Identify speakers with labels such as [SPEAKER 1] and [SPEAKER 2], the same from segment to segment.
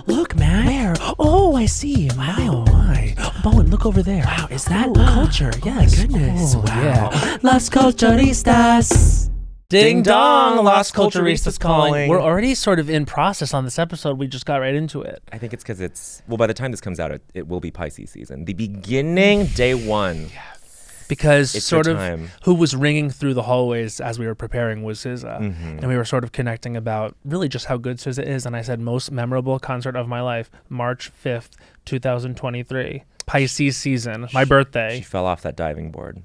[SPEAKER 1] Look, man. Where? Oh, I see. Wow. Oh, my. Bowen, look over there. Wow, is that culture? Yes. Oh, my goodness. Wow. Yeah. Las Culturistas. Ding dong, Las Culturistas calling. We're already sort of in process on this episode. We just got right into it.
[SPEAKER 2] I think it's because by the time this comes out, it will be Pisces season. The beginning, day one.
[SPEAKER 1] Yes. Because
[SPEAKER 2] it's
[SPEAKER 1] sort of
[SPEAKER 2] time.
[SPEAKER 1] Who was ringing through the hallways as we were preparing was SZA. And we were sort of connecting about really just how good SZA is. And I said, most memorable concert of my life, March 5th, 2023. Pisces season, my birthday.
[SPEAKER 2] She fell off that diving board.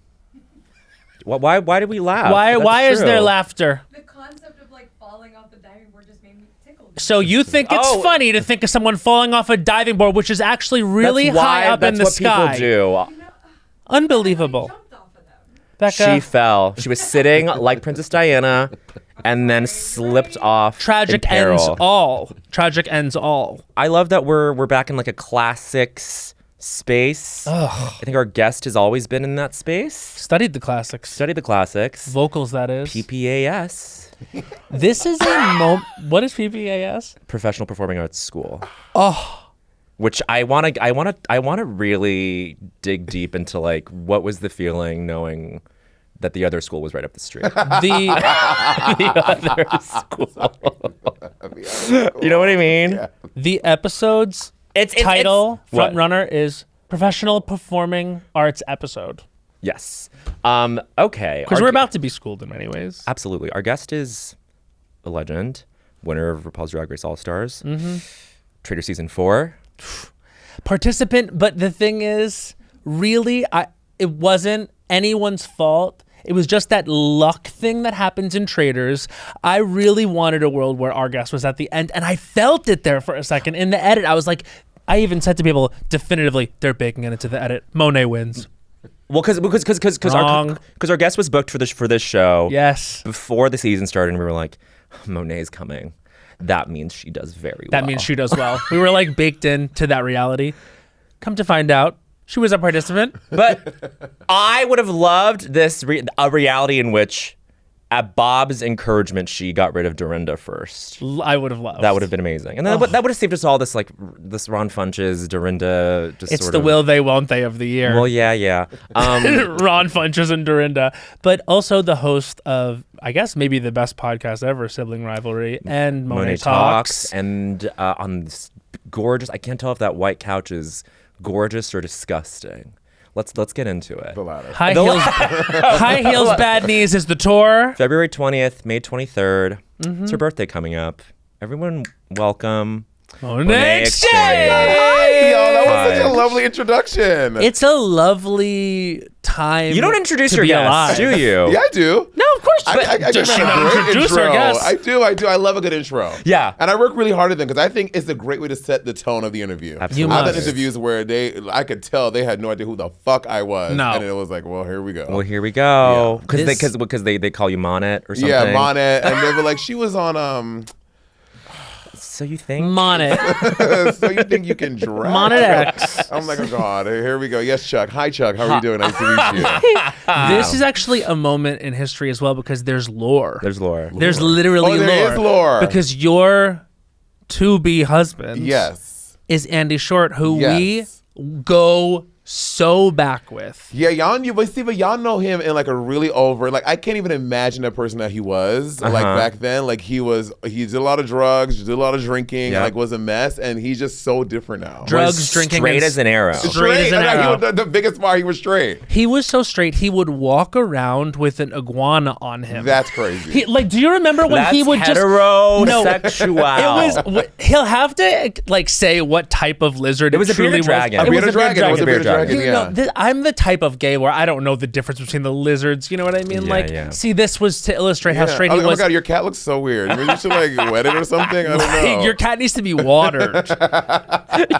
[SPEAKER 2] Why did we laugh?
[SPEAKER 1] Why is there laughter?
[SPEAKER 3] The concept of like falling off the diving board just made me tickle.
[SPEAKER 1] So you think it's funny to think of someone falling off a diving board, which is actually really high up in the sky.
[SPEAKER 2] That's what people do.
[SPEAKER 1] Unbelievable.
[SPEAKER 3] Jumped off of them.
[SPEAKER 1] Becca,
[SPEAKER 2] She fell. She was sitting like Princess Diana and then slipped off.
[SPEAKER 1] tragic
[SPEAKER 2] in peril.
[SPEAKER 1] ends all. Tragic ends all.
[SPEAKER 2] I love that we're back in like a classics space.
[SPEAKER 1] Ugh.
[SPEAKER 2] I think our guest has always been in that space.
[SPEAKER 1] Studied the classics.
[SPEAKER 2] Study the classics.
[SPEAKER 1] Vocals, that is.
[SPEAKER 2] PPAS.
[SPEAKER 1] This is a What is PPAS?
[SPEAKER 2] Professional Performing Arts School.
[SPEAKER 1] Oh,
[SPEAKER 2] Which I want to really dig deep into, like, what was the feeling knowing that the other school was right up the street.
[SPEAKER 1] the
[SPEAKER 2] other school. You know what I mean?
[SPEAKER 4] Yeah.
[SPEAKER 1] the episode's title front runner is Professional Performing Arts Episode.
[SPEAKER 2] Yes. Okay.
[SPEAKER 1] Because we're about to be schooled in many ways.
[SPEAKER 2] Absolutely. Our guest is a legend, winner of RuPaul's Drag Race All Stars, Traitors season 4.
[SPEAKER 1] Participant, but the thing is, really, it wasn't anyone's fault. It was just that luck thing that happens in Traitors. I really wanted a world where our guest was at the end, and I felt it there for a second. In the edit, I was like, I even said to people, definitively, they're baking it into the edit. Monet wins.
[SPEAKER 2] Well, because our guest was booked for this show.
[SPEAKER 1] Yes.
[SPEAKER 2] Before the season started, and we were like, Monet's coming. That means she does very well.
[SPEAKER 1] That means she does well. We were like baked into that reality. Come to find out, she was a participant.
[SPEAKER 2] But I would have loved a reality in which, at Bob's encouragement, she got rid of Dorinda first.
[SPEAKER 1] I would have loved.
[SPEAKER 2] That would have been amazing. And that would have saved us all this Ron Funches, Dorinda, just
[SPEAKER 1] It's
[SPEAKER 2] sort
[SPEAKER 1] the
[SPEAKER 2] of,
[SPEAKER 1] will they, won't they of the year.
[SPEAKER 2] Well, yeah.
[SPEAKER 1] Ron Funches and Dorinda. But also the host of, I guess, maybe the best podcast ever, Sibling Rivalry, and Monét Talks.
[SPEAKER 2] And on this gorgeous, I can't tell if that white couch is gorgeous or disgusting. Let's get into it.
[SPEAKER 4] The latter.
[SPEAKER 1] High heels, bad knees is the tour.
[SPEAKER 2] February 20th, May 23rd. It's her birthday coming up. Everyone, welcome.
[SPEAKER 1] Monét X Change.
[SPEAKER 4] Hi, y'all. That was such a lovely introduction.
[SPEAKER 1] It's a lovely time.
[SPEAKER 2] You don't introduce
[SPEAKER 1] to
[SPEAKER 2] your
[SPEAKER 1] be
[SPEAKER 2] guests,
[SPEAKER 1] alive.
[SPEAKER 2] do you?
[SPEAKER 4] Yeah, I do.
[SPEAKER 1] No, of course.
[SPEAKER 4] I
[SPEAKER 1] Does she
[SPEAKER 4] give them
[SPEAKER 1] not
[SPEAKER 4] a great
[SPEAKER 1] introduce her
[SPEAKER 4] intro.
[SPEAKER 1] guests?
[SPEAKER 4] I do. I love a good intro.
[SPEAKER 2] Yeah.
[SPEAKER 4] And I work really hard at them because I think it's a great way to set the tone of the interview.
[SPEAKER 2] Absolutely.
[SPEAKER 4] I've
[SPEAKER 1] must.
[SPEAKER 4] done interviews where I could tell they had no idea who the fuck I was.
[SPEAKER 1] No.
[SPEAKER 4] And it was like, well, here we go.
[SPEAKER 2] Well, here we go.
[SPEAKER 1] Yeah.
[SPEAKER 2] Because they call you Monét or something.
[SPEAKER 4] Yeah, Monét. And they were like, she was on
[SPEAKER 2] So you think?
[SPEAKER 1] Monét.
[SPEAKER 4] So you think you can drag?
[SPEAKER 1] Monét X.
[SPEAKER 4] I'm like, oh God, here we go. Yes, Chuck. Hi, Chuck. How are you doing? Nice to meet you.
[SPEAKER 1] This is actually a moment in history as well because there's lore.
[SPEAKER 2] There's lore.
[SPEAKER 1] There's literally
[SPEAKER 4] there is lore.
[SPEAKER 1] Because your to-be husband
[SPEAKER 4] Yes.
[SPEAKER 1] is Andy Short, who
[SPEAKER 4] Yes.
[SPEAKER 1] we go so back with.
[SPEAKER 4] Yeah, but y'all know him in like a really I can't even imagine the person that he was like back then. Like he did a lot of drugs, did a lot of drinking,
[SPEAKER 2] Yep.
[SPEAKER 4] like was a mess, and he's just so different now.
[SPEAKER 1] Drugs, drinking,
[SPEAKER 2] straight
[SPEAKER 1] and
[SPEAKER 2] as an arrow.
[SPEAKER 1] Straight as an
[SPEAKER 4] Like,
[SPEAKER 1] arrow.
[SPEAKER 4] the biggest part, he was straight.
[SPEAKER 1] He was so straight, he would walk around with an iguana on him.
[SPEAKER 4] That's crazy.
[SPEAKER 1] Do you remember when
[SPEAKER 2] That's
[SPEAKER 1] he would
[SPEAKER 2] heterosexual.
[SPEAKER 1] He'll have to like say what type of lizard
[SPEAKER 2] It was a
[SPEAKER 1] truly
[SPEAKER 2] bearded dragon.
[SPEAKER 1] was.
[SPEAKER 4] A bearded dragon. It was a bearded
[SPEAKER 2] dragon.
[SPEAKER 4] dragon.
[SPEAKER 1] You
[SPEAKER 4] Yeah.
[SPEAKER 1] know, I'm the type of gay where I don't know the difference between the lizards. You know what I mean?
[SPEAKER 2] Yeah.
[SPEAKER 1] See, this was to illustrate how straight
[SPEAKER 4] Oh
[SPEAKER 1] he
[SPEAKER 4] my
[SPEAKER 1] was.
[SPEAKER 4] God, your cat looks so weird. Maybe you should like wet it or something. I don't know.
[SPEAKER 1] Your cat needs to be watered.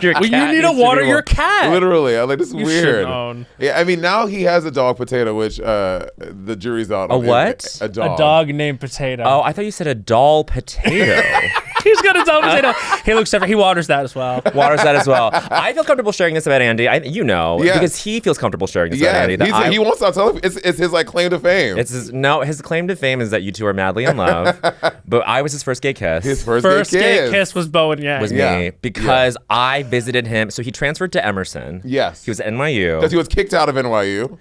[SPEAKER 2] Your
[SPEAKER 1] Well, you
[SPEAKER 2] cat
[SPEAKER 1] need to
[SPEAKER 2] needs
[SPEAKER 1] water
[SPEAKER 2] be
[SPEAKER 1] your cat.
[SPEAKER 4] Literally, I'm like, this is
[SPEAKER 1] You
[SPEAKER 4] weird.
[SPEAKER 1] should've known.
[SPEAKER 4] Yeah, I mean, now he has a dog potato, which the jury's out.
[SPEAKER 2] A what?
[SPEAKER 4] A dog.
[SPEAKER 1] A dog named Potato.
[SPEAKER 2] Oh, I thought you said a doll potato.
[SPEAKER 1] He's gonna tell me no. He looks over. He waters that as well.
[SPEAKER 2] Waters that as well. I feel comfortable sharing this about Andy. Because he feels comfortable sharing this about Andy.
[SPEAKER 4] He won't stop telling me. It's his like claim to fame.
[SPEAKER 2] His claim to fame is that you two are madly in love. But I was his first gay kiss.
[SPEAKER 4] His first gay kiss
[SPEAKER 1] was Bowen Yang.
[SPEAKER 2] Was me because I visited him. So he transferred to Emerson.
[SPEAKER 4] Yes,
[SPEAKER 2] he was at NYU
[SPEAKER 4] because he was kicked out of NYU.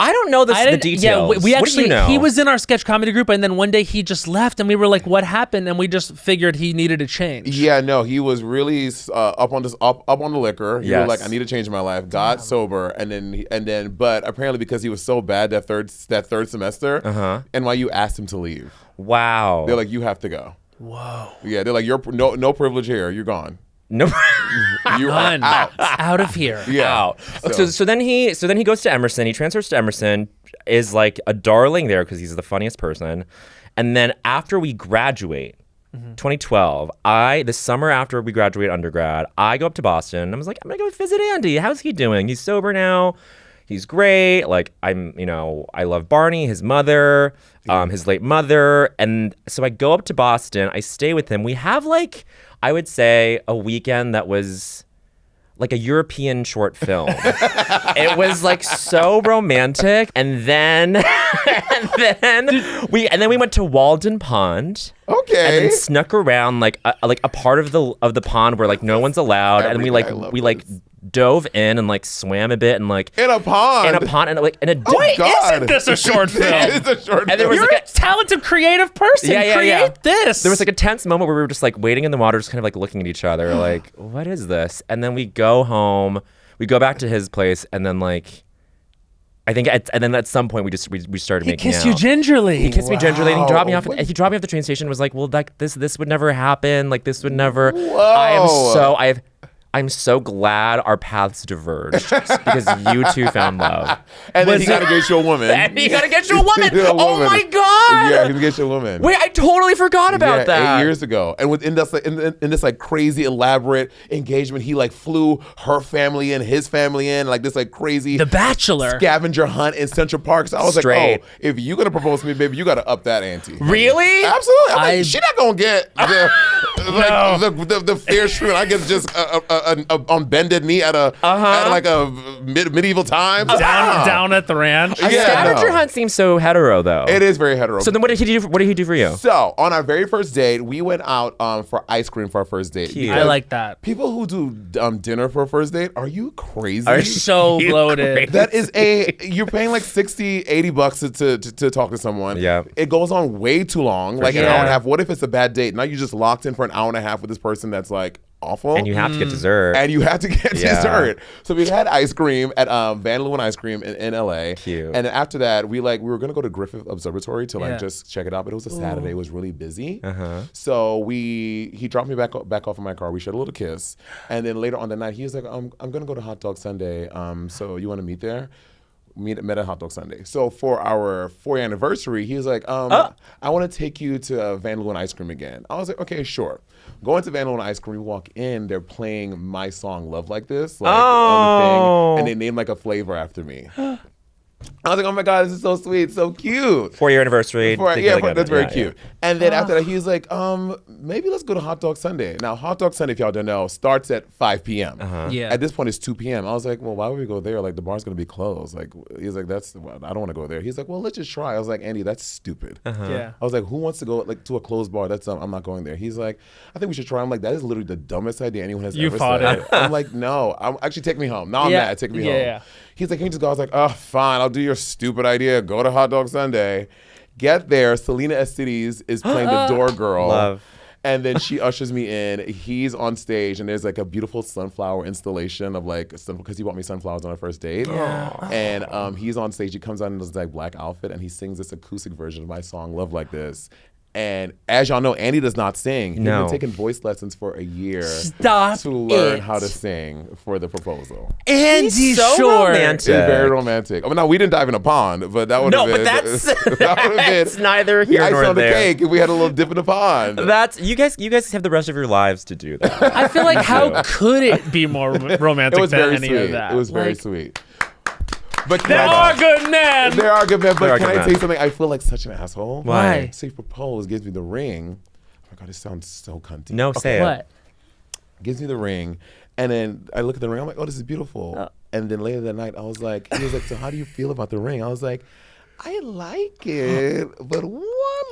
[SPEAKER 2] I don't know the details.
[SPEAKER 1] Yeah, we actually,
[SPEAKER 2] what do you know?
[SPEAKER 1] he was in our sketch comedy group, and then one day he just left, and we were like, what happened? And we just figured he needed a change.
[SPEAKER 4] Yeah, no, he was really up on the liquor. He was like, I need to change my life. Got sober, and then, but apparently because he was so bad that third semester, NYU asked him to leave.
[SPEAKER 2] Wow.
[SPEAKER 4] They're like, you have to go.
[SPEAKER 1] Whoa.
[SPEAKER 4] Yeah, they're like, you're no privilege here. You're gone.
[SPEAKER 2] No,
[SPEAKER 4] you are
[SPEAKER 1] out of here.
[SPEAKER 2] Yeah. Out. So then he goes to Emerson. He transfers to Emerson, is like a darling there because he's the funniest person. And then after we graduate, 2012, the summer after we graduate undergrad, I go up to Boston. I was like, I'm gonna go visit Andy. How's he doing? He's sober now. He's great. Like I love Barney, his mother, his late mother, and so I go up to Boston. I stay with him. We have like, I would say, a weekend that was like a European short film. It was like so romantic, and then we went to Walden Pond.
[SPEAKER 4] Okay.
[SPEAKER 2] And then snuck around like a part of the pond where like no one's allowed, and we dove in and like swam a bit and like
[SPEAKER 4] in a pond
[SPEAKER 2] and like in a
[SPEAKER 1] isn't this a short film?
[SPEAKER 4] It's a short film.
[SPEAKER 2] And there was
[SPEAKER 1] You're a talented creative person. Create this.
[SPEAKER 2] There was like a tense moment where we were just like wading in the water, just kind of like looking at each other, like, what is this? And then we go home, we go back to his place, and then like, and then at some point we started making out.
[SPEAKER 1] He kissed you gingerly.
[SPEAKER 2] He kissed me gingerly, and he dropped me off. He dropped me off the train station. And was like, well, like this would never happen. Like this would never.
[SPEAKER 4] Whoa.
[SPEAKER 2] I'm so glad our paths diverged because you two found love.
[SPEAKER 4] And then he got to get you a woman.
[SPEAKER 2] And he got to get you a woman. Oh my God.
[SPEAKER 4] Yeah, he got to get you a woman.
[SPEAKER 2] Wait, I totally forgot about that.
[SPEAKER 4] 8 years ago. And in this like crazy elaborate engagement, he like flew her family in, his family in, like this like crazy
[SPEAKER 1] The Bachelor
[SPEAKER 4] scavenger hunt in Central Park. So I was like, oh, if you're gonna propose to me, baby, you got to up that ante.
[SPEAKER 2] Really?
[SPEAKER 4] Absolutely. I'm like, she not gonna get the fair shrew. I guess just on bended knee at like a medieval times.
[SPEAKER 1] down at the ranch.
[SPEAKER 2] Scavenger hunt seems so hetero though.
[SPEAKER 4] It is very hetero.
[SPEAKER 2] So then what did he do for you?
[SPEAKER 4] So on our very first date, we went out for ice cream for our first date.
[SPEAKER 2] Cute.
[SPEAKER 1] I like that.
[SPEAKER 4] People who do dinner for a first date, are you crazy?
[SPEAKER 1] Are so bloated.
[SPEAKER 4] That is you're paying like $60, $80 to talk to someone.
[SPEAKER 2] Yeah.
[SPEAKER 4] It goes on way too long, like an hour and a half. What if it's a bad date? Now you're just locked in for an hour and a half with this person that's like awful.
[SPEAKER 2] And you have to get dessert.
[SPEAKER 4] And you have to get dessert. So we had ice cream at Van Leeuwen Ice Cream in LA.
[SPEAKER 2] Cute.
[SPEAKER 4] And then after that, we were gonna go to Griffith Observatory to like just check it out. But it was a Saturday. It was really busy. So he dropped me back off in my car. We shared a little kiss. And then later on the night, he was like, I'm gonna go to Hot Dog Sunday. So you wanna meet there? Met at Hot Dog Sunday. So for our 4th anniversary, he was like, I want to take you to Van Leeuwen Ice Cream again. I was like, okay, sure. Going to Van Leeuwen Ice Cream, we walk in, they're playing my song Love Like This, like on the thing, and they named like a flavor after me. I was like, oh my God, this is so sweet, so cute.
[SPEAKER 2] 4-year anniversary.
[SPEAKER 4] That's very cute. And then after that, he was like, maybe let's go to Hot Dog Sunday. Now, Hot Dog Sunday, if y'all don't know, starts at 5 p.m.
[SPEAKER 1] Yeah.
[SPEAKER 4] At this point, it's 2 p.m. I was like, well, why would we go there? Like, the bar's going to be closed. Like, he's like, I don't want to go there. He's like, well, let's just try. I was like, Andy, that's stupid.
[SPEAKER 1] Yeah.
[SPEAKER 4] I was like, who wants to go like to a closed bar? That's I'm not going there. He's like, I think we should try. I'm like, that is literally the dumbest idea anyone has ever
[SPEAKER 1] fought
[SPEAKER 4] said.
[SPEAKER 1] it.
[SPEAKER 4] I'm like, no. Actually, take me home. Now I'm mad. Take me home.
[SPEAKER 1] Yeah.
[SPEAKER 4] He's like, can you just go? I was like, oh, fine. I'll do your stupid idea. Go to Hot Dog Sunday. Get there. Selena Estides is playing the door girl.
[SPEAKER 2] Love.
[SPEAKER 4] And then she ushers me in. He's on stage, and there's like a beautiful sunflower installation of like, because he bought me sunflowers on our first date.
[SPEAKER 1] Yeah.
[SPEAKER 4] And he's on stage. He comes out in this like black outfit, and he sings this acoustic version of my song "Love Like This." And as y'all know, Andy does not sing. He's been taking voice lessons for a year to learn how to sing for the proposal.
[SPEAKER 1] Andy
[SPEAKER 2] so
[SPEAKER 1] Short.
[SPEAKER 2] romantic.
[SPEAKER 4] It's very romantic. I mean, now we didn't dive in a pond, but that would have been.
[SPEAKER 2] No, but that's
[SPEAKER 4] that would have
[SPEAKER 2] that's
[SPEAKER 4] been
[SPEAKER 2] neither
[SPEAKER 4] the
[SPEAKER 2] here
[SPEAKER 4] ice
[SPEAKER 2] nor
[SPEAKER 4] on the
[SPEAKER 2] there.
[SPEAKER 4] cake if we had a little dip in the pond.
[SPEAKER 2] That's you guys have the rest of your lives to do that.
[SPEAKER 1] I feel like how could it be more romantic
[SPEAKER 4] It was
[SPEAKER 1] than
[SPEAKER 4] very
[SPEAKER 1] any
[SPEAKER 4] sweet.
[SPEAKER 1] of that?
[SPEAKER 4] It was very
[SPEAKER 1] Like,
[SPEAKER 4] sweet. But
[SPEAKER 1] There are good men.
[SPEAKER 4] There are good men. But
[SPEAKER 2] There are
[SPEAKER 4] can
[SPEAKER 2] good
[SPEAKER 4] I
[SPEAKER 2] men.
[SPEAKER 4] tell you something? I feel like such an asshole.
[SPEAKER 2] Why?
[SPEAKER 4] So he proposed, gives me the ring. my God, it sounds so cunty.
[SPEAKER 2] No, say it.
[SPEAKER 1] What?
[SPEAKER 4] Gives me the ring, and then I look at the ring. I'm like, oh, this is beautiful. And then later that night, he was like, so how do you feel about the ring? I was like, I like it, but one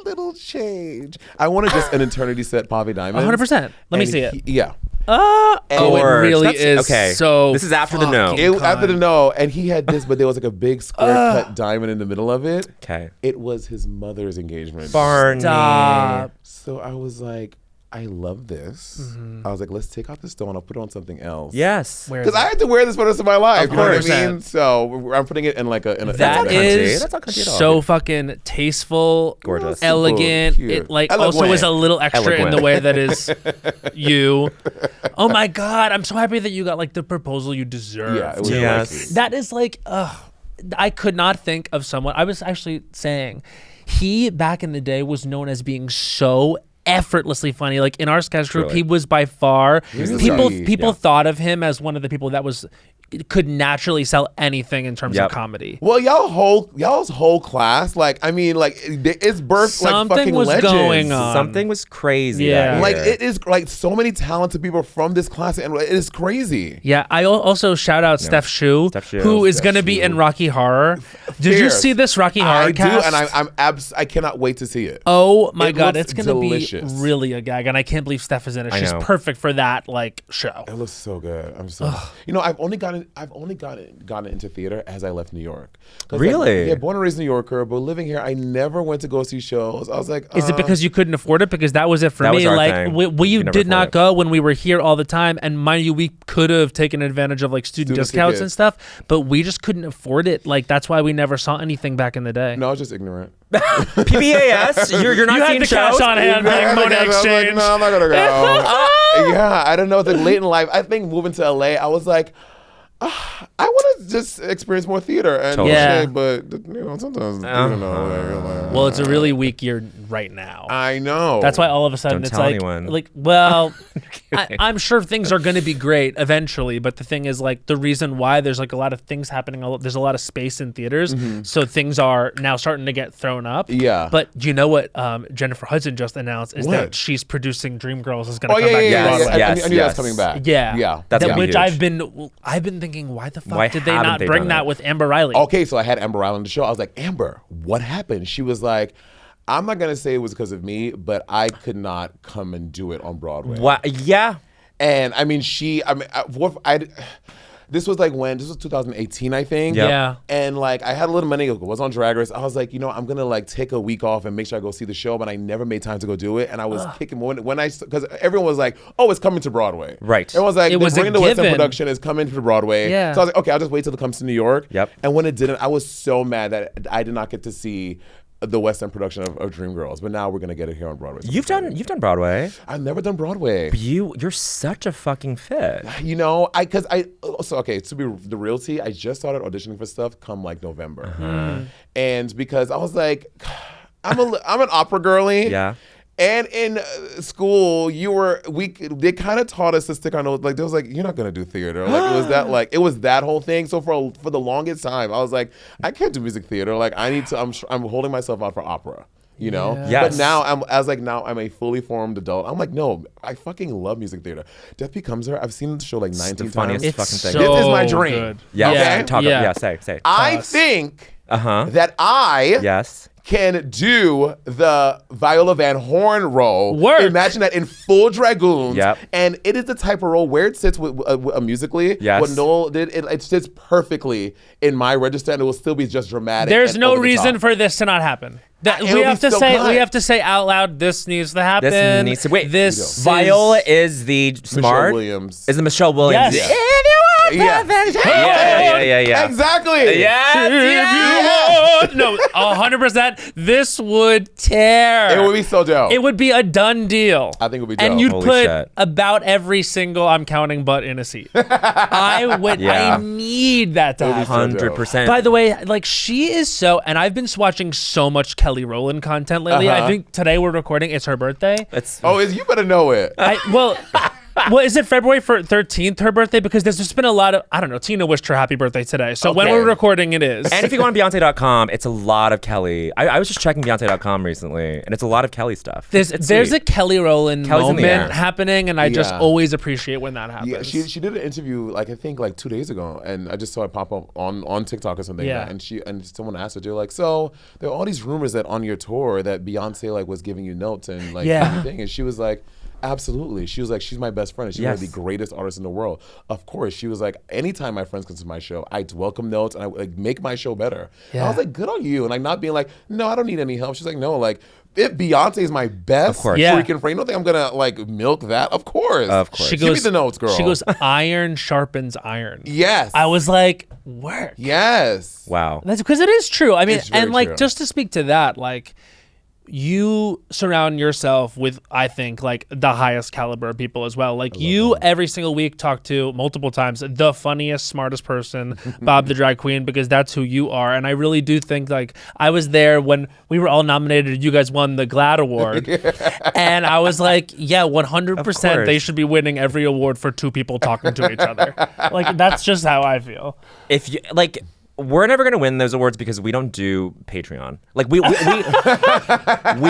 [SPEAKER 4] little change. I wanted just an eternity set Pavi diamond.
[SPEAKER 1] 100%. Let me see it.
[SPEAKER 4] Yeah.
[SPEAKER 1] Oh, it really is.
[SPEAKER 2] Okay.
[SPEAKER 1] So
[SPEAKER 2] this is after the no.
[SPEAKER 4] It was after the no, and he had this, but there was like a big square cut diamond in the middle of it.
[SPEAKER 2] Okay.
[SPEAKER 4] It was his mother's engagement.
[SPEAKER 2] Barney.
[SPEAKER 1] Stop.
[SPEAKER 4] So I was like, I love this. I was like, let's take out the stone. I'll put it on something else.
[SPEAKER 2] Yes.
[SPEAKER 1] Where is
[SPEAKER 4] Because I
[SPEAKER 1] it?
[SPEAKER 4] had to wear this for the rest of my life.
[SPEAKER 1] Of
[SPEAKER 4] You know what I
[SPEAKER 1] course.
[SPEAKER 4] mean? So I'm putting it in like a.
[SPEAKER 1] That
[SPEAKER 2] not
[SPEAKER 1] is
[SPEAKER 2] cunty. That's not cunty at all.
[SPEAKER 1] so fucking tasteful,
[SPEAKER 2] Gorgeous.
[SPEAKER 1] elegant.
[SPEAKER 4] Cute.
[SPEAKER 1] It like
[SPEAKER 4] Eloquent.
[SPEAKER 1] also is a little extra in the
[SPEAKER 2] Eloquent.
[SPEAKER 1] way that is you. Oh my God, I'm so happy that you got like the proposal you deserve.
[SPEAKER 4] Yeah, it was
[SPEAKER 2] Yes.
[SPEAKER 4] really cute.
[SPEAKER 1] That is like, I could not think of someone. I was actually saying, he back in the day was known as being so effortlessly funny. Like in our sketch group,
[SPEAKER 2] Truly.
[SPEAKER 1] he was by far
[SPEAKER 4] Really?
[SPEAKER 1] people
[SPEAKER 2] Yeah.
[SPEAKER 1] thought of him as one of the people that was could naturally sell anything in terms
[SPEAKER 2] Yep.
[SPEAKER 1] of comedy.
[SPEAKER 4] Well, y'all's whole class, like, I mean, like, it's birthed like
[SPEAKER 1] Something
[SPEAKER 4] fucking
[SPEAKER 1] was
[SPEAKER 4] legends.
[SPEAKER 1] going on.
[SPEAKER 2] Something was crazy.
[SPEAKER 1] Yeah.
[SPEAKER 2] that
[SPEAKER 4] Like,
[SPEAKER 2] year.
[SPEAKER 4] it is like so many talented people from this class, and it is crazy.
[SPEAKER 1] Yeah, I also shout out Steph Shu,
[SPEAKER 2] Steph Shu.
[SPEAKER 1] who is
[SPEAKER 4] Steph
[SPEAKER 1] going to be
[SPEAKER 4] Shu.
[SPEAKER 1] in Rocky Horror. Did you
[SPEAKER 4] Fierce.
[SPEAKER 1] see this Rocky Horror
[SPEAKER 4] I
[SPEAKER 1] cast?
[SPEAKER 4] do, and I cannot wait to see it.
[SPEAKER 1] Oh my
[SPEAKER 4] It
[SPEAKER 1] God,
[SPEAKER 4] looks
[SPEAKER 1] it's going to be
[SPEAKER 4] delicious.
[SPEAKER 1] really a gag, and I can't believe Steph is in it.
[SPEAKER 2] I
[SPEAKER 1] She's
[SPEAKER 2] know.
[SPEAKER 1] perfect for that like show.
[SPEAKER 4] It looks so good. I'm so. You know, I've only gotten into theater as I left New York. 'Cause,
[SPEAKER 2] Really?
[SPEAKER 4] Like, yeah, born and raised New Yorker, but living here, I never went to go see shows. I was like,
[SPEAKER 1] Is it because you couldn't afford it? Because that was it for
[SPEAKER 2] That was
[SPEAKER 1] me.
[SPEAKER 2] our
[SPEAKER 1] Like
[SPEAKER 2] thing.
[SPEAKER 1] we
[SPEAKER 2] We never
[SPEAKER 1] did not
[SPEAKER 2] afford it.
[SPEAKER 1] go when we were here all the time, and mind you, we could have taken advantage of like student discounts
[SPEAKER 4] tickets.
[SPEAKER 1] and stuff, but we just couldn't afford it. Like that's why we never saw anything back in the day.
[SPEAKER 4] No, I was just ignorant.
[SPEAKER 2] PBAS. You're not
[SPEAKER 1] You had
[SPEAKER 2] seeing
[SPEAKER 1] the
[SPEAKER 2] shows.
[SPEAKER 1] cash on hand
[SPEAKER 4] I
[SPEAKER 1] playing
[SPEAKER 4] had to
[SPEAKER 1] Monét
[SPEAKER 4] go. I
[SPEAKER 1] X
[SPEAKER 4] was like,
[SPEAKER 1] Change.
[SPEAKER 4] no, I'm not gonna go. Yeah, I don't know. It's like late in life. I think moving to LA, I was like, I want to just experience more theater and
[SPEAKER 2] Totally.
[SPEAKER 1] Yeah.
[SPEAKER 4] shit, but you know, sometimes you know, like,
[SPEAKER 1] Well, it's a really weak year right now.
[SPEAKER 4] I know.
[SPEAKER 1] That's why all of a sudden
[SPEAKER 2] Don't
[SPEAKER 1] it's
[SPEAKER 2] tell
[SPEAKER 1] like,
[SPEAKER 2] anyone.
[SPEAKER 1] well, I'm sure things are going to be great eventually, but the thing is, like, the reason why there's like a lot of things happening, there's a lot of space in theaters, so things are now starting to get thrown up.
[SPEAKER 4] Yeah.
[SPEAKER 1] But do you know what Jennifer Hudson just announced is that
[SPEAKER 4] What?
[SPEAKER 1] she's producing Dreamgirls is going to
[SPEAKER 4] Oh
[SPEAKER 1] come
[SPEAKER 4] yeah,
[SPEAKER 1] back
[SPEAKER 4] yeah,
[SPEAKER 1] to
[SPEAKER 4] yeah,
[SPEAKER 1] Broadway.
[SPEAKER 4] yeah.
[SPEAKER 2] Yes,
[SPEAKER 4] I knew that was
[SPEAKER 2] yes.
[SPEAKER 4] coming back.
[SPEAKER 1] Yeah,
[SPEAKER 4] yeah.
[SPEAKER 2] That's
[SPEAKER 1] That-
[SPEAKER 2] gonna be
[SPEAKER 1] which
[SPEAKER 2] huge.
[SPEAKER 1] I've been thinking, why the fuck
[SPEAKER 2] Why
[SPEAKER 1] did they
[SPEAKER 2] haven't
[SPEAKER 1] not
[SPEAKER 2] they
[SPEAKER 1] bring
[SPEAKER 2] done
[SPEAKER 1] that
[SPEAKER 2] it?
[SPEAKER 1] with Amber Riley?
[SPEAKER 4] Okay, so I had Amber Riley on the show. I was like, Amber, what happened? She was like, I'm not gonna say it was because of me, but I could not come and do it on Broadway.
[SPEAKER 2] What? Yeah.
[SPEAKER 4] And I mean, this was like this was 2018, I think.
[SPEAKER 2] Yep.
[SPEAKER 1] Yeah.
[SPEAKER 4] And like, I had a little money, was on Drag Race. I was like, you know, I'm gonna like take a week off and make sure I go see the show, but I never made time to go do it. And I was kicking because everyone was like, oh, it's coming to Broadway.
[SPEAKER 2] Right.
[SPEAKER 4] Everyone was like,
[SPEAKER 1] It was a
[SPEAKER 4] bringing the West End
[SPEAKER 1] given.
[SPEAKER 4] production is coming to Broadway.
[SPEAKER 1] Yeah.
[SPEAKER 4] So I was like, okay, I'll just wait till it comes to New York.
[SPEAKER 2] Yep.
[SPEAKER 4] And when it didn't, I was so mad that I did not get to see the West End production of Dreamgirls, but now we're gonna get it here on Broadway. So
[SPEAKER 2] You've done Broadway.
[SPEAKER 4] I've never done Broadway.
[SPEAKER 2] You're such a fucking fit.
[SPEAKER 4] You know, to be the realty, I just started auditioning for stuff come like November, and because I was like, I'm an opera girly,
[SPEAKER 2] Yeah.
[SPEAKER 4] And in school, they kind of taught us to stick our nose. Like, they was like, you're not gonna do theater. Like, it was that whole thing. So for the longest time, I was like, I can't do music theater. Like, I'm holding myself out for opera. You know.
[SPEAKER 1] Yeah.
[SPEAKER 2] Yes.
[SPEAKER 4] But now I'm a fully formed adult. I'm like, no, I fucking love music theater. Death Becomes Her. I've seen the show like 19 times.
[SPEAKER 2] funniest
[SPEAKER 1] It's
[SPEAKER 2] fucking thing.
[SPEAKER 4] This is my
[SPEAKER 1] so
[SPEAKER 4] dream.
[SPEAKER 1] good.
[SPEAKER 2] Yeah.
[SPEAKER 4] Okay.
[SPEAKER 2] Talk
[SPEAKER 1] Yeah.
[SPEAKER 2] Yeah. Say.
[SPEAKER 4] I think
[SPEAKER 2] Uh-huh.
[SPEAKER 4] that I
[SPEAKER 2] Yes.
[SPEAKER 4] can do the Viola Van Horn role.
[SPEAKER 1] Work.
[SPEAKER 4] Imagine that in full dragoons.
[SPEAKER 2] Yep.
[SPEAKER 4] And it is the type of role where it sits with musically.
[SPEAKER 2] Yes.
[SPEAKER 4] What Noel did, it sits perfectly in my register, and it will still be just dramatic.
[SPEAKER 1] There's
[SPEAKER 4] and
[SPEAKER 1] no
[SPEAKER 4] over the
[SPEAKER 1] reason
[SPEAKER 4] top.
[SPEAKER 1] for this to not happen. That,
[SPEAKER 4] It'll
[SPEAKER 1] we
[SPEAKER 4] be
[SPEAKER 1] have to
[SPEAKER 4] so
[SPEAKER 1] say
[SPEAKER 4] good.
[SPEAKER 1] we have to say out loud. This needs to happen.
[SPEAKER 2] This needs to wait.
[SPEAKER 1] This
[SPEAKER 2] Viola
[SPEAKER 1] is,
[SPEAKER 2] is the
[SPEAKER 4] Michelle
[SPEAKER 2] smart.
[SPEAKER 4] Williams.
[SPEAKER 2] Is the Michelle Williams?
[SPEAKER 1] Yes.
[SPEAKER 2] If you want
[SPEAKER 4] Yeah.
[SPEAKER 2] perfect. Yeah.
[SPEAKER 4] Exactly.
[SPEAKER 2] Yes.
[SPEAKER 1] if you want, no, 100%. This would tear.
[SPEAKER 4] It would be so dope.
[SPEAKER 1] It would be a done deal.
[SPEAKER 4] I think it would be dope.
[SPEAKER 1] And you'd
[SPEAKER 2] Holy
[SPEAKER 1] put
[SPEAKER 2] shit.
[SPEAKER 1] about every single I'm counting butt in a seat. I would.
[SPEAKER 2] Yeah.
[SPEAKER 1] I need that to
[SPEAKER 4] It would be
[SPEAKER 1] happen.
[SPEAKER 4] so
[SPEAKER 2] 100%.
[SPEAKER 1] By the way, like she is so, and I've been watching so much Kelly Rowland content lately.
[SPEAKER 4] Uh-huh.
[SPEAKER 1] I think today we're recording. It's her birthday.
[SPEAKER 2] It's
[SPEAKER 4] you better know it.
[SPEAKER 1] Well, Well, is it February 13th, her birthday? Because there's just been a lot of, I don't know, Tina wished her happy birthday today. So when we're recording, it is.
[SPEAKER 2] And if you go on Beyonce.com, it's a lot of Kelly. I was just checking Beyonce.com recently, and it's a lot of Kelly stuff.
[SPEAKER 1] There's a Kelly Rowland
[SPEAKER 2] Kelly's in the air.
[SPEAKER 1] moment happening, and I just always appreciate when that happens.
[SPEAKER 4] Yeah, she did an interview I think 2 days ago, and I just saw it pop up on TikTok or something.
[SPEAKER 1] Yeah.
[SPEAKER 4] And someone asked her, they're like, so there are all these rumors that on your tour that Beyonce was giving you notes and everything, and she was like, absolutely. She was like, she's my best friend. And she's one of the greatest artists in the world. Of course. She was like, anytime my friends come to my show, I welcome notes and I make my show better. Yeah. And I was like, good on you. And not being like, no, I don't need any help. She's like, no, if Beyonce is my best freaking friend, you don't think I'm gonna milk that? Of course.
[SPEAKER 1] She
[SPEAKER 4] Give
[SPEAKER 1] goes,
[SPEAKER 4] me the notes, girl.
[SPEAKER 1] She goes, iron sharpens iron.
[SPEAKER 4] Yes.
[SPEAKER 1] I was like, work.
[SPEAKER 4] Yes.
[SPEAKER 2] Wow.
[SPEAKER 1] That's because it is true. I mean, and
[SPEAKER 4] true.
[SPEAKER 1] just to speak to that, you surround yourself with, I think, the highest caliber of people as well. You every single week talk to multiple times the funniest, smartest person, Bob the drag queen, because that's who you are. And I really do think I was there when we were all nominated. You guys won the GLAAD award, and I was like, yeah, 100%. They should be winning every award for two people talking to each other. That's just how I feel.
[SPEAKER 2] If you we're never gonna win those awards because we don't do Patreon. We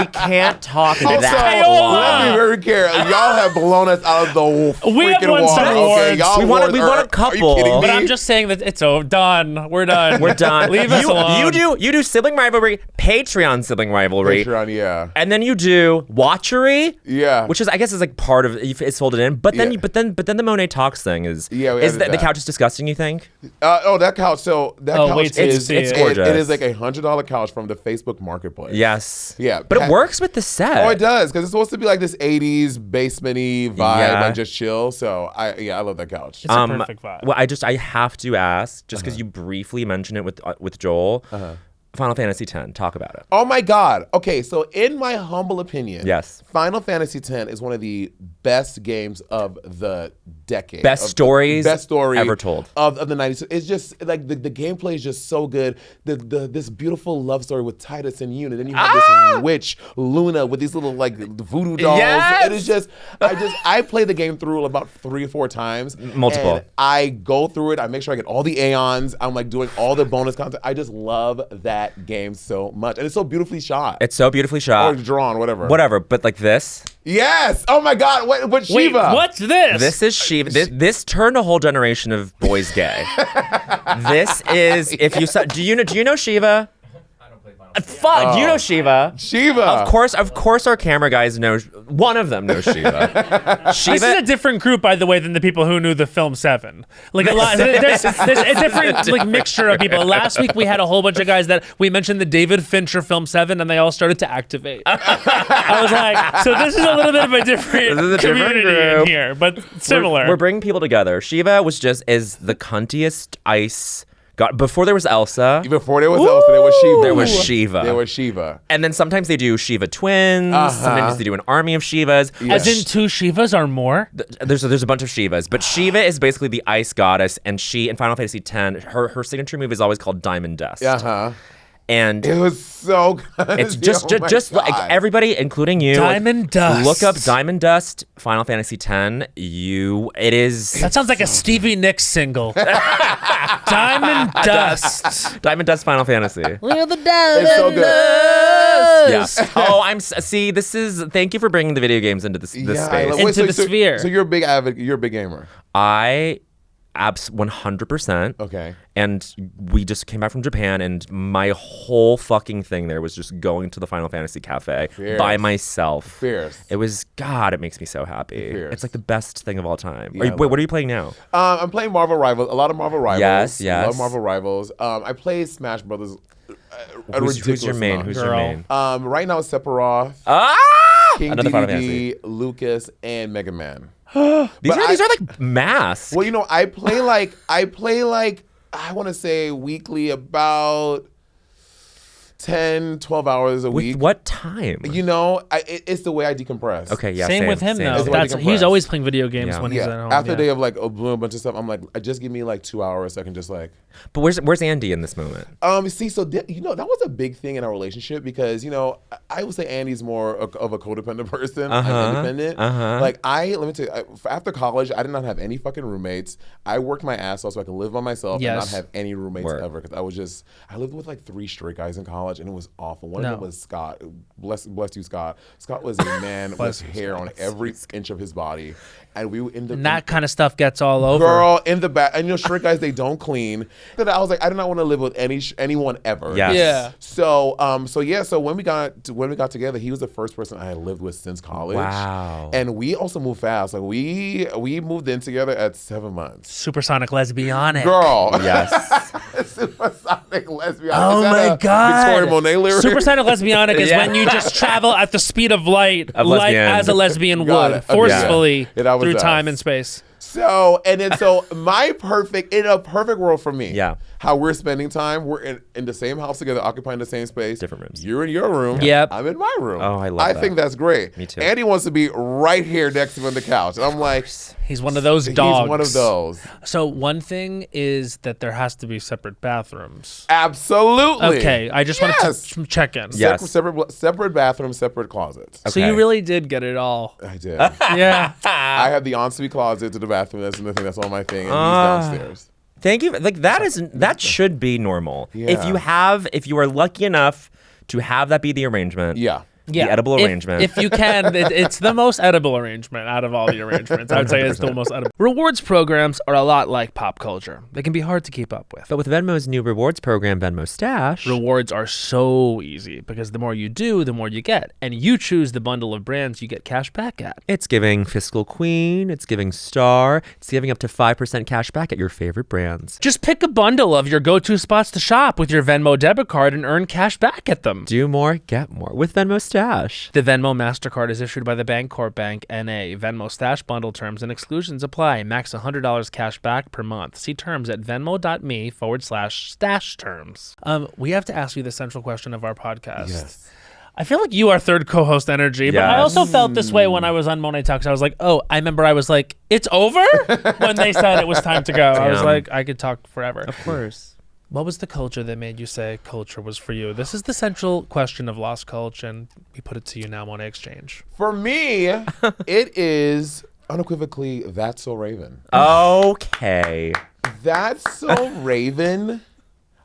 [SPEAKER 2] can't talk that long.
[SPEAKER 4] Let me very careful. Y'all have blown us out of the
[SPEAKER 1] We have
[SPEAKER 4] freaking
[SPEAKER 1] won
[SPEAKER 4] water.
[SPEAKER 1] some awards.
[SPEAKER 4] Okay, y'all
[SPEAKER 2] We won a couple.
[SPEAKER 4] Are you kidding me?
[SPEAKER 1] But I'm just saying that it's done. We're done.
[SPEAKER 2] We're done.
[SPEAKER 1] Leave us alone.
[SPEAKER 2] You do Sibling Rivalry, Patreon Sibling Rivalry.
[SPEAKER 4] Patreon, yeah.
[SPEAKER 2] And then you do Watchery.
[SPEAKER 4] Yeah.
[SPEAKER 2] Which is, I guess, is part of it's folded in. But then but then the Monét Talks thing is the couch is disgusting, you think?
[SPEAKER 4] That couch. So that couch
[SPEAKER 1] wait till you
[SPEAKER 4] is
[SPEAKER 1] see
[SPEAKER 2] it's
[SPEAKER 1] it.
[SPEAKER 2] gorgeous.
[SPEAKER 4] It is like $100 couch from the Facebook Marketplace.
[SPEAKER 2] Yes.
[SPEAKER 4] Yeah.
[SPEAKER 2] But it works with the set.
[SPEAKER 4] Oh, it does, because it's supposed to be this 80s basement-y vibe, just chill. So I love that couch.
[SPEAKER 1] It's a perfect vibe.
[SPEAKER 2] Well, I have to ask, just because you briefly mentioned it with Joel, Final Fantasy X. Talk about it.
[SPEAKER 4] Oh my God. Okay, so in my humble opinion,
[SPEAKER 2] yes,
[SPEAKER 4] Final Fantasy X is one of the best games of the decade.
[SPEAKER 2] Best story
[SPEAKER 4] ever
[SPEAKER 2] told
[SPEAKER 4] of the 90s. It's just the gameplay is just so good. This beautiful love story with Titus and Yuna. Then you have this witch Luna with these little voodoo dolls.
[SPEAKER 2] Yes!
[SPEAKER 4] It is just I play the game through about 3 or 4 times.
[SPEAKER 2] Multiple.
[SPEAKER 4] And I go through it. I make sure I get all the Aeons. I'm doing all the bonus content. I just love that game so much, and it's so beautifully shot.
[SPEAKER 2] It's so beautifully shot.
[SPEAKER 4] Or drawn, whatever.
[SPEAKER 2] But this.
[SPEAKER 4] Yes. Oh my God. What Shiva?
[SPEAKER 1] Wait, what's this?
[SPEAKER 2] This is Shiva. This turned a whole generation of boys gay. This is do you know Shiva? Fuck, do you know Shiva?
[SPEAKER 4] Shiva.
[SPEAKER 2] Of course our camera guys know. One of them knows Shiva.
[SPEAKER 1] This is a different group, by the way, than the people who knew the film Seven. A lot. There's a different mixture of people. Last week we had a whole bunch of guys that we mentioned the David Fincher film Seven, and they all started to activate. I was like, so this is a little bit of a different community
[SPEAKER 2] group
[SPEAKER 1] in here, but similar.
[SPEAKER 2] We're bringing people together. Shiva is the cuntiest ice. God, before there was Elsa.
[SPEAKER 4] Before there was Elsa, there was Shiva.
[SPEAKER 2] There was Shiva. And then sometimes they do Shiva twins. Sometimes they do an army of Shivas.
[SPEAKER 1] Yeah. As in 2 Shivas or more?
[SPEAKER 2] There's a bunch of Shivas. But Shiva is basically the ice goddess. And she, in Final Fantasy X, her signature move is always called Diamond Dust. And
[SPEAKER 4] it was so good.
[SPEAKER 2] It's just everybody, including you.
[SPEAKER 1] Diamond Dust.
[SPEAKER 2] Look up Diamond Dust, Final Fantasy X. It is.
[SPEAKER 1] That sounds like a Stevie Nicks single. Diamond Dust.
[SPEAKER 2] Diamond Dust, Final Fantasy.
[SPEAKER 1] We're the Diamond
[SPEAKER 4] It's so good.
[SPEAKER 1] Dust.
[SPEAKER 2] Yeah. Oh, see. This is. Thank you for bringing the video games into this space.
[SPEAKER 1] Into the sphere.
[SPEAKER 4] So you're a big advocate. You're a big gamer.
[SPEAKER 2] 100%.
[SPEAKER 4] Okay.
[SPEAKER 2] And we just came back from Japan, and my whole fucking thing there was just going to the Final Fantasy Cafe by myself.
[SPEAKER 4] Fierce.
[SPEAKER 2] It was, God, it makes me so happy.
[SPEAKER 4] Fierce.
[SPEAKER 2] It's the best thing of all time.
[SPEAKER 4] Yeah,
[SPEAKER 2] Wait, what are you playing now?
[SPEAKER 4] I'm playing Marvel Rivals. A lot of Marvel Rivals.
[SPEAKER 2] Yes.
[SPEAKER 4] Love Marvel Rivals. I play Smash Brothers.
[SPEAKER 2] Who's your main? Who's your main?
[SPEAKER 4] Right now it's Sephiroth, King
[SPEAKER 2] Another Final
[SPEAKER 4] Dedede, Lucas, and Mega Man.
[SPEAKER 2] These are like masks.
[SPEAKER 4] Well, I play I want to say weekly about 10, 12 hours a
[SPEAKER 2] With
[SPEAKER 4] week.
[SPEAKER 2] what time?
[SPEAKER 4] You know, it's the way I decompress.
[SPEAKER 2] Okay, yeah.
[SPEAKER 1] Same with him, though.
[SPEAKER 4] It's the way I
[SPEAKER 1] He's
[SPEAKER 4] decompress.
[SPEAKER 1] always playing video games
[SPEAKER 2] Yeah.
[SPEAKER 1] when he's at home.
[SPEAKER 4] After a
[SPEAKER 1] yeah.
[SPEAKER 4] day of like doing a bunch of stuff, I'm like, just give me like 2 hours so I can just like.
[SPEAKER 2] But where's Andy in this moment?
[SPEAKER 4] See, so you know, that was a big thing in our relationship because, you know, I would say Andy's more of a codependent person. I'm independent. Like let me tell you, after college, I did not have any fucking roommates. I worked my ass off so I could live by myself and not have any roommates ever because I lived with like 3 straight guys in college and it was awful. One of them was Scott. Bless you, Scott. Scott was a man with hair on every inch of his body. And we in the
[SPEAKER 1] And that kind of stuff gets all over.
[SPEAKER 4] girl in the back, and you know, straight guys, they don't clean. That I was like, I did not want to live with anyone ever.
[SPEAKER 2] Yes.
[SPEAKER 1] Yeah.
[SPEAKER 4] So when we got together, he was the first person I had lived with since college.
[SPEAKER 2] Wow.
[SPEAKER 4] And we also moved fast. Like we moved in together at 7 months.
[SPEAKER 1] Supersonic lesbianic.
[SPEAKER 4] Girl.
[SPEAKER 2] Yes.
[SPEAKER 4] Supersonic lesbian.
[SPEAKER 1] Oh
[SPEAKER 4] Is that
[SPEAKER 1] my
[SPEAKER 4] a
[SPEAKER 1] God.
[SPEAKER 4] Victoria Monet lyric?
[SPEAKER 1] Supersonic lesbianic is
[SPEAKER 2] Yeah.
[SPEAKER 1] when you just travel at the speed of light, like
[SPEAKER 2] lesbian.
[SPEAKER 1] as a lesbian
[SPEAKER 4] Got
[SPEAKER 1] would,
[SPEAKER 4] it.
[SPEAKER 1] forcefully
[SPEAKER 4] Yeah, that was
[SPEAKER 1] through
[SPEAKER 4] us.
[SPEAKER 1] time and space.
[SPEAKER 4] So in a perfect world for me,
[SPEAKER 2] Yeah.
[SPEAKER 4] how we're spending time, we're in the same house together, occupying the same space.
[SPEAKER 2] Different rooms.
[SPEAKER 4] You're in your room.
[SPEAKER 1] Yep.
[SPEAKER 4] I'm in my room.
[SPEAKER 2] Oh, I love
[SPEAKER 4] I
[SPEAKER 2] that.
[SPEAKER 4] think that's great.
[SPEAKER 2] Me too.
[SPEAKER 4] Andy wants to be right here next to me on the couch. And I'm like,
[SPEAKER 1] He's one of those dogs.
[SPEAKER 4] he's one of those.
[SPEAKER 1] So one thing is that there has to be separate bathrooms.
[SPEAKER 4] Absolutely.
[SPEAKER 1] Okay, I just wanted to check in.
[SPEAKER 2] Yeah. Yes.
[SPEAKER 4] Separate bathrooms, separate closets.
[SPEAKER 1] So you really did get it all.
[SPEAKER 4] I did.
[SPEAKER 1] Yeah.
[SPEAKER 4] I have the ensuite closet to the bathroom. That's another thing. That's all my thing. And he's downstairs.
[SPEAKER 2] Thank you. Like that should be normal.
[SPEAKER 4] Yeah.
[SPEAKER 2] If you are lucky enough to have that be the arrangement.
[SPEAKER 4] Yeah.
[SPEAKER 2] The edible arrangement.
[SPEAKER 1] If you can, it's the most edible arrangement out of all the arrangements. I would say it's the most edible. Rewards programs are a lot like pop culture. They can be hard to keep up with.
[SPEAKER 2] But with Venmo's new rewards program, Venmo Stash,
[SPEAKER 1] Rewards are so easy because the more you do, the more you get. And you choose the bundle of brands you get cash back at.
[SPEAKER 2] it's giving Fiscal Queen, it's giving Star, it's giving up to 5% cash back at your favorite brands.
[SPEAKER 1] Just pick a bundle of your go-to spots to shop with your Venmo debit card and earn cash back at them.
[SPEAKER 2] Do more, get more with Venmo Stash.
[SPEAKER 1] The Venmo MasterCard is issued by the Bancorp Bank N.A. Venmo Stash bundle terms and exclusions apply. Max $100 cash back per month. See terms at venmo.me/stash terms. We have to ask you the central question of our podcast.
[SPEAKER 4] Yes.
[SPEAKER 1] I feel like you are third co-host energy, but I
[SPEAKER 2] Yes.
[SPEAKER 1] also felt this way when I was on Monét X. I was like, oh, I remember I was like, it's over? When they said it was time to go. I was
[SPEAKER 2] Yeah.
[SPEAKER 1] like, I could talk forever.
[SPEAKER 2] Of course.
[SPEAKER 1] What was the culture that made you say culture was for you? This is the central question of Lost Culture, and we put it to you now, Monét X Change.
[SPEAKER 4] For me, it is unequivocally That's So Raven.
[SPEAKER 2] Okay.
[SPEAKER 4] That's So Raven.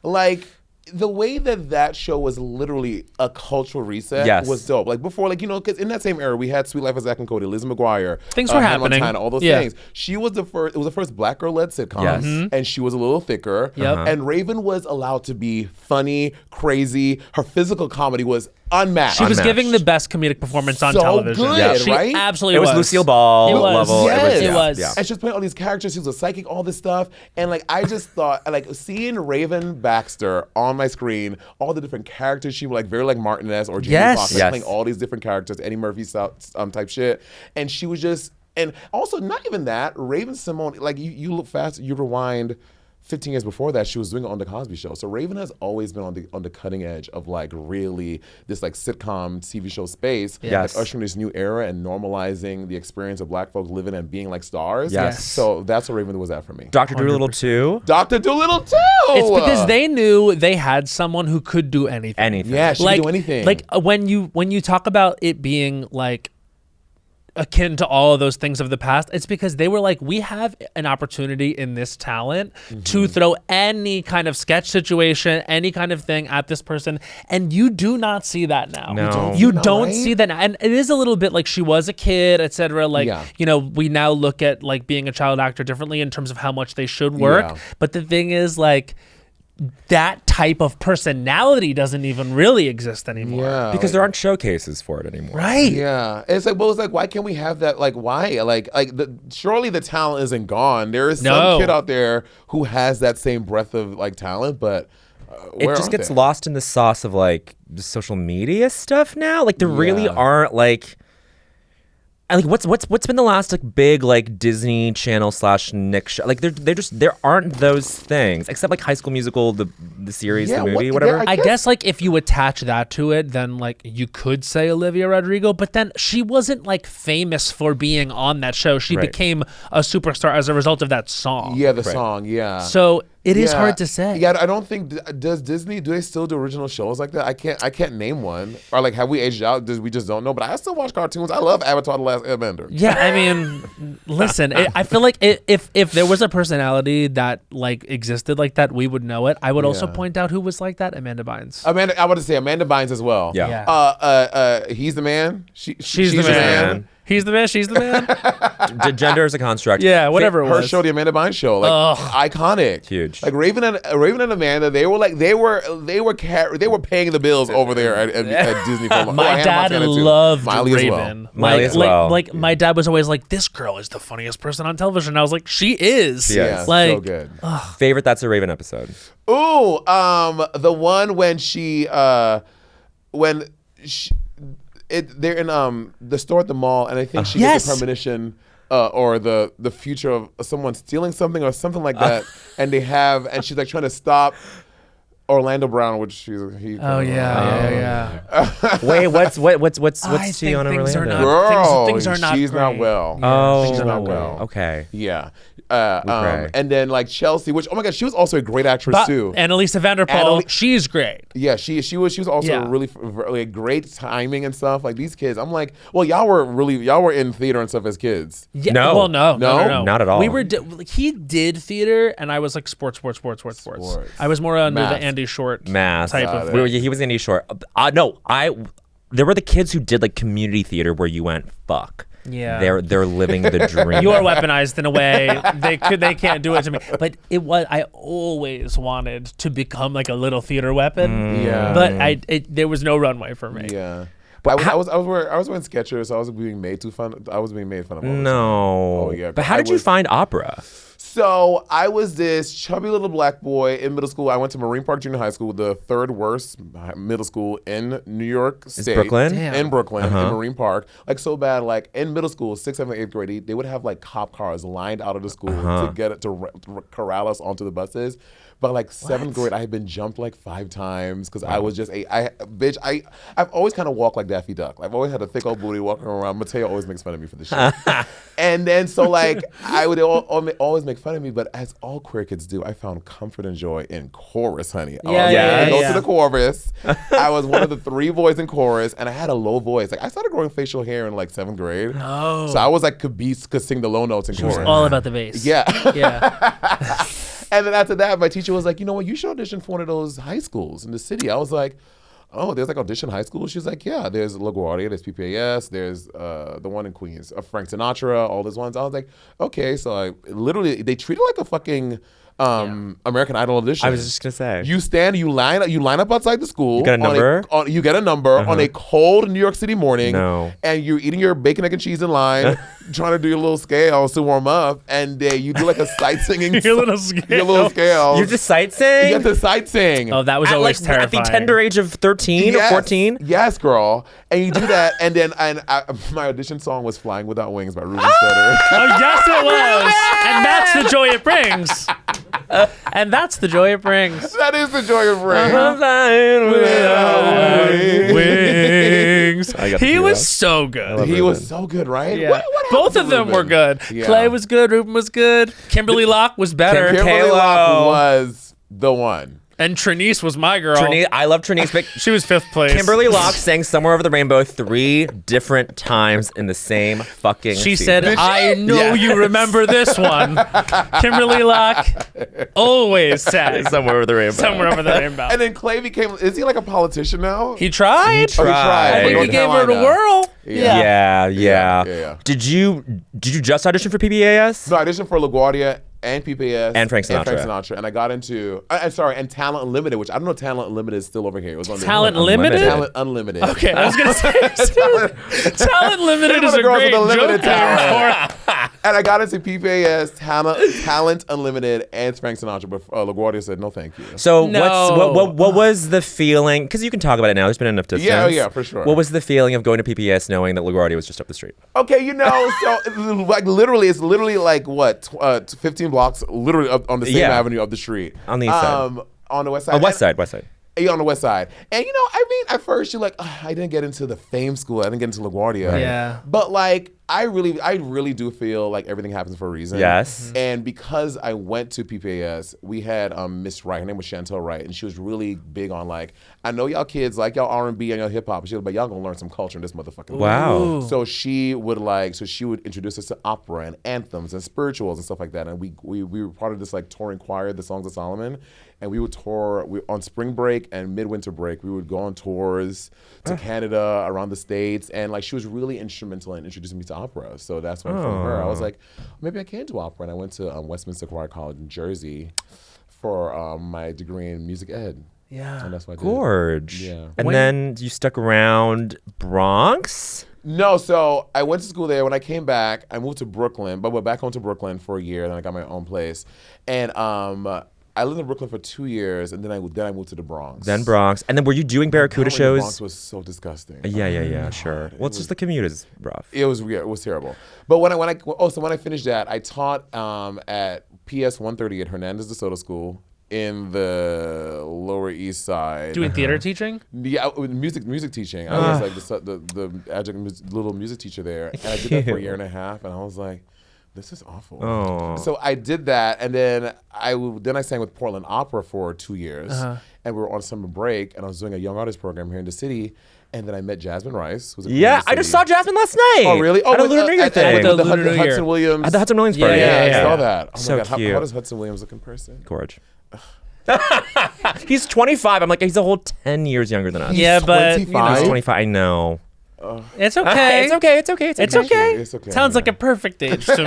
[SPEAKER 4] Like, the way that show was literally a cultural reset
[SPEAKER 2] Yes.
[SPEAKER 4] was dope. Like before, like, you know, because in that same era, we had Sweet Life of Zack and Cody, Liz McGuire,
[SPEAKER 1] Things were
[SPEAKER 4] Hannah
[SPEAKER 1] happening.
[SPEAKER 4] Montana, all those
[SPEAKER 1] Yeah.
[SPEAKER 4] things. She was the first. It was the first black girl led sitcom,
[SPEAKER 2] Yes.
[SPEAKER 4] and she was a little thicker.
[SPEAKER 1] Yep.
[SPEAKER 4] And Raven was allowed to be funny, crazy. Her physical comedy was unmatched.
[SPEAKER 1] She was
[SPEAKER 2] Unmatched.
[SPEAKER 1] giving the best comedic performance on
[SPEAKER 4] So
[SPEAKER 1] television.
[SPEAKER 4] good,
[SPEAKER 1] Yeah. She
[SPEAKER 4] right?
[SPEAKER 1] absolutely
[SPEAKER 2] It was Lucille Ball
[SPEAKER 1] It was.
[SPEAKER 2] level.
[SPEAKER 4] Yes.
[SPEAKER 1] It was.
[SPEAKER 2] Yeah.
[SPEAKER 4] And she was playing all these characters. She was a psychic, all this stuff. And like, I just thought, like, seeing Raven Baxter on my screen, all the different characters she was like, very like Martinez or Jamie
[SPEAKER 1] Yes.
[SPEAKER 4] Foxx, like,
[SPEAKER 2] Yes.
[SPEAKER 4] playing all these different characters, Eddie Murphy type shit. And she was just, and also not even that, Raven Symoné, like, you look fast, you rewind 15 years before that, she was doing it on the Cosby Show. So Raven has always been on the cutting edge of like really this like sitcom TV show space,
[SPEAKER 2] Yes.
[SPEAKER 4] like ushering this new era and normalizing the experience of black folks living and being like stars.
[SPEAKER 2] Yes.
[SPEAKER 4] So that's what Raven was at for me.
[SPEAKER 2] Dr. Dolittle 2.
[SPEAKER 4] Dr. Dolittle too.
[SPEAKER 1] It's because they knew they had someone who could do anything.
[SPEAKER 2] Anything.
[SPEAKER 4] Yeah, she could do anything.
[SPEAKER 1] Like when you talk about it being like akin to all of those things of the past, it's because they were like, we have an opportunity in this talent to throw any kind of sketch situation, any kind of thing at this person, and you do not see that now.
[SPEAKER 2] No.
[SPEAKER 1] You
[SPEAKER 4] No,
[SPEAKER 1] don't
[SPEAKER 4] right?
[SPEAKER 1] see that now. And it is a little bit like she was a kid, etc. Like,
[SPEAKER 4] Yeah.
[SPEAKER 1] you know, we now look at like being a child actor differently in terms of how much they should work.
[SPEAKER 4] Yeah.
[SPEAKER 1] But the thing is, like, that type of personality doesn't even really exist anymore.
[SPEAKER 4] Yeah.
[SPEAKER 2] Because there aren't showcases for it anymore.
[SPEAKER 1] Right.
[SPEAKER 4] Yeah, it's like, well, it's like, why can't we have that? Like, why? Surely the talent isn't gone. There is
[SPEAKER 1] No.
[SPEAKER 4] some kid out there who has that same breadth of like talent, but
[SPEAKER 2] It
[SPEAKER 4] where
[SPEAKER 2] just
[SPEAKER 4] are
[SPEAKER 2] gets
[SPEAKER 4] they?
[SPEAKER 2] lost in the sauce of like the social media stuff now. Like there really
[SPEAKER 4] Yeah.
[SPEAKER 2] aren't like And like, what's been the last like big like Disney Channel / Nick show? Like there aren't those things except like High School Musical, the series, the movie, whatever.
[SPEAKER 1] I guess like if you attach that to it, then like you could say Olivia Rodrigo, but then she wasn't like famous for being on that show. She became a superstar as a result of that song.
[SPEAKER 4] Yeah, the song. Yeah.
[SPEAKER 1] So it is hard to say.
[SPEAKER 4] Yeah, I don't think does Disney, do they still do original shows like that? I can't name one. Or like, have we aged out? We just don't know. But I still watch cartoons. I love Avatar: The Last Airbender.
[SPEAKER 1] Yeah, I mean, listen, I feel like if there was a personality that like existed like that, we would know it. I would also point out who was like that. Amanda Bynes.
[SPEAKER 4] I want to say Amanda Bynes as well.
[SPEAKER 2] Yeah.
[SPEAKER 4] He's the man.
[SPEAKER 1] She's the man. He's the man. She's the man.
[SPEAKER 2] Gender is a construct.
[SPEAKER 1] Yeah, whatever it was.
[SPEAKER 4] Her show, the Amanda Bynes show, like iconic,
[SPEAKER 2] huge.
[SPEAKER 4] Like Raven and Amanda, they were paying the bills over there at Disney.
[SPEAKER 1] My dad loved
[SPEAKER 4] Miley
[SPEAKER 1] Raven.
[SPEAKER 4] as well.
[SPEAKER 2] Miley as well.
[SPEAKER 1] Like my dad was always like, "This girl is the funniest person on television." I was like, "She is."
[SPEAKER 4] Yeah,
[SPEAKER 1] like,
[SPEAKER 4] so good.
[SPEAKER 2] Favorite That's a Raven episode.
[SPEAKER 4] Ooh, the one when they're in the store at the mall, and I think she gets a premonition or the future of someone stealing something or something like that, and she's like trying to stop Orlando Brown, which he.
[SPEAKER 1] Oh yeah.
[SPEAKER 2] Wait, what's she on Orlando?
[SPEAKER 4] Girl,
[SPEAKER 1] things are not.
[SPEAKER 4] She's
[SPEAKER 1] great.
[SPEAKER 4] not well.
[SPEAKER 2] Oh,
[SPEAKER 4] she's not well.
[SPEAKER 2] Okay.
[SPEAKER 4] Yeah.
[SPEAKER 2] Okay.
[SPEAKER 4] And then like Chelsea, which oh my god, she was also a great actress too.
[SPEAKER 1] Annalisa Vanderpump, she's great.
[SPEAKER 4] Yeah, she was also really great timing and stuff. Like these kids, I'm like, well, y'all were in theater and stuff as kids.
[SPEAKER 1] Yeah,
[SPEAKER 2] No.
[SPEAKER 1] well, no,
[SPEAKER 2] not at all.
[SPEAKER 1] We were he did theater, and I was like sports. I was more under the Andy Short
[SPEAKER 2] Math
[SPEAKER 1] type of
[SPEAKER 2] thing. He was Andy Short. There were the kids who did like community theater where you went fuck.
[SPEAKER 1] Yeah,
[SPEAKER 2] they're living the dream.
[SPEAKER 1] You are weaponized in a way they can't do it to me. But I always wanted to become like a little theater weapon.
[SPEAKER 4] Yeah,
[SPEAKER 1] but there was no runway for me.
[SPEAKER 4] Yeah. But I was wearing Skechers, so I was being made fun of. All the time.
[SPEAKER 2] No.
[SPEAKER 4] Oh yeah.
[SPEAKER 2] But how did you find opera?
[SPEAKER 4] So I was this chubby little black boy in middle school. I went to Marine Park Junior High School, the third worst middle school in New York State.
[SPEAKER 2] Brooklyn?
[SPEAKER 1] Damn.
[SPEAKER 4] In Brooklyn, in Marine Park. Like so bad, like in middle school, 6th, 7th, 8th grade, they would have like cop cars lined out of the school to get it to corral us onto the buses. But like 7th grade, I had been jumped like 5 times because I was just I've always kind of walked like Daffy Duck. I've always had a thick old booty walking around. Mateo always makes fun of me for this shit. And then so like I would always make fun of me, but as all queer kids do, I found comfort and joy in chorus, honey. I go to the chorus. I was one of the 3 boys in chorus, and I had a low voice. Like I started growing facial hair in like 7th grade.
[SPEAKER 1] Oh.
[SPEAKER 4] So I was like could sing the low notes in chorus.
[SPEAKER 1] It was all about the bass.
[SPEAKER 4] Yeah.
[SPEAKER 1] Yeah.
[SPEAKER 4] And then after that, my teacher was like, you know what, you should audition for one of those high schools in the city. I was like, oh, there's like audition high school? She's like, yeah, there's LaGuardia, there's PPAS, there's the one in Queens, Frank Sinatra, all those ones. I was like, okay. So they treat it like a fucking American Idol audition.
[SPEAKER 2] I was just gonna say.
[SPEAKER 4] You line up outside the school.
[SPEAKER 2] You get a number?
[SPEAKER 4] You get a number on a cold New York City morning.
[SPEAKER 2] No.
[SPEAKER 4] And you're eating your bacon, egg, and cheese in line, trying to do your little scales to warm up, and you do like a sight singing.
[SPEAKER 1] Your little scale.
[SPEAKER 4] Your little scales.
[SPEAKER 2] You just sight sing?
[SPEAKER 4] You get to sight sing.
[SPEAKER 1] Oh, that was always terrifying.
[SPEAKER 2] At the tender age of 13 or 14?
[SPEAKER 4] Yes, girl. And you do that, and then my audition song was "Flying Without Wings" by Ruben Studdard.
[SPEAKER 1] Oh, yes, it was. And that's the joy it brings. And that's the joy it brings.
[SPEAKER 4] That is the joy of rain.
[SPEAKER 1] Wings. He was so good.
[SPEAKER 4] He was so good, right?
[SPEAKER 1] Yeah.
[SPEAKER 4] What
[SPEAKER 1] Both of them were good.
[SPEAKER 4] Yeah.
[SPEAKER 1] Clay was good. Ruben was good. Kimberly Locke was better.
[SPEAKER 4] Kimberly Locke was the one.
[SPEAKER 1] And Trinice was my girl.
[SPEAKER 2] I love Trinice, but
[SPEAKER 1] she was 5th place.
[SPEAKER 2] Kimberly Locke sang "Somewhere Over the Rainbow" 3 different times in the same fucking
[SPEAKER 1] She
[SPEAKER 2] season.
[SPEAKER 1] said, I know you remember this one. Kimberly Locke always sang
[SPEAKER 2] "Somewhere Over the Rainbow."
[SPEAKER 1] Somewhere Over the Rainbow.
[SPEAKER 4] And then Clay is he like a politician now?
[SPEAKER 1] He tried.
[SPEAKER 2] He tried.
[SPEAKER 1] I think he gave her a whirl.
[SPEAKER 2] Yeah. Did you just audition for PBAS?
[SPEAKER 4] No, I auditioned for LaGuardia and PPAS
[SPEAKER 2] and Frank Sinatra.
[SPEAKER 4] And I got into and Talent Unlimited, which I don't know. Talent Unlimited is still over here. It was on
[SPEAKER 1] Talent Limited.
[SPEAKER 4] Talent Unlimited.
[SPEAKER 1] Okay, I was gonna say Talent Limited is a
[SPEAKER 4] girls
[SPEAKER 1] great
[SPEAKER 4] with unlimited
[SPEAKER 1] joke name for
[SPEAKER 4] And I got into PPAS, Talent Unlimited, and Frank Sinatra, but LaGuardia said no, thank you.
[SPEAKER 2] So
[SPEAKER 1] No.
[SPEAKER 2] what was the feeling? Because you can talk about it now. There's been enough distance.
[SPEAKER 4] Yeah, for sure.
[SPEAKER 2] What was the feeling of going to PPS knowing that LaGuardia was just up the street?
[SPEAKER 4] Okay, so like literally, it's literally like what, 15 blocks, literally up on the same avenue of the street.
[SPEAKER 2] On the east side.
[SPEAKER 4] On the west side.
[SPEAKER 2] West side.
[SPEAKER 4] Yeah, on the west side. And I mean, at first you're like, I didn't get into the fame school. I didn't get into LaGuardia.
[SPEAKER 1] Yeah.
[SPEAKER 4] But like, I really do feel like everything happens for a reason.
[SPEAKER 2] Yes.
[SPEAKER 4] Mm-hmm. And because I went to PPAS, we had Miss Wright. Her name was Chantel Wright, and she was really big on like, I know y'all kids like y'all R&B and y'all hip hop, but y'all gonna learn some culture in this motherfucking
[SPEAKER 2] Wow.
[SPEAKER 4] thing. So she would introduce us to opera and anthems and spirituals and stuff like that. And we were part of this like touring choir, the Songs of Solomon. And we would tour on spring break and midwinter break. We would go on tours to Canada, around the States. And like she was really instrumental in introducing me to opera. So that's when from her, I was like, maybe I can do opera. And I went to Westminster Choir College in Jersey for my degree in music ed.
[SPEAKER 1] Yeah.
[SPEAKER 4] And that's what I did.
[SPEAKER 2] Gorge.
[SPEAKER 4] Yeah.
[SPEAKER 2] And then you stuck around Bronx?
[SPEAKER 4] No, so I went to school there. When I came back, I moved to Brooklyn, but went back home to Brooklyn for a year. Then I got my own place. And I lived in Brooklyn for 2 years, and then I moved to the Bronx.
[SPEAKER 2] Then Bronx. And then were you doing Barracuda
[SPEAKER 4] The
[SPEAKER 2] shows?
[SPEAKER 4] Bronx was so disgusting.
[SPEAKER 2] Yeah, sure. Well, it's just the commute is rough.
[SPEAKER 4] It was weird. It was terrible. But when I finished that, I taught at PS 130 at Hernandez de Soto School in the Lower East Side.
[SPEAKER 1] Doing theater teaching?
[SPEAKER 4] Yeah, music teaching. I was like the adjunct little music teacher there, and I did that for a year and a half, and I was like, this is awful.
[SPEAKER 2] Oh.
[SPEAKER 4] So I did that, and then I sang with Portland Opera for 2 years, and we were on summer break, and I was doing a young artist program here in the city, and then I met Jasmine Rice. Who's
[SPEAKER 2] I just saw Jasmine last night.
[SPEAKER 4] Oh, really? Oh,
[SPEAKER 2] at a Lunar New Year thing.
[SPEAKER 1] with
[SPEAKER 4] the
[SPEAKER 1] Lunar New Year.
[SPEAKER 4] Hudson Williams.
[SPEAKER 2] At the Hudson Williams party.
[SPEAKER 4] I saw that. Oh
[SPEAKER 2] So
[SPEAKER 4] my God,
[SPEAKER 2] cute.
[SPEAKER 4] how does Hudson Williams look in person?
[SPEAKER 2] Gorge. He's 25. I'm like, he's a whole 10 years younger than us.
[SPEAKER 1] Yeah, but you
[SPEAKER 4] 25?
[SPEAKER 1] know,
[SPEAKER 2] He's 25. I know.
[SPEAKER 1] it's okay.
[SPEAKER 2] It's okay. It's okay.
[SPEAKER 1] It's okay.
[SPEAKER 4] It's okay.
[SPEAKER 1] Sounds like a perfect age to me.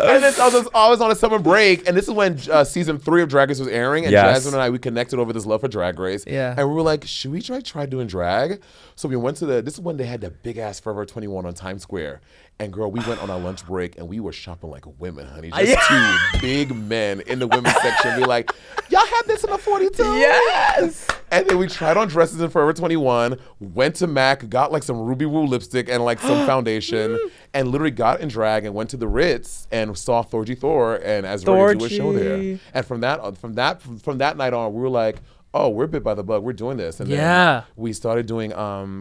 [SPEAKER 4] And then I was on a summer break, and this is when season 3 of Drag Race was airing, and
[SPEAKER 2] Yes.
[SPEAKER 4] Jasmine and I, we connected over this love for Drag Race.
[SPEAKER 1] Yeah.
[SPEAKER 4] And we were like, should we try doing drag? So we went to this is when they had that big ass Forever 21 on Times Square. And girl, we went on our lunch break, and we were shopping like women, honey. Just two big men in the women's section. Be like, y'all have this in a 42?
[SPEAKER 2] Yes.
[SPEAKER 4] And then we tried on dresses in Forever 21, went to MAC, got like some Ruby Woo lipstick and like some foundation, and literally got in drag and went to the Ritz and saw Thorgy Thor and as ready to do a show there. And from that night on, we were like, oh, we're bit by the bug. We're doing this. And then we started doing,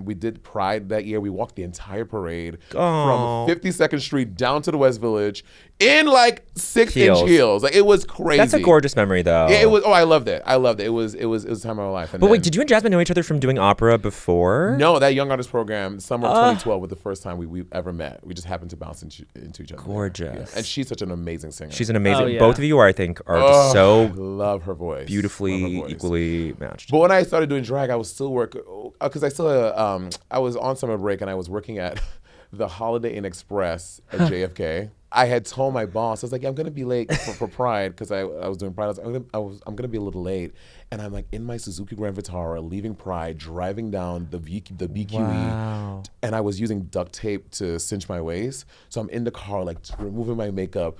[SPEAKER 4] we did Pride that year. We walked the entire parade from 52nd Street down to the West Village in like 6-inch heels. Like it was crazy.
[SPEAKER 2] That's a gorgeous memory, though.
[SPEAKER 4] Yeah, it was. Oh, I loved it. It was a time of my life. And
[SPEAKER 2] But wait, did you and Jasmine know each other from doing opera before?
[SPEAKER 4] No, that Young Artist program, summer of 2012 was the first time we ever met. We just happened to bounce into each other.
[SPEAKER 2] Gorgeous.
[SPEAKER 4] Yeah. And she's such an amazing singer.
[SPEAKER 2] She's an amazing.
[SPEAKER 1] Oh, yeah.
[SPEAKER 2] Both of you are, I think, are just
[SPEAKER 4] I
[SPEAKER 2] so
[SPEAKER 4] love her voice.
[SPEAKER 2] beautifully,
[SPEAKER 4] Love her voice.
[SPEAKER 2] equally matched.
[SPEAKER 4] But when I started doing drag, I was still because I still I was on summer break and I was working at the Holiday Inn Express at JFK. I had told my boss, I was like, yeah, I'm gonna be late for Pride because I was doing Pride. I was I'm gonna be a little late, and I'm like in my Suzuki Grand Vitara leaving Pride, driving down the BQE,
[SPEAKER 2] Wow.
[SPEAKER 4] and I was using duct tape to cinch my waist. So I'm in the car like removing my makeup,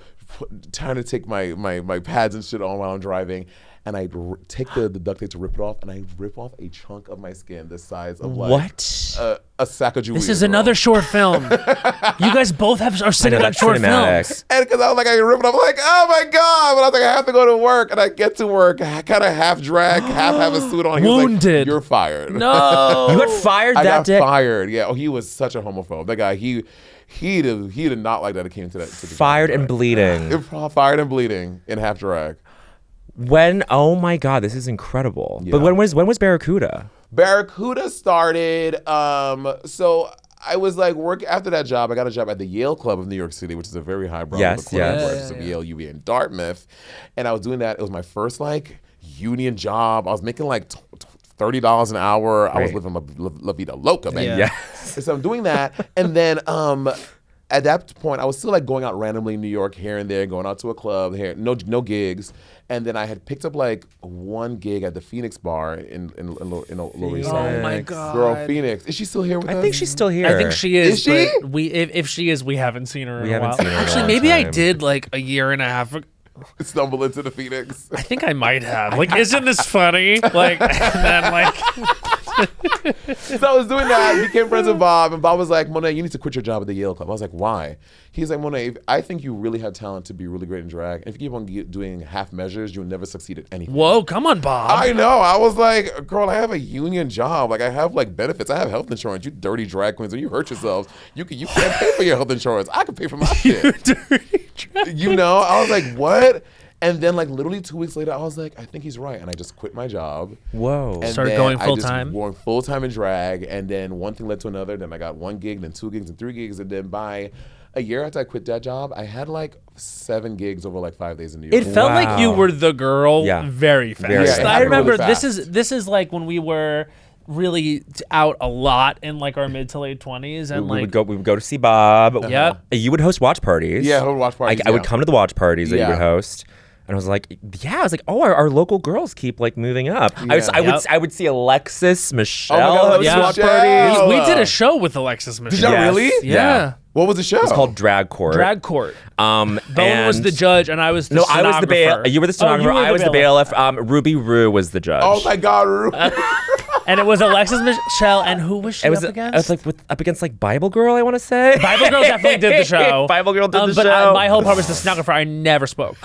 [SPEAKER 4] trying to take my pads and shit on while I'm driving. And I take the duct tape to rip it off, and I rip off a chunk of my skin the size of like a sack of jewelry.
[SPEAKER 1] This is another short film. You guys both are sitting on short films.
[SPEAKER 4] And because I was like, I rip it off, I'm like, oh my God. But I was like, I have to go to work. And I get to work, I kind of half drag, half have a suit on. He was
[SPEAKER 1] Wounded.
[SPEAKER 4] like, you're fired.
[SPEAKER 1] No.
[SPEAKER 2] You got fired
[SPEAKER 4] I
[SPEAKER 2] that
[SPEAKER 4] got
[SPEAKER 2] day?
[SPEAKER 4] fired. Yeah. Oh, he was such a homophobe. That guy, he did not like that it came to that.
[SPEAKER 2] Fired and bleeding.
[SPEAKER 4] Fired and bleeding in half drag.
[SPEAKER 2] When? Oh my God, this is incredible.
[SPEAKER 4] Yeah.
[SPEAKER 2] But when was Barracuda?
[SPEAKER 4] Barracuda started, so I was like after that job, I got a job at the Yale Club of New York City, which is a very highbrow branches of Yale, UVA, and Dartmouth. And I was doing that. It was my first like union job. I was making like $30 an hour. I was living La Vida Loca, man.
[SPEAKER 1] Yeah.
[SPEAKER 4] So I'm doing that. And then at that point, I was still like going out randomly in New York here and there, going out to a club here, no gigs. And then I had picked up like one gig at the Phoenix bar in Lower East Side.
[SPEAKER 1] Oh my God.
[SPEAKER 4] Girl, Phoenix. Is she still here with us?
[SPEAKER 2] I think she's still here.
[SPEAKER 1] I think she is.
[SPEAKER 4] Is she?
[SPEAKER 1] But if she is, we haven't seen her
[SPEAKER 2] We
[SPEAKER 1] in a
[SPEAKER 2] haven't
[SPEAKER 1] while.
[SPEAKER 2] seen her in a
[SPEAKER 1] Actually,
[SPEAKER 2] long
[SPEAKER 1] maybe I
[SPEAKER 2] time.
[SPEAKER 1] did like a year and a half ago.
[SPEAKER 4] Stumble into the Phoenix.
[SPEAKER 1] I think I might have. Like, isn't this funny? Like, and then like,
[SPEAKER 4] So I was doing that, became friends with Bob, and Bob was like, Monét, you need to quit your job at the Yale Club. I was like, why? He's like, Monét, I think you really have talent to be really great in drag. And if you keep on doing half measures, you'll never succeed at anything.
[SPEAKER 1] whoa, come on, Bob.
[SPEAKER 4] I know. I was like, girl, I have a union job. Like, I have like benefits. I have health insurance. You dirty drag queens, when you hurt yourselves, you can't pay for your health insurance. I can pay for my shit.
[SPEAKER 1] Dirty drag.
[SPEAKER 4] You know? I was like, what? And then like literally 2 weeks later, I was like, I think he's right. And I just quit my job.
[SPEAKER 2] Whoa.
[SPEAKER 4] And
[SPEAKER 1] Started
[SPEAKER 4] then
[SPEAKER 1] going
[SPEAKER 4] I
[SPEAKER 1] full
[SPEAKER 4] just
[SPEAKER 1] time?
[SPEAKER 4] Going full time in drag, and then one thing led to another. Then I got 1 gig, then 2 gigs, and 3 gigs, and then by a year after I quit that job, I had like 7 gigs over like 5 days in New York.
[SPEAKER 1] It felt like you
[SPEAKER 2] Wow.
[SPEAKER 1] were the girl
[SPEAKER 2] Yeah.
[SPEAKER 1] very fast.
[SPEAKER 2] Very fast.
[SPEAKER 1] I remember
[SPEAKER 4] Really fast.
[SPEAKER 1] this is like when we were really out a lot in like our mid to late 20s, and
[SPEAKER 2] we
[SPEAKER 1] like
[SPEAKER 2] would go to see Bob.
[SPEAKER 1] Yep.
[SPEAKER 2] You would host watch parties.
[SPEAKER 4] Yeah, I would watch parties.
[SPEAKER 2] I would come to the watch parties that you
[SPEAKER 4] Yeah.
[SPEAKER 2] would host. And I was like, oh, our local girls keep like moving up.
[SPEAKER 4] Yeah.
[SPEAKER 2] I would see Alexis, Michelle
[SPEAKER 4] God,
[SPEAKER 2] host
[SPEAKER 1] yeah.
[SPEAKER 2] watch
[SPEAKER 4] Michelle.
[SPEAKER 2] parties.
[SPEAKER 1] we did a show with Alexis Michelle.
[SPEAKER 4] Did y'all
[SPEAKER 2] Yes.
[SPEAKER 4] really?
[SPEAKER 1] Yeah.
[SPEAKER 4] What was the show?
[SPEAKER 2] It's called Drag Court.
[SPEAKER 1] Drag Court.
[SPEAKER 2] Bowen
[SPEAKER 1] Bowen was the judge, and I was the
[SPEAKER 2] No, I was the
[SPEAKER 1] stenographer.
[SPEAKER 2] bailiff. You were the
[SPEAKER 1] Oh,
[SPEAKER 2] stenographer.
[SPEAKER 1] you were
[SPEAKER 2] I was the
[SPEAKER 1] bailiff.
[SPEAKER 2] bailiff. Ruby Rue was the judge.
[SPEAKER 4] Oh my God.
[SPEAKER 1] And it was Alexis Michelle, and who was she
[SPEAKER 2] It was,
[SPEAKER 1] up against?
[SPEAKER 2] I was like up against like Bible Girl, I want to say.
[SPEAKER 1] Bible Girl definitely did the show.
[SPEAKER 2] Bible Girl did the
[SPEAKER 1] but
[SPEAKER 2] show.
[SPEAKER 1] my whole part was the stenographer. I never spoke.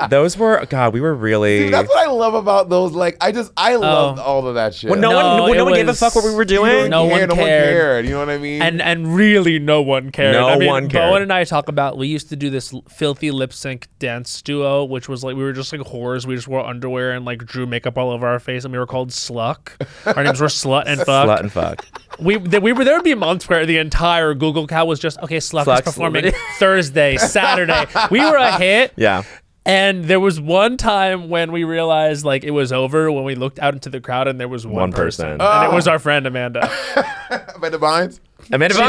[SPEAKER 2] Those were God. We were really.
[SPEAKER 4] That's what I love about those. Like, I loved all of that shit.
[SPEAKER 2] Well, no
[SPEAKER 1] it
[SPEAKER 2] one gave a
[SPEAKER 1] was-
[SPEAKER 2] fuck what we were doing.
[SPEAKER 1] No one
[SPEAKER 4] No one
[SPEAKER 1] cared.
[SPEAKER 4] cared. You know what I mean?
[SPEAKER 1] And really, no one cared.
[SPEAKER 2] No
[SPEAKER 1] I mean,
[SPEAKER 2] one cared.
[SPEAKER 1] Bowen and I talk about, we used to do this filthy lip sync dance duo, which was like, we were just like whores. We just wore underwear and like drew makeup all over our face, and we were called Sluck. Our names were Slut and Fuck.
[SPEAKER 2] Slut and fuck.
[SPEAKER 1] We were there would be months where the entire Google Cal was just, okay, Sluck is
[SPEAKER 2] Sluck's
[SPEAKER 1] performing
[SPEAKER 2] limited.
[SPEAKER 1] Thursday, Saturday. We were a hit.
[SPEAKER 2] Yeah.
[SPEAKER 1] And there was one time when we realized like it was over, when we looked out into the crowd and there was one person.
[SPEAKER 2] person.
[SPEAKER 1] And it was our friend Amanda.
[SPEAKER 4] Amanda Bynes?
[SPEAKER 2] Amanda
[SPEAKER 1] She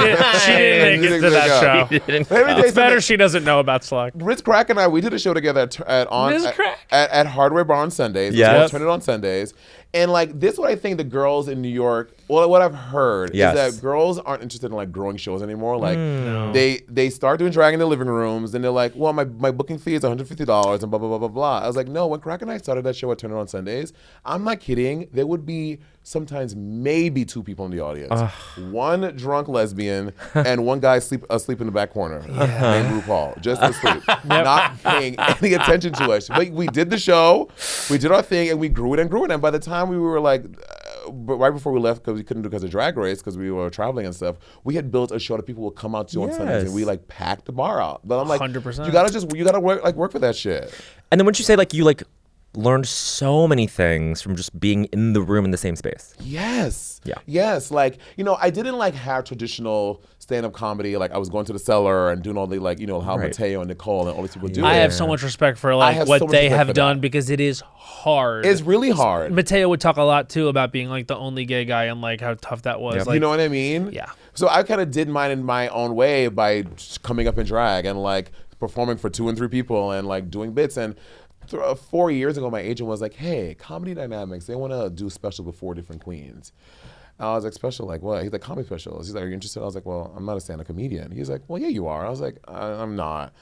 [SPEAKER 1] didn't make it to that show.
[SPEAKER 4] Let me tell you
[SPEAKER 1] It's better
[SPEAKER 4] something.
[SPEAKER 1] she doesn't know about Sluck.
[SPEAKER 4] Ritz Crack and I, we did a show together
[SPEAKER 1] Ritz Crack.
[SPEAKER 4] at Hardware Bar on Sundays.
[SPEAKER 2] Yes.
[SPEAKER 4] Turn it on Sundays. And like, this is what I think the girls in New York, well, what I've heard
[SPEAKER 2] Yes.
[SPEAKER 4] is that girls aren't interested in like growing shows anymore. Like, they start doing drag in their living rooms, and they're like, well, my booking fee is $150 and blah, blah, blah, blah, blah. I was like, no, when Crack and I started that show at Turn It On Sundays, I'm not kidding. There would be sometimes maybe 2 people in the audience. One drunk lesbian and one guy asleep in the back corner named RuPaul, just asleep, not paying any attention to us. But we did the show, we did our thing, and we grew it and grew it. And by the time we were like, but right before we left, because we couldn't do because of Drag Race, because we were traveling and stuff, we had built a show that people would come out to on Sundays, and we like packed the bar out. But I'm like,
[SPEAKER 1] 100%.
[SPEAKER 4] you gotta work for that shit.
[SPEAKER 2] And then wouldn't you say like you like learned so many things from just being in the room in the same space?
[SPEAKER 4] Yes.
[SPEAKER 2] Yeah.
[SPEAKER 4] Yes. Like, I didn't like have traditional stand-up comedy. Like, I was going to the cellar and doing all the, like, how
[SPEAKER 2] Right.
[SPEAKER 4] Mateo and Nicole and all these people do
[SPEAKER 1] I
[SPEAKER 4] it.
[SPEAKER 1] have so much respect for like
[SPEAKER 4] have
[SPEAKER 1] what
[SPEAKER 4] so much
[SPEAKER 1] they
[SPEAKER 4] respect
[SPEAKER 1] have
[SPEAKER 4] for
[SPEAKER 1] done,
[SPEAKER 4] that.
[SPEAKER 1] because it is hard.
[SPEAKER 4] It's really hard.
[SPEAKER 1] Mateo would talk a lot too about being like the only gay guy and like how tough that was.
[SPEAKER 2] Yep.
[SPEAKER 1] Like,
[SPEAKER 4] You know what I mean?
[SPEAKER 1] Yeah.
[SPEAKER 4] So I kind of did mine in my own way by just coming up in drag and like performing for 2 and 3 people and like doing bits. And 4 years ago, my agent was like, hey, Comedy Dynamics, they want to do special with 4 different queens. And I was like, special like what? He's like, comedy specials. He's like, are you interested? I was like, well, I'm not a stand-up comedian. He's like, well, yeah, you are. I was like, I'm not.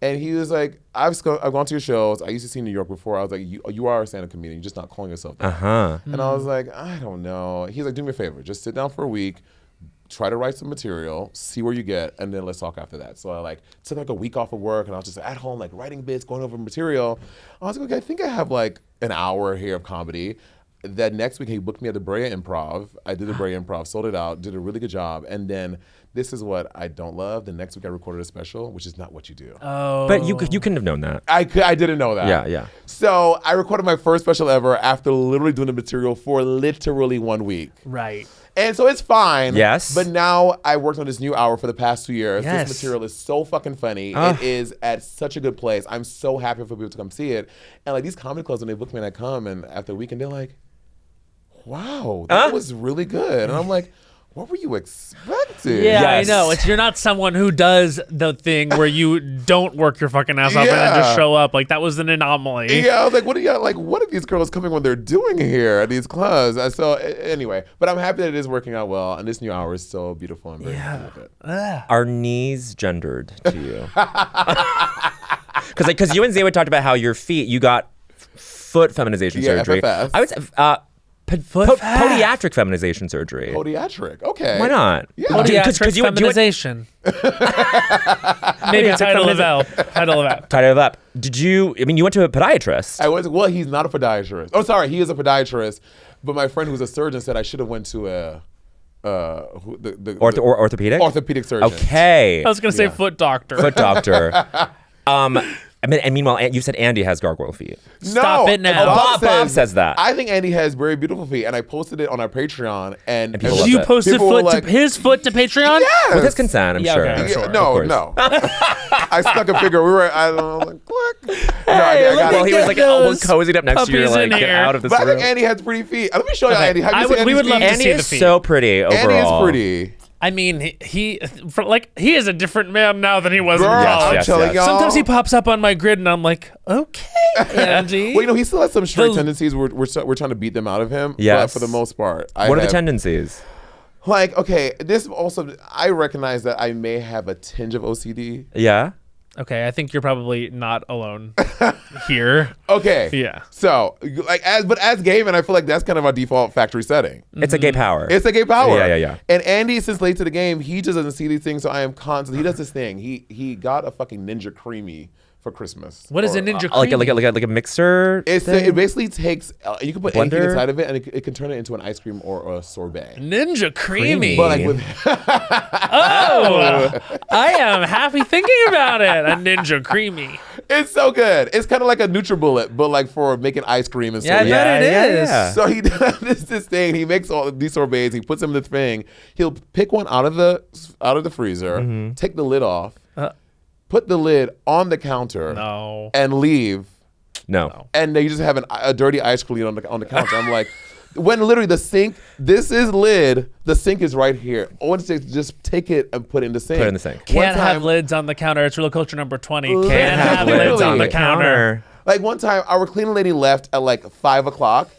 [SPEAKER 4] And he was like, I've gone to your shows. I used to see New York before. I was like, you are a stand-up comedian. You're just not calling yourself that. And I was like, I don't know. He's like, do me a favor. Just sit down for a week. Try to write some material, see where you get, and then let's talk after that. So I like took like a week off of work, and I was just at home like writing bits, going over material. I was like, okay, I think I have like an hour here of comedy. That next week he booked me at the Brea Improv. I did the Brea Improv, sold it out, did a really good job, and then this is what I don't love. The next week I recorded a special, which is not what you do.
[SPEAKER 2] But you couldn't have known that.
[SPEAKER 4] I didn't know that.
[SPEAKER 2] Yeah, yeah.
[SPEAKER 4] So I recorded my first special ever after literally doing the material for literally 1 week.
[SPEAKER 1] right.
[SPEAKER 4] And so it's fine.
[SPEAKER 2] Yes.
[SPEAKER 4] But now I worked on this new hour for the past 2 years.
[SPEAKER 1] Yes.
[SPEAKER 4] This material is so fucking funny. It is at such a good place. I'm so happy for people to come see it. And like these comedy clubs, when they book me and I come, and after a weekend, they're like, wow, that was really good. And I'm like, what were you expecting?
[SPEAKER 1] Yeah,
[SPEAKER 2] Yes.
[SPEAKER 1] I know. You're not someone who does the thing where you don't work your fucking ass off and then just
[SPEAKER 4] Yeah.
[SPEAKER 1] show up. Like, that was an anomaly.
[SPEAKER 4] Yeah, I was like, what are these girls coming when they're doing here at these clubs? So anyway, but I'm happy that it is working out well, and this new hour is so beautiful and very happy with it.
[SPEAKER 2] Are knees gendered to you? Because you and Zaywood talked about how your feet, you got foot feminization
[SPEAKER 4] Yeah,
[SPEAKER 2] surgery.
[SPEAKER 4] FFS.
[SPEAKER 2] I would say podiatric feminization surgery.
[SPEAKER 4] Podiatric, okay.
[SPEAKER 2] Why not?
[SPEAKER 4] Yeah.
[SPEAKER 1] Podiatric
[SPEAKER 2] you went-
[SPEAKER 1] feminization. Maybe title of out. Title of out.
[SPEAKER 2] Tied it up. Did you? I mean, you went to a podiatrist.
[SPEAKER 4] Well, he's not a podiatrist. Oh, sorry, he is a podiatrist. But my friend who's a surgeon said I should have went to a
[SPEAKER 2] Orthopedic.
[SPEAKER 4] orthopedic surgeon.
[SPEAKER 2] Okay.
[SPEAKER 1] I was going to say
[SPEAKER 4] Yeah.
[SPEAKER 1] foot doctor.
[SPEAKER 2] Foot doctor. And meanwhile, you said Andy has gargoyle feet.
[SPEAKER 1] Stop it now.
[SPEAKER 2] Bob says that.
[SPEAKER 4] I think Andy has very beautiful feet, and I posted it on our Patreon. And
[SPEAKER 2] people loved
[SPEAKER 1] You
[SPEAKER 2] it.
[SPEAKER 1] posted
[SPEAKER 4] People were
[SPEAKER 1] his foot to Patreon?
[SPEAKER 4] Yes.
[SPEAKER 2] With his consent, I'm
[SPEAKER 1] Yeah,
[SPEAKER 2] sure.
[SPEAKER 1] okay, I'm
[SPEAKER 2] I'm
[SPEAKER 1] sure.
[SPEAKER 2] sure.
[SPEAKER 4] No,
[SPEAKER 2] Of course.
[SPEAKER 4] no. I stuck a figure. I was like, click. No, I
[SPEAKER 1] Hey,
[SPEAKER 4] got
[SPEAKER 2] Well,
[SPEAKER 4] it.
[SPEAKER 2] he was like
[SPEAKER 1] Get
[SPEAKER 2] all
[SPEAKER 1] those
[SPEAKER 2] cozied up next to you,
[SPEAKER 1] puppies
[SPEAKER 2] like
[SPEAKER 1] in
[SPEAKER 2] get
[SPEAKER 1] here.
[SPEAKER 2] out of this
[SPEAKER 4] But I
[SPEAKER 2] room.
[SPEAKER 4] think Andy has pretty feet. Let me show you
[SPEAKER 1] Okay.
[SPEAKER 4] Andy. Have you seen
[SPEAKER 1] we would
[SPEAKER 4] Andy's
[SPEAKER 1] love to
[SPEAKER 4] feet?
[SPEAKER 2] Andy
[SPEAKER 1] see
[SPEAKER 2] is
[SPEAKER 1] the feet.
[SPEAKER 2] so pretty overall.
[SPEAKER 4] Andy is pretty.
[SPEAKER 1] I mean, he is a different man now than he was
[SPEAKER 4] Girl,
[SPEAKER 1] in college.
[SPEAKER 4] I'm
[SPEAKER 2] yes,
[SPEAKER 4] telling
[SPEAKER 2] yes.
[SPEAKER 4] y'all.
[SPEAKER 1] Sometimes he pops up on my grid, and I'm like, okay, Andy.
[SPEAKER 4] Well, he still has some straight
[SPEAKER 1] The-
[SPEAKER 4] tendencies. We're trying to beat them out of him.
[SPEAKER 2] Yes.
[SPEAKER 4] But for the most part,
[SPEAKER 2] What are the tendencies?
[SPEAKER 4] Like, okay, this also, I recognize that I may have a tinge of OCD.
[SPEAKER 2] Yeah.
[SPEAKER 1] Okay, I think you're probably not alone here.
[SPEAKER 4] Okay.
[SPEAKER 1] Yeah.
[SPEAKER 4] So, like, as gay men, I feel like that's kind of our default factory setting.
[SPEAKER 2] It's a gay power.
[SPEAKER 4] It's a gay power.
[SPEAKER 2] Yeah.
[SPEAKER 4] And Andy, since late to the game, he just doesn't see these things. So I am constantly. He does this thing. He got a fucking Ninja Creamy for Christmas.
[SPEAKER 1] What is
[SPEAKER 4] Or,
[SPEAKER 1] a ninja
[SPEAKER 2] like
[SPEAKER 1] creamy?
[SPEAKER 2] a mixer.
[SPEAKER 4] It basically takes. You can put anything
[SPEAKER 2] Blender?
[SPEAKER 4] inside of it, and it can turn it into an ice cream or a sorbet.
[SPEAKER 1] Ninja creamy.
[SPEAKER 4] But like with
[SPEAKER 1] Oh, I am happy thinking about it. A ninja creamy.
[SPEAKER 4] it's so good. It's kind of like a NutriBullet, but like for making ice cream and
[SPEAKER 1] Yeah, I
[SPEAKER 4] sorbet.
[SPEAKER 1] bet it is.
[SPEAKER 2] Yeah.
[SPEAKER 4] So he does this thing. He makes all of these sorbets. He puts them in the thing. He'll pick one out of the freezer, take the lid off, put the lid on the counter,
[SPEAKER 1] No.
[SPEAKER 4] and leave.
[SPEAKER 2] No.
[SPEAKER 4] And then you just have a dirty ice cream on the counter. I'm like, when literally the sink, this is lid. The sink is right here. I want to just take it and put it in the sink.
[SPEAKER 2] Put it in the sink.
[SPEAKER 1] Can't
[SPEAKER 4] One time-
[SPEAKER 1] have lids on the counter. It's real culture number 20.
[SPEAKER 4] Literally.
[SPEAKER 1] Can't have lids on the
[SPEAKER 4] Literally.
[SPEAKER 1] counter.
[SPEAKER 4] Like one time, our cleaning lady left at like 5 o'clock.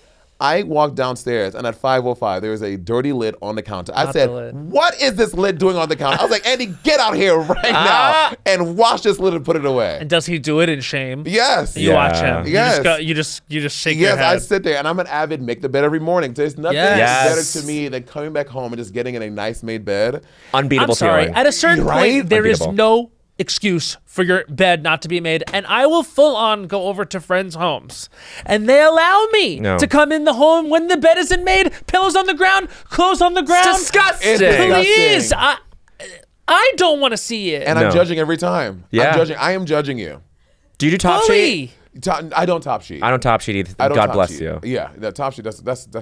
[SPEAKER 4] I walked downstairs, and at 5:05, there was a dirty lid on the counter. I
[SPEAKER 1] Not
[SPEAKER 4] said,
[SPEAKER 1] the lid.
[SPEAKER 4] "What is this lid doing on the counter?" I was like, "Andy, get out here right now and wash this lid and put it away."
[SPEAKER 1] And does he do it in shame?
[SPEAKER 4] Yes.
[SPEAKER 1] You watch him.
[SPEAKER 4] Yes.
[SPEAKER 1] You just shake your
[SPEAKER 4] Yes,
[SPEAKER 1] head.
[SPEAKER 4] I sit there, and I'm an avid make the bed every morning. There's nothing
[SPEAKER 1] Yes.
[SPEAKER 4] better to me than coming back home and just getting in a nice made bed.
[SPEAKER 2] Unbeatable
[SPEAKER 1] I'm sorry.
[SPEAKER 2] feeling.
[SPEAKER 1] At a certain
[SPEAKER 4] Right?
[SPEAKER 1] point, there is
[SPEAKER 2] Unbeatable.
[SPEAKER 1] no excuse for your bed not to be made, and I will full on go over to friends' homes, and they allow me
[SPEAKER 2] No.
[SPEAKER 1] to come in the home when the bed isn't made, pillows on the ground, clothes on the ground.
[SPEAKER 2] disgusting.
[SPEAKER 4] It's
[SPEAKER 1] Please,
[SPEAKER 4] disgusting.
[SPEAKER 1] I don't want to see it.
[SPEAKER 4] And
[SPEAKER 2] No.
[SPEAKER 4] I'm judging every time.
[SPEAKER 2] Yeah.
[SPEAKER 4] I am judging you.
[SPEAKER 2] Do you do top sheet?
[SPEAKER 1] Fully.
[SPEAKER 4] I don't top sheet.
[SPEAKER 2] I don't top sheet either.
[SPEAKER 4] I don't
[SPEAKER 2] God
[SPEAKER 4] top
[SPEAKER 2] bless
[SPEAKER 4] sheet.
[SPEAKER 2] you.
[SPEAKER 4] Yeah, that top sheet. That's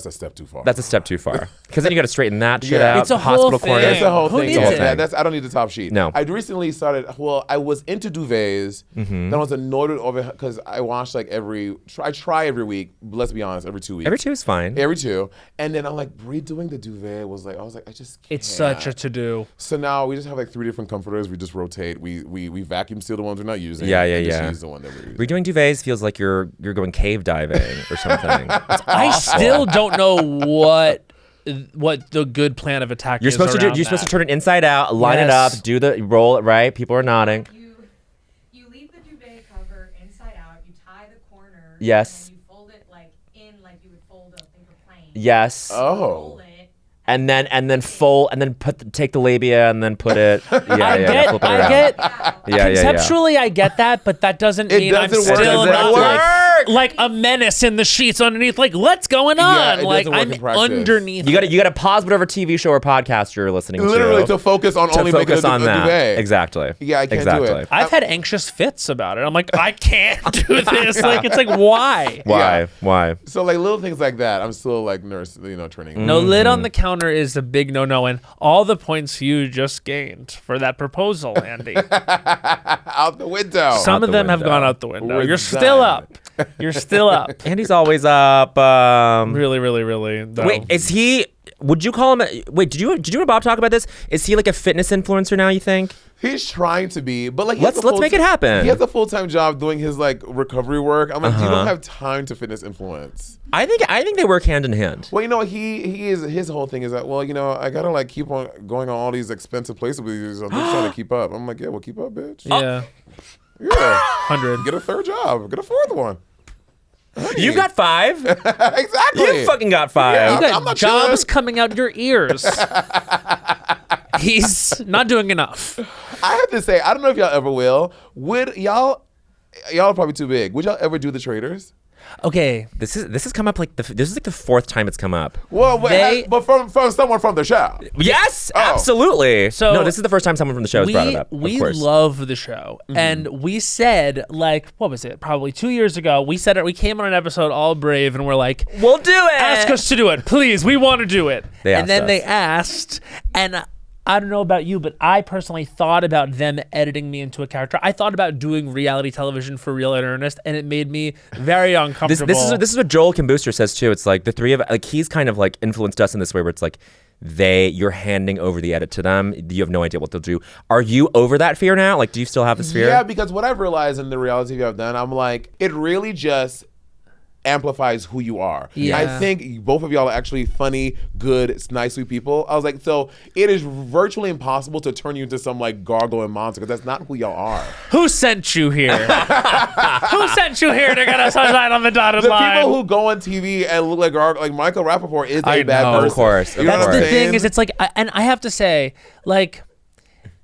[SPEAKER 4] a step too far.
[SPEAKER 2] That's a step too far. Because then you got to straighten that shit
[SPEAKER 4] Yeah.
[SPEAKER 2] out.
[SPEAKER 1] It's a
[SPEAKER 2] hospital
[SPEAKER 1] whole
[SPEAKER 2] corner.
[SPEAKER 1] thing.
[SPEAKER 4] It's a whole
[SPEAKER 1] Who
[SPEAKER 4] thing.
[SPEAKER 1] needs
[SPEAKER 2] it?
[SPEAKER 4] I don't need the top sheet.
[SPEAKER 2] No.
[SPEAKER 4] I recently started. Well, I was into duvets. Then I was annoyed over because I wash like I try every week. Let's be honest, every 2 weeks.
[SPEAKER 2] Every two is fine.
[SPEAKER 4] Every two. And then I'm like redoing the duvet I was like, I just can't.
[SPEAKER 1] It's such a to-do.
[SPEAKER 4] So now we just have like 3 different comforters. We just rotate. We vacuum seal the ones we're not using.
[SPEAKER 2] Yeah,
[SPEAKER 4] and
[SPEAKER 2] yeah.
[SPEAKER 4] Just use the one that we're using.
[SPEAKER 2] Redoing duvets feels like you're going cave diving or something. It's
[SPEAKER 1] I
[SPEAKER 2] awful.
[SPEAKER 1] still don't know what the good plan of attack
[SPEAKER 2] You're
[SPEAKER 1] is.
[SPEAKER 2] supposed to do.
[SPEAKER 1] around
[SPEAKER 2] You're supposed to
[SPEAKER 1] that.
[SPEAKER 2] turn it inside out, line it
[SPEAKER 1] Yes.
[SPEAKER 2] up, roll it right. People are nodding.
[SPEAKER 3] You leave the duvet cover inside out. You tie the corner.
[SPEAKER 2] Yes.
[SPEAKER 3] And then you fold it like you would fold a paper plane.
[SPEAKER 2] Yes.
[SPEAKER 4] Oh.
[SPEAKER 3] Roll it.
[SPEAKER 2] And then fold, and then take the labia, and then put it. Yeah, flip it around.
[SPEAKER 1] I get.
[SPEAKER 2] Yeah.
[SPEAKER 1] Conceptually, I get that, but that doesn't
[SPEAKER 4] It
[SPEAKER 1] mean I'm
[SPEAKER 4] doesn't work.
[SPEAKER 1] still
[SPEAKER 4] It
[SPEAKER 1] not
[SPEAKER 4] doesn't
[SPEAKER 1] like a menace in the sheets underneath. Like, what's going
[SPEAKER 4] Yeah,
[SPEAKER 1] on?
[SPEAKER 4] it
[SPEAKER 1] Like,
[SPEAKER 4] doesn't work
[SPEAKER 1] I'm
[SPEAKER 4] in practice.
[SPEAKER 1] underneath.
[SPEAKER 2] You got to pause whatever TV show or podcast you're listening
[SPEAKER 4] Literally
[SPEAKER 2] to.
[SPEAKER 4] to focus on
[SPEAKER 2] to
[SPEAKER 4] only
[SPEAKER 2] focus
[SPEAKER 4] making
[SPEAKER 2] on
[SPEAKER 4] a
[SPEAKER 2] that.
[SPEAKER 4] duvet.
[SPEAKER 2] Exactly.
[SPEAKER 4] Yeah, I can't do
[SPEAKER 2] exactly.
[SPEAKER 4] it.
[SPEAKER 1] I've had anxious fits about it. I'm like, I can't do this. Like, it's like, why?
[SPEAKER 2] Why?
[SPEAKER 4] Yeah.
[SPEAKER 2] Why?
[SPEAKER 4] So like little things like that, I'm still like training.
[SPEAKER 1] No lid on the counter is a big no-no, and all the points you just gained for that proposal, Andy.
[SPEAKER 4] Out the window.
[SPEAKER 1] Some
[SPEAKER 2] Out
[SPEAKER 1] of
[SPEAKER 2] the
[SPEAKER 1] them have
[SPEAKER 2] window.
[SPEAKER 1] gone out the window.
[SPEAKER 4] We're
[SPEAKER 1] You're still
[SPEAKER 4] done.
[SPEAKER 1] up. You're still up.
[SPEAKER 2] Andy's always up.
[SPEAKER 1] Really, really, really. Though.
[SPEAKER 2] Wait, is he? Would you call him? Wait, did you and Bob talk about this? Is he like a fitness influencer now? You think?
[SPEAKER 4] He's trying to be, but like
[SPEAKER 2] Let's make it happen.
[SPEAKER 4] He has a full-time job doing his like recovery work. I'm like, you don't have time to fitness influence.
[SPEAKER 2] I think they work hand in hand.
[SPEAKER 4] Well, you know, he is, his whole thing is that, well, you know, I gotta like keep on going on all these expensive places with you. So I'm just trying to keep up. I'm like, yeah, well, keep up, bitch.
[SPEAKER 1] Yeah.
[SPEAKER 4] Yeah.
[SPEAKER 1] 100.
[SPEAKER 4] Get a third job. Get a fourth one.
[SPEAKER 2] You got 5.
[SPEAKER 4] Exactly.
[SPEAKER 2] You fucking got 5.
[SPEAKER 4] Yeah.
[SPEAKER 1] You got
[SPEAKER 4] I'm not
[SPEAKER 1] jobs
[SPEAKER 4] chilling.
[SPEAKER 1] coming out your ears. He's not doing enough.
[SPEAKER 4] I have to say, I don't know if y'all ever will. Would y'all are probably too big. Would y'all ever do the Traitors?
[SPEAKER 1] Okay.
[SPEAKER 2] This has come up like this is like the 4th time it's come up.
[SPEAKER 4] Well,
[SPEAKER 1] They-
[SPEAKER 4] but from someone from the show.
[SPEAKER 2] Yes,
[SPEAKER 4] Oh.
[SPEAKER 2] absolutely.
[SPEAKER 1] So
[SPEAKER 2] no, this is the first time someone from the show has brought it up. Of
[SPEAKER 1] We
[SPEAKER 2] course.
[SPEAKER 1] love the show, and we said, like, what was it? Probably 2 years ago. We said it. We came on an episode all brave, and we're like,
[SPEAKER 2] We'll do it.
[SPEAKER 1] ask us to do it, please. We want to do it.
[SPEAKER 2] They
[SPEAKER 1] and
[SPEAKER 2] asked
[SPEAKER 1] then
[SPEAKER 2] us.
[SPEAKER 1] they asked, and I don't know about you, but I personally thought about them editing me into a character. I thought about doing reality television for real and earnest, and it made me very uncomfortable.
[SPEAKER 2] This is what Joel Kim Booster says too. It's like the three of like he's kind of like influenced us in this way where it's like you're handing over the edit to them. You have no idea what they'll do. Are you over that fear now? Like, do you still have this fear?
[SPEAKER 4] Yeah, because what I've realized in the reality TV I've done, I'm like, it really just amplifies who you are.
[SPEAKER 1] Yeah.
[SPEAKER 4] I think both of y'all are actually funny, good, nice, sweet people. I was like, so it is virtually impossible to turn you into some like gargoyle monster because that's not who y'all are.
[SPEAKER 1] Who sent you here? Who sent you here to get us right on the dotted
[SPEAKER 4] The
[SPEAKER 1] line?
[SPEAKER 4] people who go on TV and look like gargoyle, like Michael Rappaport is
[SPEAKER 1] I
[SPEAKER 4] a bad
[SPEAKER 1] know.
[SPEAKER 4] person.
[SPEAKER 2] Of course,
[SPEAKER 4] You know
[SPEAKER 2] of
[SPEAKER 4] what
[SPEAKER 2] course.
[SPEAKER 4] I'm
[SPEAKER 1] The
[SPEAKER 4] saying?
[SPEAKER 1] thing is, it's like, and I have to say, like,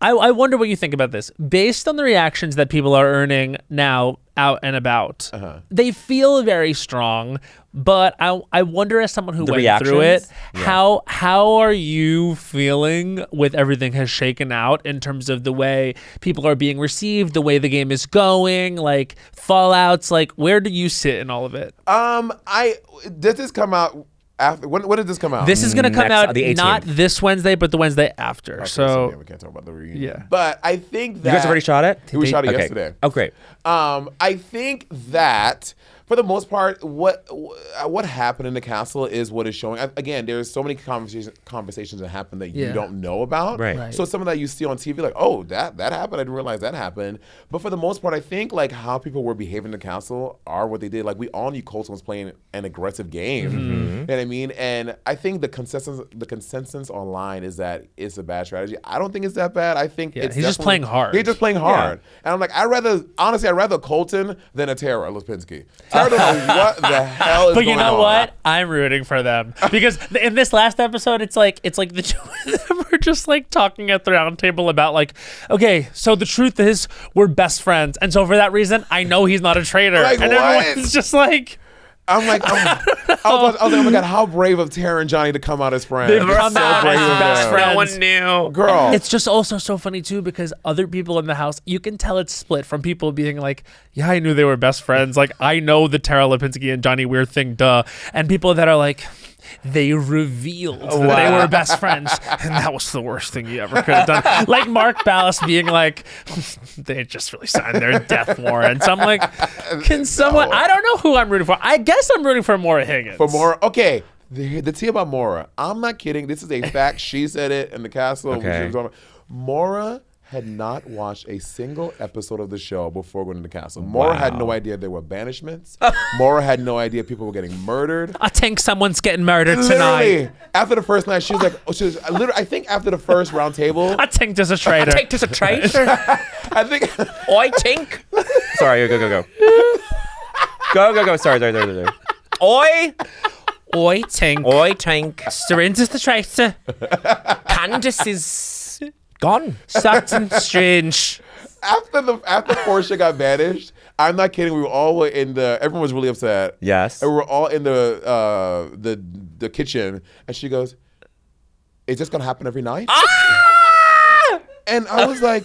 [SPEAKER 1] I wonder what you think about this. Based on the reactions that people are earning now out and about, they feel very strong. But I wonder, as someone who
[SPEAKER 2] The
[SPEAKER 1] went through it,
[SPEAKER 2] reactions? Yeah.
[SPEAKER 1] how are you feeling with everything has shaken out in terms of the way people are being received, the way the game is going, like fallouts, like where do you sit in all of it?
[SPEAKER 4] Did this come out after? When did this come out?
[SPEAKER 1] This is going to come
[SPEAKER 2] Next-
[SPEAKER 1] out
[SPEAKER 2] the 18th.
[SPEAKER 1] not this Wednesday, but the Wednesday after.
[SPEAKER 4] Okay,
[SPEAKER 1] So
[SPEAKER 4] yeah, we can't talk about the reunion.
[SPEAKER 1] yeah.
[SPEAKER 4] But I think that
[SPEAKER 2] You guys already shot it?
[SPEAKER 4] We shot it
[SPEAKER 2] Okay.
[SPEAKER 4] yesterday.
[SPEAKER 2] Oh, great.
[SPEAKER 4] I think that for the most part, what happened in the castle is what is showing. Again, there's so many conversations that happen that
[SPEAKER 1] Yeah.
[SPEAKER 4] you don't know about.
[SPEAKER 2] Right.
[SPEAKER 4] So some of that you see on TV, like, oh, that happened. I didn't realize that happened. But for the most part, I think like how people were behaving in the castle are what they did. Like we all knew Colton was playing an aggressive game.
[SPEAKER 2] Mm-hmm.
[SPEAKER 4] You know what I mean? And I think the consensus online is that it's a bad strategy. I don't think it's that bad. I think it's
[SPEAKER 1] he's just
[SPEAKER 4] definitely-
[SPEAKER 1] playing hard.
[SPEAKER 4] He's just playing hard. And I'm like, I'd rather Colton than a Tara Lipinski. Tara don't know what the hell is
[SPEAKER 1] But
[SPEAKER 4] going
[SPEAKER 1] you know
[SPEAKER 4] on.
[SPEAKER 1] what? I'm rooting for them because in this last episode, it's like the two of them are just like talking at the round table about like, okay, so the truth is we're best friends, and so for that reason, I know he's not a traitor,
[SPEAKER 4] Like,
[SPEAKER 1] and
[SPEAKER 4] what?
[SPEAKER 1] everyone's just like,
[SPEAKER 4] I'm like, I was like, oh my God, how brave of Tara and Johnny to come out as friends.
[SPEAKER 1] They've come out
[SPEAKER 4] brave
[SPEAKER 1] as
[SPEAKER 4] of
[SPEAKER 1] best
[SPEAKER 4] them.
[SPEAKER 1] friends.
[SPEAKER 2] No one knew.
[SPEAKER 4] Girl.
[SPEAKER 1] It's just also so funny too because other people in the house, you can tell it's split from people being like, yeah, I knew they were best friends. Like, I know the Tara Lipinski and Johnny Weir thing, duh. And people that are like, they revealed that they were best friends. And that was the worst thing you ever could have done. Like Mark Ballas being like, they just really signed their death warrants. I'm like, can someone, I don't know who I'm rooting for. I guess I'm rooting for Maura Higgins.
[SPEAKER 4] For Maura, okay. The tea about Maura, I'm not kidding. This is a fact. She said it in the castle.
[SPEAKER 2] Okay.
[SPEAKER 4] Maura had not watched a single episode of the show before going to the castle. Maura had no idea there were banishments. Maura had no idea people were getting murdered.
[SPEAKER 1] I think someone's getting murdered tonight.
[SPEAKER 4] Literally, after the first night, she was like, I think after the first round table,
[SPEAKER 1] I think there's a traitor.
[SPEAKER 2] Take this a traitor.
[SPEAKER 4] I think
[SPEAKER 2] Oi, tink. Sorry, go. Go. Sorry. Oi.
[SPEAKER 1] Oi, think.
[SPEAKER 2] Oi, tink.
[SPEAKER 1] Syringe the traitor.
[SPEAKER 2] Candace is gone.
[SPEAKER 1] Something strange.
[SPEAKER 4] after Portia got banished, I'm not kidding. We were all everyone was really upset.
[SPEAKER 2] Yes.
[SPEAKER 4] And we were all in the kitchen, and she goes, "Is this gonna happen every night?" And I was like,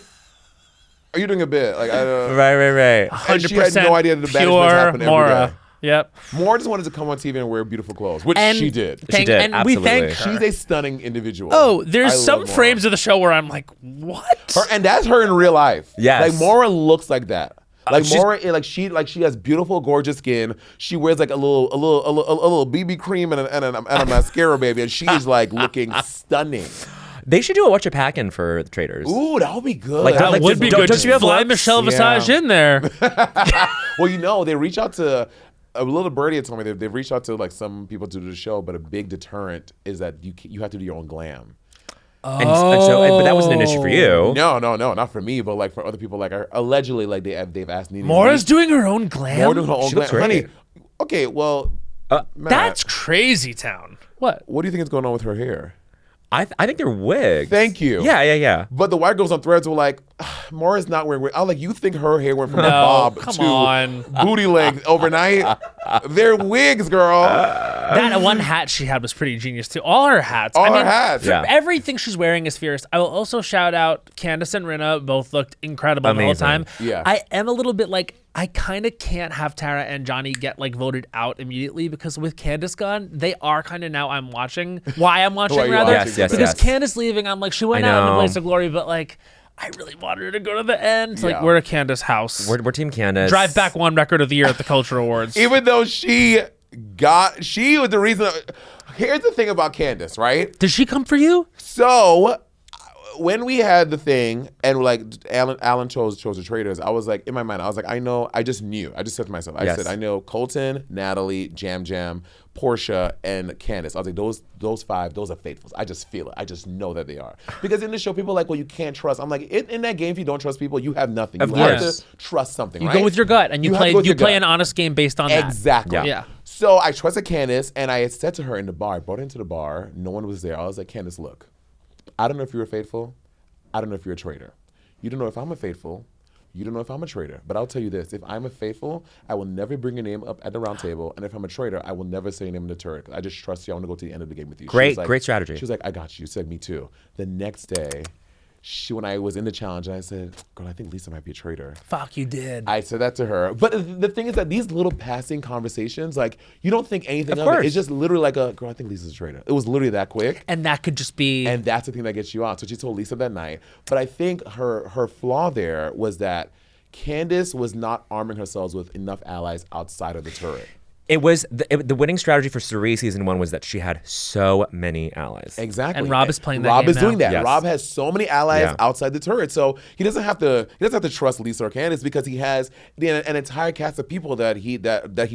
[SPEAKER 4] "Are you doing a bit?" Like,
[SPEAKER 2] Right.
[SPEAKER 4] And she had no idea that the banishments
[SPEAKER 1] pure
[SPEAKER 4] happened every
[SPEAKER 1] Maura.
[SPEAKER 4] day.
[SPEAKER 1] Yep.
[SPEAKER 4] Maura just wanted to come on TV and wear beautiful clothes, which
[SPEAKER 1] And
[SPEAKER 4] she did.
[SPEAKER 1] Thank,
[SPEAKER 2] did,
[SPEAKER 1] and we thank
[SPEAKER 2] absolutely.
[SPEAKER 1] her.
[SPEAKER 4] She's a stunning individual.
[SPEAKER 1] Oh, there's
[SPEAKER 4] I
[SPEAKER 1] some
[SPEAKER 4] love Maura.
[SPEAKER 1] frames of the show where I'm like, what?
[SPEAKER 4] And that's her in real life.
[SPEAKER 2] Yes.
[SPEAKER 4] Like Maura looks like that. Like Mora, like she has beautiful, gorgeous skin. She wears like a little BB cream and a mascara, baby, and she's like looking stunning.
[SPEAKER 2] They should do a Watch It Packin' for the Traitors.
[SPEAKER 4] Ooh, that would be good.
[SPEAKER 2] Like,
[SPEAKER 1] That would be good.
[SPEAKER 2] Don't you have
[SPEAKER 1] Fly
[SPEAKER 2] looks?
[SPEAKER 1] Michelle Visage in there.
[SPEAKER 4] Well, they reach out to a little birdie had told me they've reached out to like some people to do the show, but a big deterrent is that you have to do your own glam.
[SPEAKER 2] But that wasn't an issue for you.
[SPEAKER 4] No, not for me, but like for other people, like allegedly, like they've asked Nene.
[SPEAKER 1] Mora's doing her own glam.
[SPEAKER 4] More doing her own
[SPEAKER 2] She
[SPEAKER 4] glam.
[SPEAKER 2] looks great.
[SPEAKER 4] Honey, okay, well, Matt,
[SPEAKER 1] That's crazy town. What?
[SPEAKER 4] what do you think is going on with her hair?
[SPEAKER 2] I think they're wigs.
[SPEAKER 4] Thank you.
[SPEAKER 2] Yeah.
[SPEAKER 4] But the white girls on Threads were like, Mora's not wearing wigs. I was like, you think her hair went from a
[SPEAKER 1] No,
[SPEAKER 4] bob
[SPEAKER 1] come
[SPEAKER 4] to
[SPEAKER 1] on.
[SPEAKER 4] booty length overnight? They're wigs, girl.
[SPEAKER 1] That one hat she had was pretty genius too. All her hats.
[SPEAKER 4] All her hats.
[SPEAKER 1] for
[SPEAKER 2] Yeah.
[SPEAKER 1] Everything she's wearing is fierce. I will also shout out Candace and Rinna. Both looked incredible the whole
[SPEAKER 2] Amazing.
[SPEAKER 1] time.
[SPEAKER 4] Yeah.
[SPEAKER 1] I am a little bit like, I kind of can't have Tara and Johnny get like voted out immediately because with Candace gone, they are kind of now why I'm watching
[SPEAKER 4] Why you
[SPEAKER 1] rather.
[SPEAKER 4] watching?
[SPEAKER 2] Yes.
[SPEAKER 1] Because Candace leaving, I'm like, she went
[SPEAKER 2] I
[SPEAKER 1] out in a
[SPEAKER 2] know.
[SPEAKER 1] place of glory, but like, I really wanted her to go to the end. Like,
[SPEAKER 4] Yeah.
[SPEAKER 1] we're a Candace house.
[SPEAKER 2] We're Team Candace.
[SPEAKER 1] Drive back one record of the year at the Culture Awards.
[SPEAKER 4] Even though she was the reason. Here's the thing about Candace, right?
[SPEAKER 1] Did she come for you?
[SPEAKER 4] So when we had the thing and like Alan chose the Traitors, I was like, in my mind, I was like, I just said to myself, I said, I know Colton, Natalie, Jam, Portia, and Candace. I was like, those five, those are faithfuls. I just feel it. I just know that they are. Because in the show, people are like, well, you can't trust. I'm like, in that game, if you don't trust people, you have nothing.
[SPEAKER 2] Of
[SPEAKER 4] You have
[SPEAKER 2] course.
[SPEAKER 4] to trust something,
[SPEAKER 1] You
[SPEAKER 4] right?
[SPEAKER 1] go with your gut, and you
[SPEAKER 4] have to
[SPEAKER 1] play
[SPEAKER 4] go with your
[SPEAKER 1] play
[SPEAKER 4] gut.
[SPEAKER 1] an honest game based on that.
[SPEAKER 4] Exactly.
[SPEAKER 1] Yeah.
[SPEAKER 4] So I trusted Candace, and I had said to her in the bar, I brought her into the bar, no one was there. I was like, Candace, look, I don't know if you're faithful. I don't know if you're a traitor. You don't know if I'm a faithful. You don't know if I'm a traitor. But I'll tell you this, if I'm a faithful, I will never bring your name up at the round table. And if I'm a traitor, I will never say your name in the turret. I just trust you. I want to go to the end of the game with you. She was like-
[SPEAKER 2] Great strategy.
[SPEAKER 4] She was like, I got you. She said, me too. The next day, when I was in the challenge, I said, girl, I think Lisa might be a traitor.
[SPEAKER 1] Fuck, you did.
[SPEAKER 4] I said that to her. But the thing is that these little passing conversations, like, you don't think anything
[SPEAKER 2] Of
[SPEAKER 4] of it.
[SPEAKER 2] course.
[SPEAKER 4] It's just literally like girl, I think Lisa's a traitor. It was literally that quick.
[SPEAKER 1] And that could just be.
[SPEAKER 4] And that's the thing that gets you out. So she told Lisa that night. But I think her flaw there was that Candace was not arming herself with enough allies outside of the turret.
[SPEAKER 2] It was the winning strategy for Cerise season 1 was that she had so many allies.
[SPEAKER 4] Exactly.
[SPEAKER 1] And Rob is playing that
[SPEAKER 4] Rob
[SPEAKER 1] game
[SPEAKER 4] is doing
[SPEAKER 1] now.
[SPEAKER 4] that.
[SPEAKER 2] Yes.
[SPEAKER 4] Rob has so many allies
[SPEAKER 2] Yeah.
[SPEAKER 4] outside the turret, so he doesn't have to trust Lisa or Candace because he has an entire cast of people that he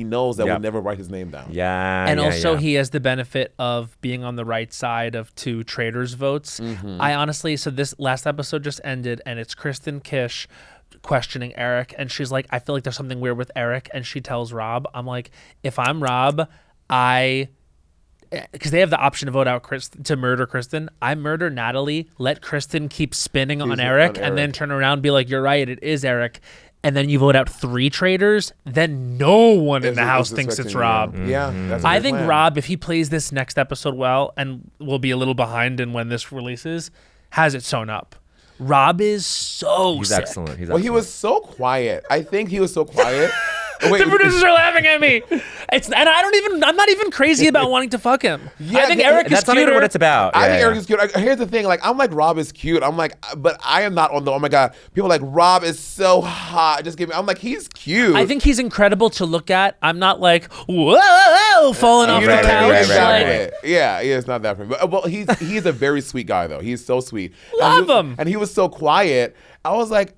[SPEAKER 4] knows that
[SPEAKER 2] Yep.
[SPEAKER 4] will never write his name down.
[SPEAKER 2] Yeah.
[SPEAKER 1] And
[SPEAKER 2] yeah,
[SPEAKER 1] also,
[SPEAKER 2] yeah.
[SPEAKER 1] he has the benefit of being on the right side of two Traitors' votes. I honestly, so this last episode just ended, and it's Kristen Kish questioning Eric, and she's like, I feel like there's something weird with Eric, and she tells Rob, I'm like, if I'm Rob, because they have the option to vote out to murder Kristen. I murder Natalie, let Kristen keep spinning on Eric, and then turn around and be like, you're right, it is Eric. And then you vote out 3 traitors, then no one in the house thinks it's Rob.
[SPEAKER 4] Yeah, that's a
[SPEAKER 1] I
[SPEAKER 4] good
[SPEAKER 1] think
[SPEAKER 4] plan.
[SPEAKER 1] Rob, if he plays this next episode well, and will be a little behind in when this releases, has it sewn up. Rob is so
[SPEAKER 2] He's
[SPEAKER 1] sick.
[SPEAKER 2] excellent. He's
[SPEAKER 4] Well, he was so quiet. I think he was so quiet. Wait,
[SPEAKER 1] The producers are laughing at me. I'm not even crazy about wanting to fuck him.
[SPEAKER 4] Yeah,
[SPEAKER 1] I think Eric is
[SPEAKER 2] That's not
[SPEAKER 1] cuter.
[SPEAKER 2] even what it's about.
[SPEAKER 4] I
[SPEAKER 2] Yeah,
[SPEAKER 4] think
[SPEAKER 2] yeah.
[SPEAKER 4] Eric is cute. Here's the thing, like, I'm like, Rob is cute. I'm like, but I am not on the, oh my God. People are like, Rob is so hot. Just give me, I'm like, he's cute.
[SPEAKER 1] I think he's incredible to look at. I'm not like, whoa, falling off
[SPEAKER 4] You
[SPEAKER 1] the
[SPEAKER 4] know what I mean?
[SPEAKER 1] couch.
[SPEAKER 4] Exactly.
[SPEAKER 1] Like,
[SPEAKER 4] Yeah, it's not that for me. But, well, he's a very sweet guy, though. He's so sweet.
[SPEAKER 1] Love him.
[SPEAKER 4] And he was so quiet. I was like,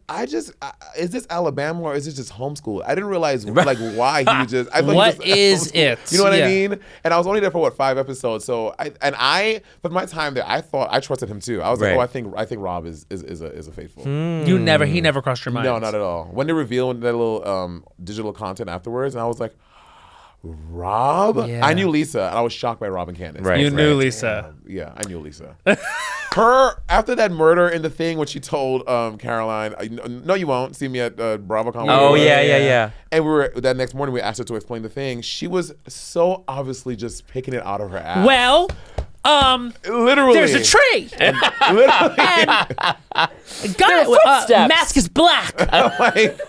[SPEAKER 4] is this Alabama or is this just homeschool? I didn't realize like why he was just. I thought
[SPEAKER 1] What
[SPEAKER 4] he was
[SPEAKER 1] is
[SPEAKER 4] homeschool.
[SPEAKER 1] it?
[SPEAKER 4] You know what
[SPEAKER 1] Yeah.
[SPEAKER 4] I mean? And I was only there for 5 episodes. So but my time there, I thought I trusted him too. I was
[SPEAKER 2] Right.
[SPEAKER 4] like, I think Rob is a faithful.
[SPEAKER 1] he never crossed your mind.
[SPEAKER 4] No, not at all. When they revealed that little digital content afterwards, and I was like, Rob?
[SPEAKER 1] Yeah.
[SPEAKER 4] I knew Lisa, and I was shocked by Rob and Candace.
[SPEAKER 2] Right.
[SPEAKER 1] You knew Lisa.
[SPEAKER 4] Yeah, I knew Lisa. After that murder in the thing when she told Caroline, no, you won't see me at BravoCon.
[SPEAKER 2] Oh,
[SPEAKER 4] whatever.
[SPEAKER 2] yeah.
[SPEAKER 4] And that next morning we asked her to explain the thing. She was so obviously just picking it out of her ass.
[SPEAKER 1] Well,
[SPEAKER 4] literally.
[SPEAKER 1] there's a tree.
[SPEAKER 4] Literally.
[SPEAKER 1] Guy, mask is black.
[SPEAKER 4] Like,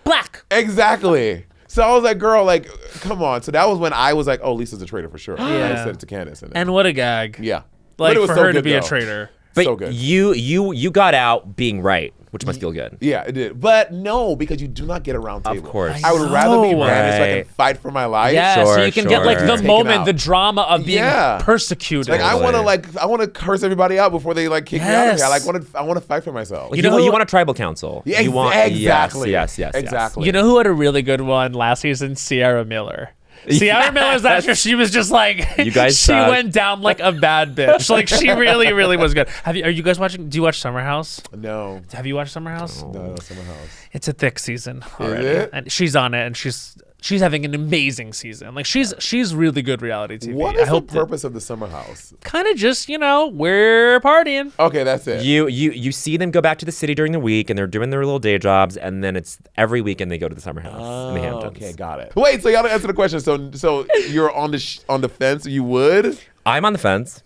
[SPEAKER 1] Black.
[SPEAKER 4] exactly. So I was like, girl, like, come on. So that was when I was like, oh, Lisa's a traitor for sure.
[SPEAKER 1] Yeah.
[SPEAKER 4] I said it to Candace.
[SPEAKER 1] And what a gag.
[SPEAKER 4] yeah.
[SPEAKER 1] Like,
[SPEAKER 4] But it was
[SPEAKER 1] for
[SPEAKER 4] so
[SPEAKER 1] her to
[SPEAKER 4] good,
[SPEAKER 1] be a
[SPEAKER 4] though.
[SPEAKER 1] traitor.
[SPEAKER 2] But
[SPEAKER 4] so good.
[SPEAKER 2] you got out being right, which must feel good.
[SPEAKER 4] Yeah, it did. But no, because you do not get a round table.
[SPEAKER 2] Of course.
[SPEAKER 4] I would rather be branded so I
[SPEAKER 2] Right.
[SPEAKER 4] can fight for my life.
[SPEAKER 1] Yeah, so
[SPEAKER 2] Sure,
[SPEAKER 1] you can get like
[SPEAKER 2] sure.
[SPEAKER 1] the
[SPEAKER 4] Taken
[SPEAKER 1] moment,
[SPEAKER 4] out.
[SPEAKER 1] the drama of being
[SPEAKER 4] Yeah.
[SPEAKER 1] persecuted.
[SPEAKER 4] Like I
[SPEAKER 2] Totally.
[SPEAKER 4] want to curse everybody out before they like kick me out of here.
[SPEAKER 1] Yes.
[SPEAKER 4] I want to fight for myself.
[SPEAKER 2] Like,
[SPEAKER 1] You know who-
[SPEAKER 2] you want a tribal council.
[SPEAKER 4] Yeah,
[SPEAKER 2] you want
[SPEAKER 4] exactly.
[SPEAKER 2] Yes.
[SPEAKER 4] Exactly.
[SPEAKER 1] You know who had a really good one last season? Sierra Miller. Sierra Miller's that year, she was just like,
[SPEAKER 2] You guys
[SPEAKER 1] she
[SPEAKER 2] suck.
[SPEAKER 1] went down like a bad bitch. Like she really, really was good. Are you guys watching? Do you watch Summer House?
[SPEAKER 4] No.
[SPEAKER 1] Have you watched Summer House?
[SPEAKER 4] No, Summer House.
[SPEAKER 1] It's a thick season already,
[SPEAKER 4] it?
[SPEAKER 1] and she's on it, and she's having an amazing season. Like she's really good reality TV.
[SPEAKER 4] What is the purpose of the Summer House?
[SPEAKER 1] Kind of just we're partying.
[SPEAKER 4] Okay, that's it.
[SPEAKER 2] You see them go back to the city during the week, and they're doing their little day jobs, and then it's every weekend they go to the summer house in the Hamptons.
[SPEAKER 4] Okay, got it. Wait, so you got to answer the question. So you're on the fence. You would?
[SPEAKER 2] I'm on the fence.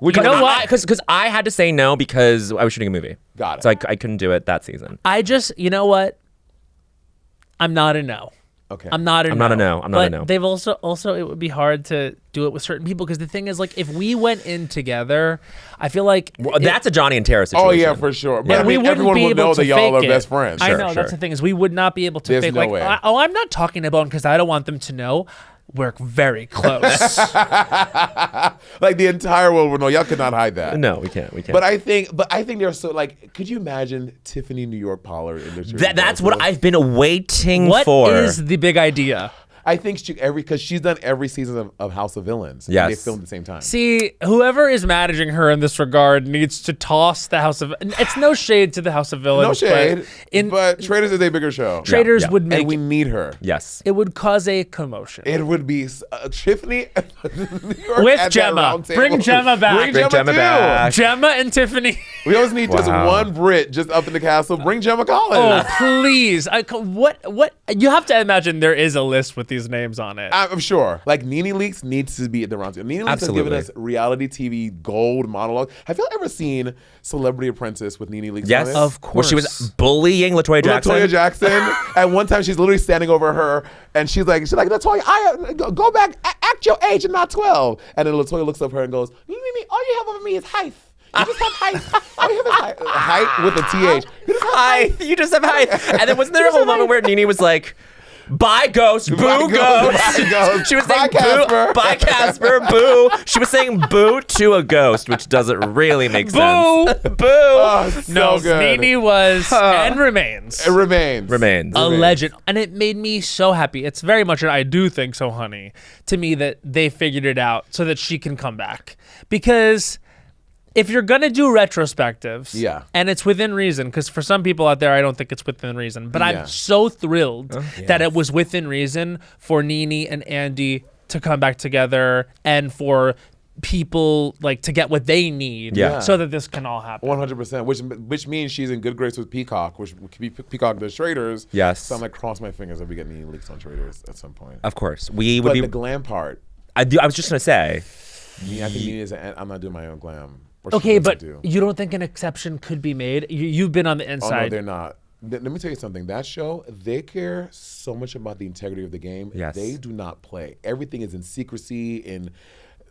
[SPEAKER 4] Would
[SPEAKER 1] You know what?
[SPEAKER 2] Because I had to say no because I was shooting a movie.
[SPEAKER 4] Got it.
[SPEAKER 2] So I couldn't do it that season.
[SPEAKER 1] I just, you know what? I'm not a no.
[SPEAKER 4] Okay.
[SPEAKER 1] I'm not a
[SPEAKER 2] I'm
[SPEAKER 1] no.
[SPEAKER 2] not a no. I'm not a no.
[SPEAKER 1] They've also it would be hard to do it with certain people because the thing is like if we went in together, I feel like
[SPEAKER 2] Well, that's a Johnny and Tara situation.
[SPEAKER 4] Oh yeah, for sure. But
[SPEAKER 2] Yeah.
[SPEAKER 4] I mean,
[SPEAKER 1] we wouldn't
[SPEAKER 4] everyone
[SPEAKER 1] be
[SPEAKER 4] will
[SPEAKER 1] able
[SPEAKER 4] know
[SPEAKER 1] to
[SPEAKER 4] that y'all are
[SPEAKER 1] fake
[SPEAKER 4] best
[SPEAKER 1] it.
[SPEAKER 4] friends.
[SPEAKER 1] I
[SPEAKER 2] Sure,
[SPEAKER 1] know
[SPEAKER 2] sure.
[SPEAKER 1] that's the thing is we would not be able to
[SPEAKER 4] There's
[SPEAKER 1] fake
[SPEAKER 4] no
[SPEAKER 1] like
[SPEAKER 4] way.
[SPEAKER 1] I'm not talking about because I don't want them to know. We're very close.
[SPEAKER 4] Like the entire world will know. Y'all could not hide that.
[SPEAKER 2] No, we can't.
[SPEAKER 4] But I think they're so like. Could you imagine Tiffany New York Pollard in this?
[SPEAKER 2] that's what I've been waiting
[SPEAKER 1] What
[SPEAKER 2] for.
[SPEAKER 1] is the big idea?
[SPEAKER 4] I think because she's done every season of House of Villains.
[SPEAKER 2] Yes.
[SPEAKER 4] And they filmed at the same time.
[SPEAKER 1] See, whoever is managing her in this regard needs to toss the House of. It's no shade to the House of Villains.
[SPEAKER 4] No shade.
[SPEAKER 1] But
[SPEAKER 4] But Traitors is a bigger show.
[SPEAKER 1] Traitors
[SPEAKER 2] yeah.
[SPEAKER 1] would make
[SPEAKER 4] And we need her.
[SPEAKER 2] Yes.
[SPEAKER 1] it would cause a commotion.
[SPEAKER 4] It would be Tiffany New York
[SPEAKER 1] With
[SPEAKER 4] at that
[SPEAKER 1] Gemma.
[SPEAKER 4] round table.
[SPEAKER 1] Bring Gemma back.
[SPEAKER 4] Bring
[SPEAKER 2] Bring Gemma
[SPEAKER 4] too.
[SPEAKER 2] back.
[SPEAKER 1] Gemma and Tiffany.
[SPEAKER 4] We always need just
[SPEAKER 2] Wow.
[SPEAKER 4] one Brit just up in the castle. Bring Gemma
[SPEAKER 1] Oh,
[SPEAKER 4] Collins.
[SPEAKER 1] please. What? You have to imagine there is a list with these names on it.
[SPEAKER 4] I'm sure. Like Nene Leakes needs to be at the round table. Nene Leakes has given
[SPEAKER 2] Absolutely.
[SPEAKER 4] us reality TV gold monologue. Have y'all ever seen Celebrity Apprentice with Nene Leakes?
[SPEAKER 2] Yes.
[SPEAKER 4] on it?
[SPEAKER 1] Of
[SPEAKER 2] Where she was
[SPEAKER 1] course.
[SPEAKER 2] bullying Latoya Jackson.
[SPEAKER 4] Latoya Jackson. At one time, she's literally standing over her, and she's like, Latoya, go back, act your age and not 12. And then Latoya looks up at her and goes, Nene, all you have over me is height. You just have height. All you have is height. Height with a TH. You just have height.
[SPEAKER 2] You just have height. And then wasn't there a whole moment where Nene was like, bye ghost, boo
[SPEAKER 4] Bye,
[SPEAKER 2] ghost.
[SPEAKER 4] Bye, ghost.
[SPEAKER 2] She was
[SPEAKER 4] Bye,
[SPEAKER 2] saying
[SPEAKER 4] Casper.
[SPEAKER 2] boo, bye Casper, boo. She was saying boo to a ghost, which doesn't really make
[SPEAKER 1] Boo.
[SPEAKER 2] sense. Boo.
[SPEAKER 4] Oh, so
[SPEAKER 1] No,
[SPEAKER 4] good.
[SPEAKER 1] Nene was and remains
[SPEAKER 4] It remains.
[SPEAKER 2] Remains.
[SPEAKER 1] a legend, and it made me so happy. It's very much an I do think so, honey, to me that they figured it out so that she can come back because. If you're gonna do retrospectives,
[SPEAKER 4] Yeah.
[SPEAKER 1] and it's within reason, because for some people out there, I don't think it's within reason, but
[SPEAKER 4] Yeah.
[SPEAKER 1] I'm so thrilled that it was within reason for Nene and Andy to come back together and for people like to get what they need,
[SPEAKER 2] Yeah.
[SPEAKER 1] so that this can all happen.
[SPEAKER 4] 100%, which means she's in good grace with Peacock, which could be Peacock the Traitors.
[SPEAKER 2] Yes.
[SPEAKER 4] So I'm like, cross my fingers that we get Nene Leakes on Traitors at some point.
[SPEAKER 2] Of course. We would
[SPEAKER 4] But
[SPEAKER 2] be.
[SPEAKER 4] the glam part,
[SPEAKER 2] I was just going to say.
[SPEAKER 4] I think Nene is. I'm not doing my own glam. Or she
[SPEAKER 1] Okay,
[SPEAKER 4] doesn't
[SPEAKER 1] but
[SPEAKER 4] do.
[SPEAKER 1] you don't think an exception could be made? You've been on the
[SPEAKER 4] Oh
[SPEAKER 1] inside.
[SPEAKER 4] no, they're not. Let me tell you something. That show, they care so much about the integrity of the game.
[SPEAKER 2] Yes.
[SPEAKER 4] They do not play. Everything is in secrecy, and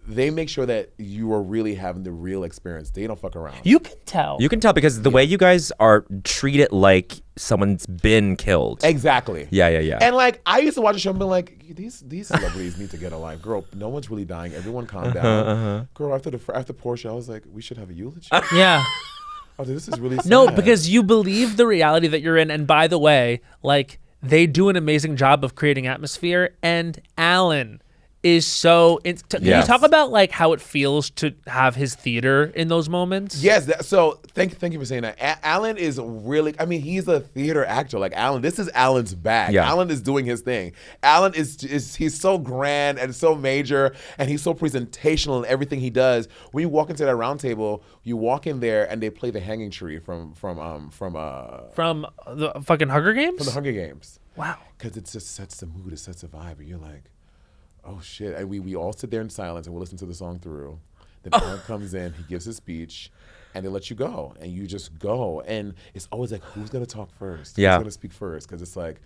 [SPEAKER 4] they make sure that you are really having the real experience. They don't fuck around.
[SPEAKER 1] You can tell.
[SPEAKER 2] You can tell because the way you guys are treat it like someone's been killed.
[SPEAKER 4] Exactly.
[SPEAKER 2] Yeah.
[SPEAKER 4] And like I used to watch a show and be like, these celebrities need to get a life. Girl, no one's really dying. Everyone calm down. Girl, after Portia, I was like, we should have a eulogy.
[SPEAKER 1] Yeah.
[SPEAKER 4] I was like, this is really sad.
[SPEAKER 1] No, because you believe the reality that you're in. And by the way, like they do an amazing job of creating atmosphere. And Alan is so. Can you
[SPEAKER 2] Yes.
[SPEAKER 1] talk about like how it feels to have his theater in those moments?
[SPEAKER 4] Yes, so thank you for saying that. Alan is really, I mean, he's a theater actor. Like Alan, this is Alan's bag.
[SPEAKER 2] Yeah.
[SPEAKER 4] Alan is doing his thing. Alan is he's so grand and so major, and he's so presentational in everything he does. When you walk into that round table, you walk in there and they play the Hanging Tree from
[SPEAKER 1] From the fucking Hunger Games.
[SPEAKER 4] the Hunger Games.
[SPEAKER 1] Wow.
[SPEAKER 4] Because it just sets the mood, it sets the vibe, and you're like, oh shit. And we all sit there in silence and we listen to the song through. Then Alan comes in, he gives his speech, and they let you go. And you just go. And it's always like, who's gonna talk first?
[SPEAKER 2] Yeah.
[SPEAKER 4] Who's gonna speak first? Because it's like,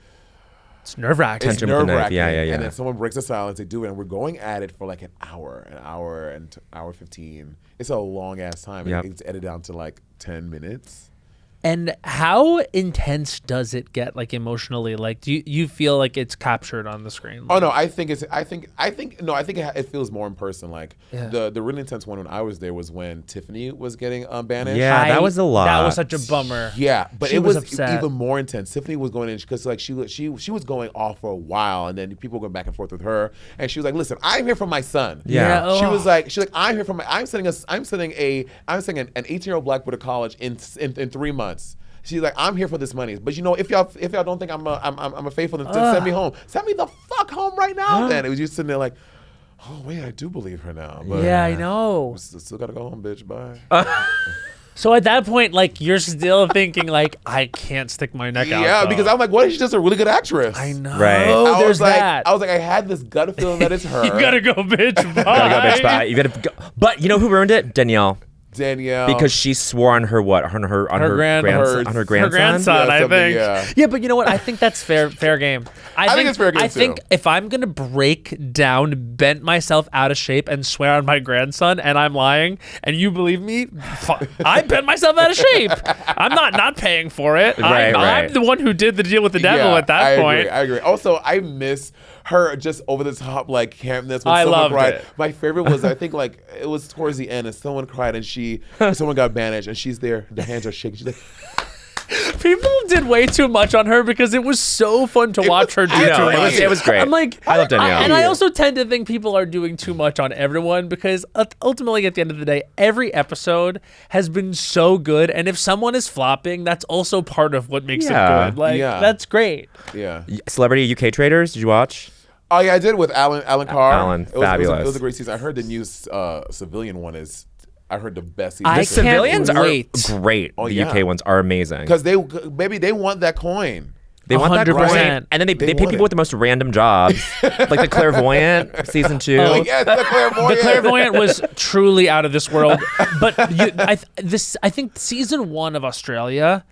[SPEAKER 1] It's nerve-wracking.
[SPEAKER 2] Tension with the knife.
[SPEAKER 4] nerve-wracking.
[SPEAKER 2] Yeah.
[SPEAKER 4] And then someone breaks the silence. They do it, and we're going at it for like an hour and hour 15. It's a long ass time.
[SPEAKER 2] Yep.
[SPEAKER 4] And it's edited down to like 10 minutes.
[SPEAKER 1] And how intense does it get, like emotionally? Like, do you feel like it's captured on the screen?
[SPEAKER 4] Oh no, I think it feels more in person. Like
[SPEAKER 1] Yeah.
[SPEAKER 4] the really intense one when I was there was when Tiffany was getting banished.
[SPEAKER 2] Yeah, that was a lot.
[SPEAKER 1] That was such a bummer.
[SPEAKER 4] Yeah, but
[SPEAKER 1] She
[SPEAKER 4] it
[SPEAKER 1] was
[SPEAKER 4] was
[SPEAKER 1] upset.
[SPEAKER 4] even more intense. Tiffany was going in because like she was going off for a while, and then people were going back and forth with her, and she was like, "Listen, I'm here for my son."
[SPEAKER 2] Yeah.
[SPEAKER 4] She
[SPEAKER 1] oh.
[SPEAKER 4] was like, I'm here for my. I'm sending an 18-year-old black boy to college in 3 months. She's like, I'm here for this money, but if y'all don't think I'm a faithful, then send me home. Send me the fuck home right now. Then it was just sitting there like, oh wait, I do believe her now. But
[SPEAKER 1] Yeah, I know.
[SPEAKER 4] Still gotta go home, bitch. Bye.
[SPEAKER 1] So at that point, like, you're still thinking, like, I can't stick my neck out.
[SPEAKER 4] Yeah,
[SPEAKER 1] though.
[SPEAKER 4] because I'm like, what if she's just a really good actress?
[SPEAKER 1] I know.
[SPEAKER 2] Right.
[SPEAKER 4] I
[SPEAKER 1] There's
[SPEAKER 4] was like,
[SPEAKER 1] that.
[SPEAKER 4] I had this gut feeling that it's her.
[SPEAKER 1] You gotta go, bitch. Bye.
[SPEAKER 2] Gotta go, bitch. Bye. You gotta go. But you know who ruined it? Danielle.
[SPEAKER 4] Danielle.
[SPEAKER 2] Because she swore on her what? On her grandson.
[SPEAKER 1] Her grandson,
[SPEAKER 4] Yeah,
[SPEAKER 1] I
[SPEAKER 4] something,
[SPEAKER 1] think.
[SPEAKER 4] yeah.
[SPEAKER 1] Yeah, but you know what? I think that's fair game.
[SPEAKER 4] I think it's fair game,
[SPEAKER 1] I think
[SPEAKER 4] too.
[SPEAKER 1] if I'm gonna break down, bent myself out of shape, and swear on my grandson, and I'm lying, and you believe me, I bent myself out of shape. I'm not paying for it.
[SPEAKER 2] Right, right.
[SPEAKER 1] I'm the one who did the deal with the devil
[SPEAKER 4] Yeah,
[SPEAKER 1] at that point.
[SPEAKER 4] I agree. Also, I miss her just over the top like campness when
[SPEAKER 1] I
[SPEAKER 4] someone
[SPEAKER 1] loved
[SPEAKER 4] cried.
[SPEAKER 1] it.
[SPEAKER 4] My favorite was I think like it was towards the end and someone cried and someone got banished and she's there, the hands are shaking. She's like,
[SPEAKER 1] People did way too much on her because it was so fun to watch her do
[SPEAKER 4] I
[SPEAKER 1] too
[SPEAKER 4] know,
[SPEAKER 1] much.
[SPEAKER 2] it was great.
[SPEAKER 1] I'm like,
[SPEAKER 2] I love Danielle.
[SPEAKER 1] and I also tend to think people are doing too much on everyone because ultimately, at the end of the day, every episode has been so good, and if someone is flopping, that's also part of what makes
[SPEAKER 2] Yeah.
[SPEAKER 1] it good. Like,
[SPEAKER 4] Yeah.
[SPEAKER 1] that's great.
[SPEAKER 4] yeah.
[SPEAKER 2] Celebrity UK Traitors. Did you watch?
[SPEAKER 4] Oh yeah, I did with Alan Carr.
[SPEAKER 2] Alan,
[SPEAKER 4] It was
[SPEAKER 2] fabulous.
[SPEAKER 4] a great season. I heard the new civilian one is. I heard the best season.
[SPEAKER 1] I
[SPEAKER 2] The
[SPEAKER 1] can't
[SPEAKER 2] civilians
[SPEAKER 1] wait.
[SPEAKER 2] are great.
[SPEAKER 4] Oh,
[SPEAKER 2] the
[SPEAKER 4] yeah.
[SPEAKER 2] UK ones are amazing.
[SPEAKER 4] Because they want that coin.
[SPEAKER 2] They want that
[SPEAKER 1] 100%.
[SPEAKER 2] coin, and then they pay
[SPEAKER 4] want
[SPEAKER 2] people
[SPEAKER 4] it.
[SPEAKER 2] with the most random jobs, like the clairvoyant season 2.
[SPEAKER 1] Oh,
[SPEAKER 4] Yes, the clairvoyant.
[SPEAKER 1] The clairvoyant was truly out of this world. But I think season 1 of Australia,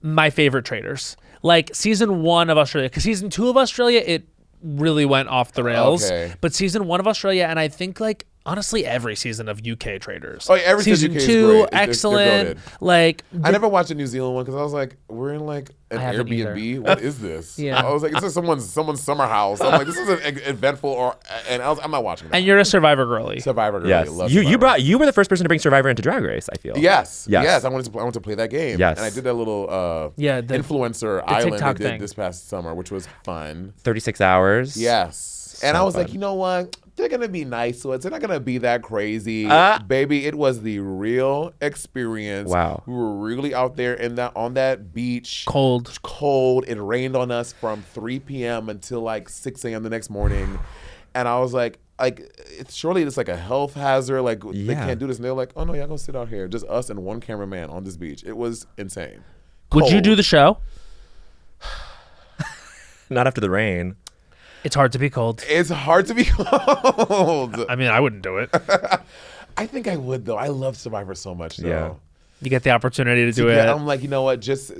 [SPEAKER 1] my favorite Traitors. Like season 1 of Australia, because season 2 of Australia, it really went off the rails.
[SPEAKER 4] Okay.
[SPEAKER 1] But season 1 of Australia, and I think like honestly every season of UK Traitors.
[SPEAKER 4] Oh, yeah, every
[SPEAKER 1] season
[SPEAKER 4] UK is
[SPEAKER 1] 2,
[SPEAKER 4] great. They're
[SPEAKER 1] excellent.
[SPEAKER 4] goated.
[SPEAKER 1] Like
[SPEAKER 4] I never watched the New Zealand one because I was like, we're in like an
[SPEAKER 1] I haven't
[SPEAKER 4] Airbnb. What is this?
[SPEAKER 1] Yeah.
[SPEAKER 4] I was like, it's just someone's summer house. I'm like, this is an eventful I'm not watching that.
[SPEAKER 1] and you're a Survivor girly.
[SPEAKER 4] Survivor girl.
[SPEAKER 2] Yes,
[SPEAKER 4] Love
[SPEAKER 2] you
[SPEAKER 4] Survivor.
[SPEAKER 2] you were the first person to bring Survivor into Drag Race. I feel.
[SPEAKER 4] Yes.
[SPEAKER 2] Yes.
[SPEAKER 4] I wanted to play that game.
[SPEAKER 2] Yes.
[SPEAKER 4] And I did that little
[SPEAKER 1] Yeah, the
[SPEAKER 4] influencer island
[SPEAKER 1] TikTok
[SPEAKER 4] we did
[SPEAKER 1] thing.
[SPEAKER 4] this past summer, which was fun.
[SPEAKER 2] 36 hours.
[SPEAKER 4] Yes. And
[SPEAKER 2] So
[SPEAKER 4] I was
[SPEAKER 2] fun.
[SPEAKER 4] like, you know what? They're gonna be nice to us. They're not gonna be that crazy,
[SPEAKER 2] Ah.
[SPEAKER 4] baby. It was the real experience.
[SPEAKER 2] Wow.
[SPEAKER 4] we were really out there on that beach,
[SPEAKER 1] Cold.
[SPEAKER 4] It rained on us from 3 p.m. until like 6 a.m. the next morning, and I was like, surely it's like a health hazard. Like they
[SPEAKER 2] Yeah.
[SPEAKER 4] can't do this. And they're like, oh no, y'all gonna sit out here, just us and one cameraman on this beach. It was insane.
[SPEAKER 1] Would you
[SPEAKER 4] Cold.
[SPEAKER 1] do the show?
[SPEAKER 2] Not after the rain.
[SPEAKER 1] It's hard to be cold.
[SPEAKER 4] It's hard to be cold.
[SPEAKER 1] I mean, I wouldn't do it.
[SPEAKER 4] I think I would though. I love Survivor so much though.
[SPEAKER 2] Yeah.
[SPEAKER 1] You get the opportunity to do
[SPEAKER 4] Yeah,
[SPEAKER 1] it.
[SPEAKER 4] I'm like, you know what? Just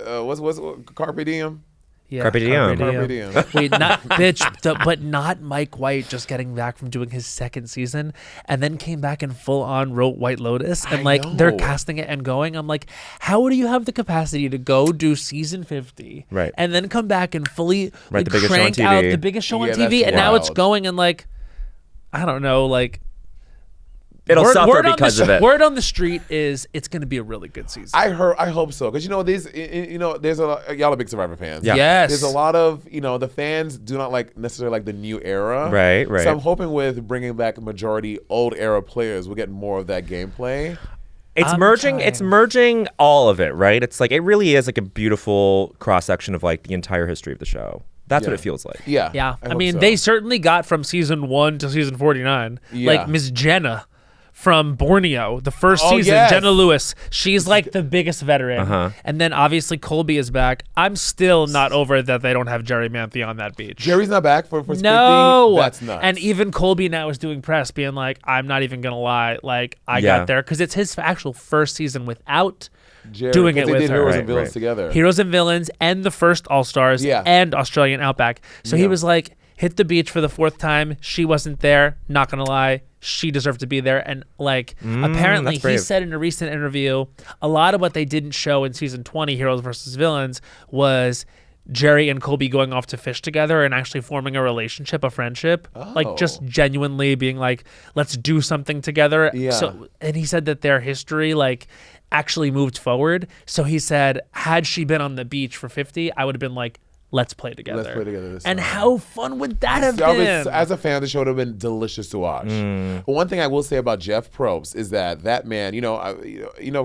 [SPEAKER 4] what's Carpe Diem?
[SPEAKER 1] Yeah,
[SPEAKER 2] Carpe diem.
[SPEAKER 4] Carpe Diem.
[SPEAKER 1] Wait, not bitch, but not Mike White just getting back from doing his second season and then came back and full on wrote White Lotus and
[SPEAKER 4] I
[SPEAKER 1] like they're
[SPEAKER 4] know.
[SPEAKER 1] casting it and going. I'm like, how do you have the capacity to go do season 50
[SPEAKER 2] Right.
[SPEAKER 1] and then come back and fully
[SPEAKER 2] Right, the biggest show on
[SPEAKER 1] crank out
[SPEAKER 2] TV.
[SPEAKER 1] the biggest show on
[SPEAKER 4] Yeah,
[SPEAKER 1] TV
[SPEAKER 4] that's
[SPEAKER 1] and now it's
[SPEAKER 4] wild.
[SPEAKER 1] going and like I don't know, like
[SPEAKER 2] It'll suffer
[SPEAKER 1] on
[SPEAKER 2] because
[SPEAKER 1] the,
[SPEAKER 2] of it.
[SPEAKER 1] Word on the street is it's going to be a really good season.
[SPEAKER 4] I hope so, because there's a lot, y'all are big Survivor fans.
[SPEAKER 2] Yeah.
[SPEAKER 1] Yes.
[SPEAKER 4] There's a lot of the fans do not necessarily like the new era.
[SPEAKER 2] Right.
[SPEAKER 4] So I'm hoping with bringing back majority old era players, we'll get more of that gameplay.
[SPEAKER 2] It's
[SPEAKER 1] I'm
[SPEAKER 2] merging.
[SPEAKER 1] trying.
[SPEAKER 2] It's merging all of it, right? It's like it really is like a beautiful cross section of like the entire history of the show. That's what
[SPEAKER 4] Yeah.
[SPEAKER 2] it feels like.
[SPEAKER 4] Yeah.
[SPEAKER 1] Yeah, I
[SPEAKER 4] hope
[SPEAKER 1] mean,
[SPEAKER 4] so.
[SPEAKER 1] they certainly got from season 1 to season 49.
[SPEAKER 4] Yeah.
[SPEAKER 1] Like Miss Jenna from Borneo, the first
[SPEAKER 4] Oh,
[SPEAKER 1] season,
[SPEAKER 4] yes.
[SPEAKER 1] Jenna Lewis, she's like the biggest veteran.
[SPEAKER 2] Uh-huh.
[SPEAKER 1] And then obviously Colby is back. I'm still not over it that they don't have Jerry Manthe on that beach.
[SPEAKER 4] Jerry's not back for 50.
[SPEAKER 1] No,
[SPEAKER 4] That's nuts.
[SPEAKER 1] And even Colby now is doing press, being like, "I'm not even gonna lie, like I
[SPEAKER 2] Yeah.
[SPEAKER 1] got there because it's his actual first season without doing it
[SPEAKER 4] they
[SPEAKER 1] with
[SPEAKER 4] did
[SPEAKER 1] her.
[SPEAKER 4] Heroes
[SPEAKER 2] Right,
[SPEAKER 4] and Villains
[SPEAKER 2] right.
[SPEAKER 4] together.
[SPEAKER 1] Heroes and Villains and the first All Stars
[SPEAKER 4] Yeah.
[SPEAKER 1] and Australian Outback. So he
[SPEAKER 4] Yeah.
[SPEAKER 1] was like, hit the beach for the 4th time. She wasn't there. Not gonna lie, she deserved to be there. And like, apparently,
[SPEAKER 2] that's brave.
[SPEAKER 1] he said in a recent interview, a lot of what they didn't show in season 20, Heroes versus Villains, was Jerry and Colby going off to fish together and actually forming a relationship, a friendship, like just genuinely being like, let's do something together.
[SPEAKER 4] Yeah.
[SPEAKER 1] So, and he said that their history, like, actually moved forward. So he said, had she been on the beach for 50, I would have been like, let's play together.
[SPEAKER 4] Let's play together this
[SPEAKER 1] And
[SPEAKER 4] time.
[SPEAKER 1] how fun would that have
[SPEAKER 4] That
[SPEAKER 1] been?
[SPEAKER 4] was, as a fan of the show, it would have been delicious to watch. But one thing I will say about Jeff Probst is that man,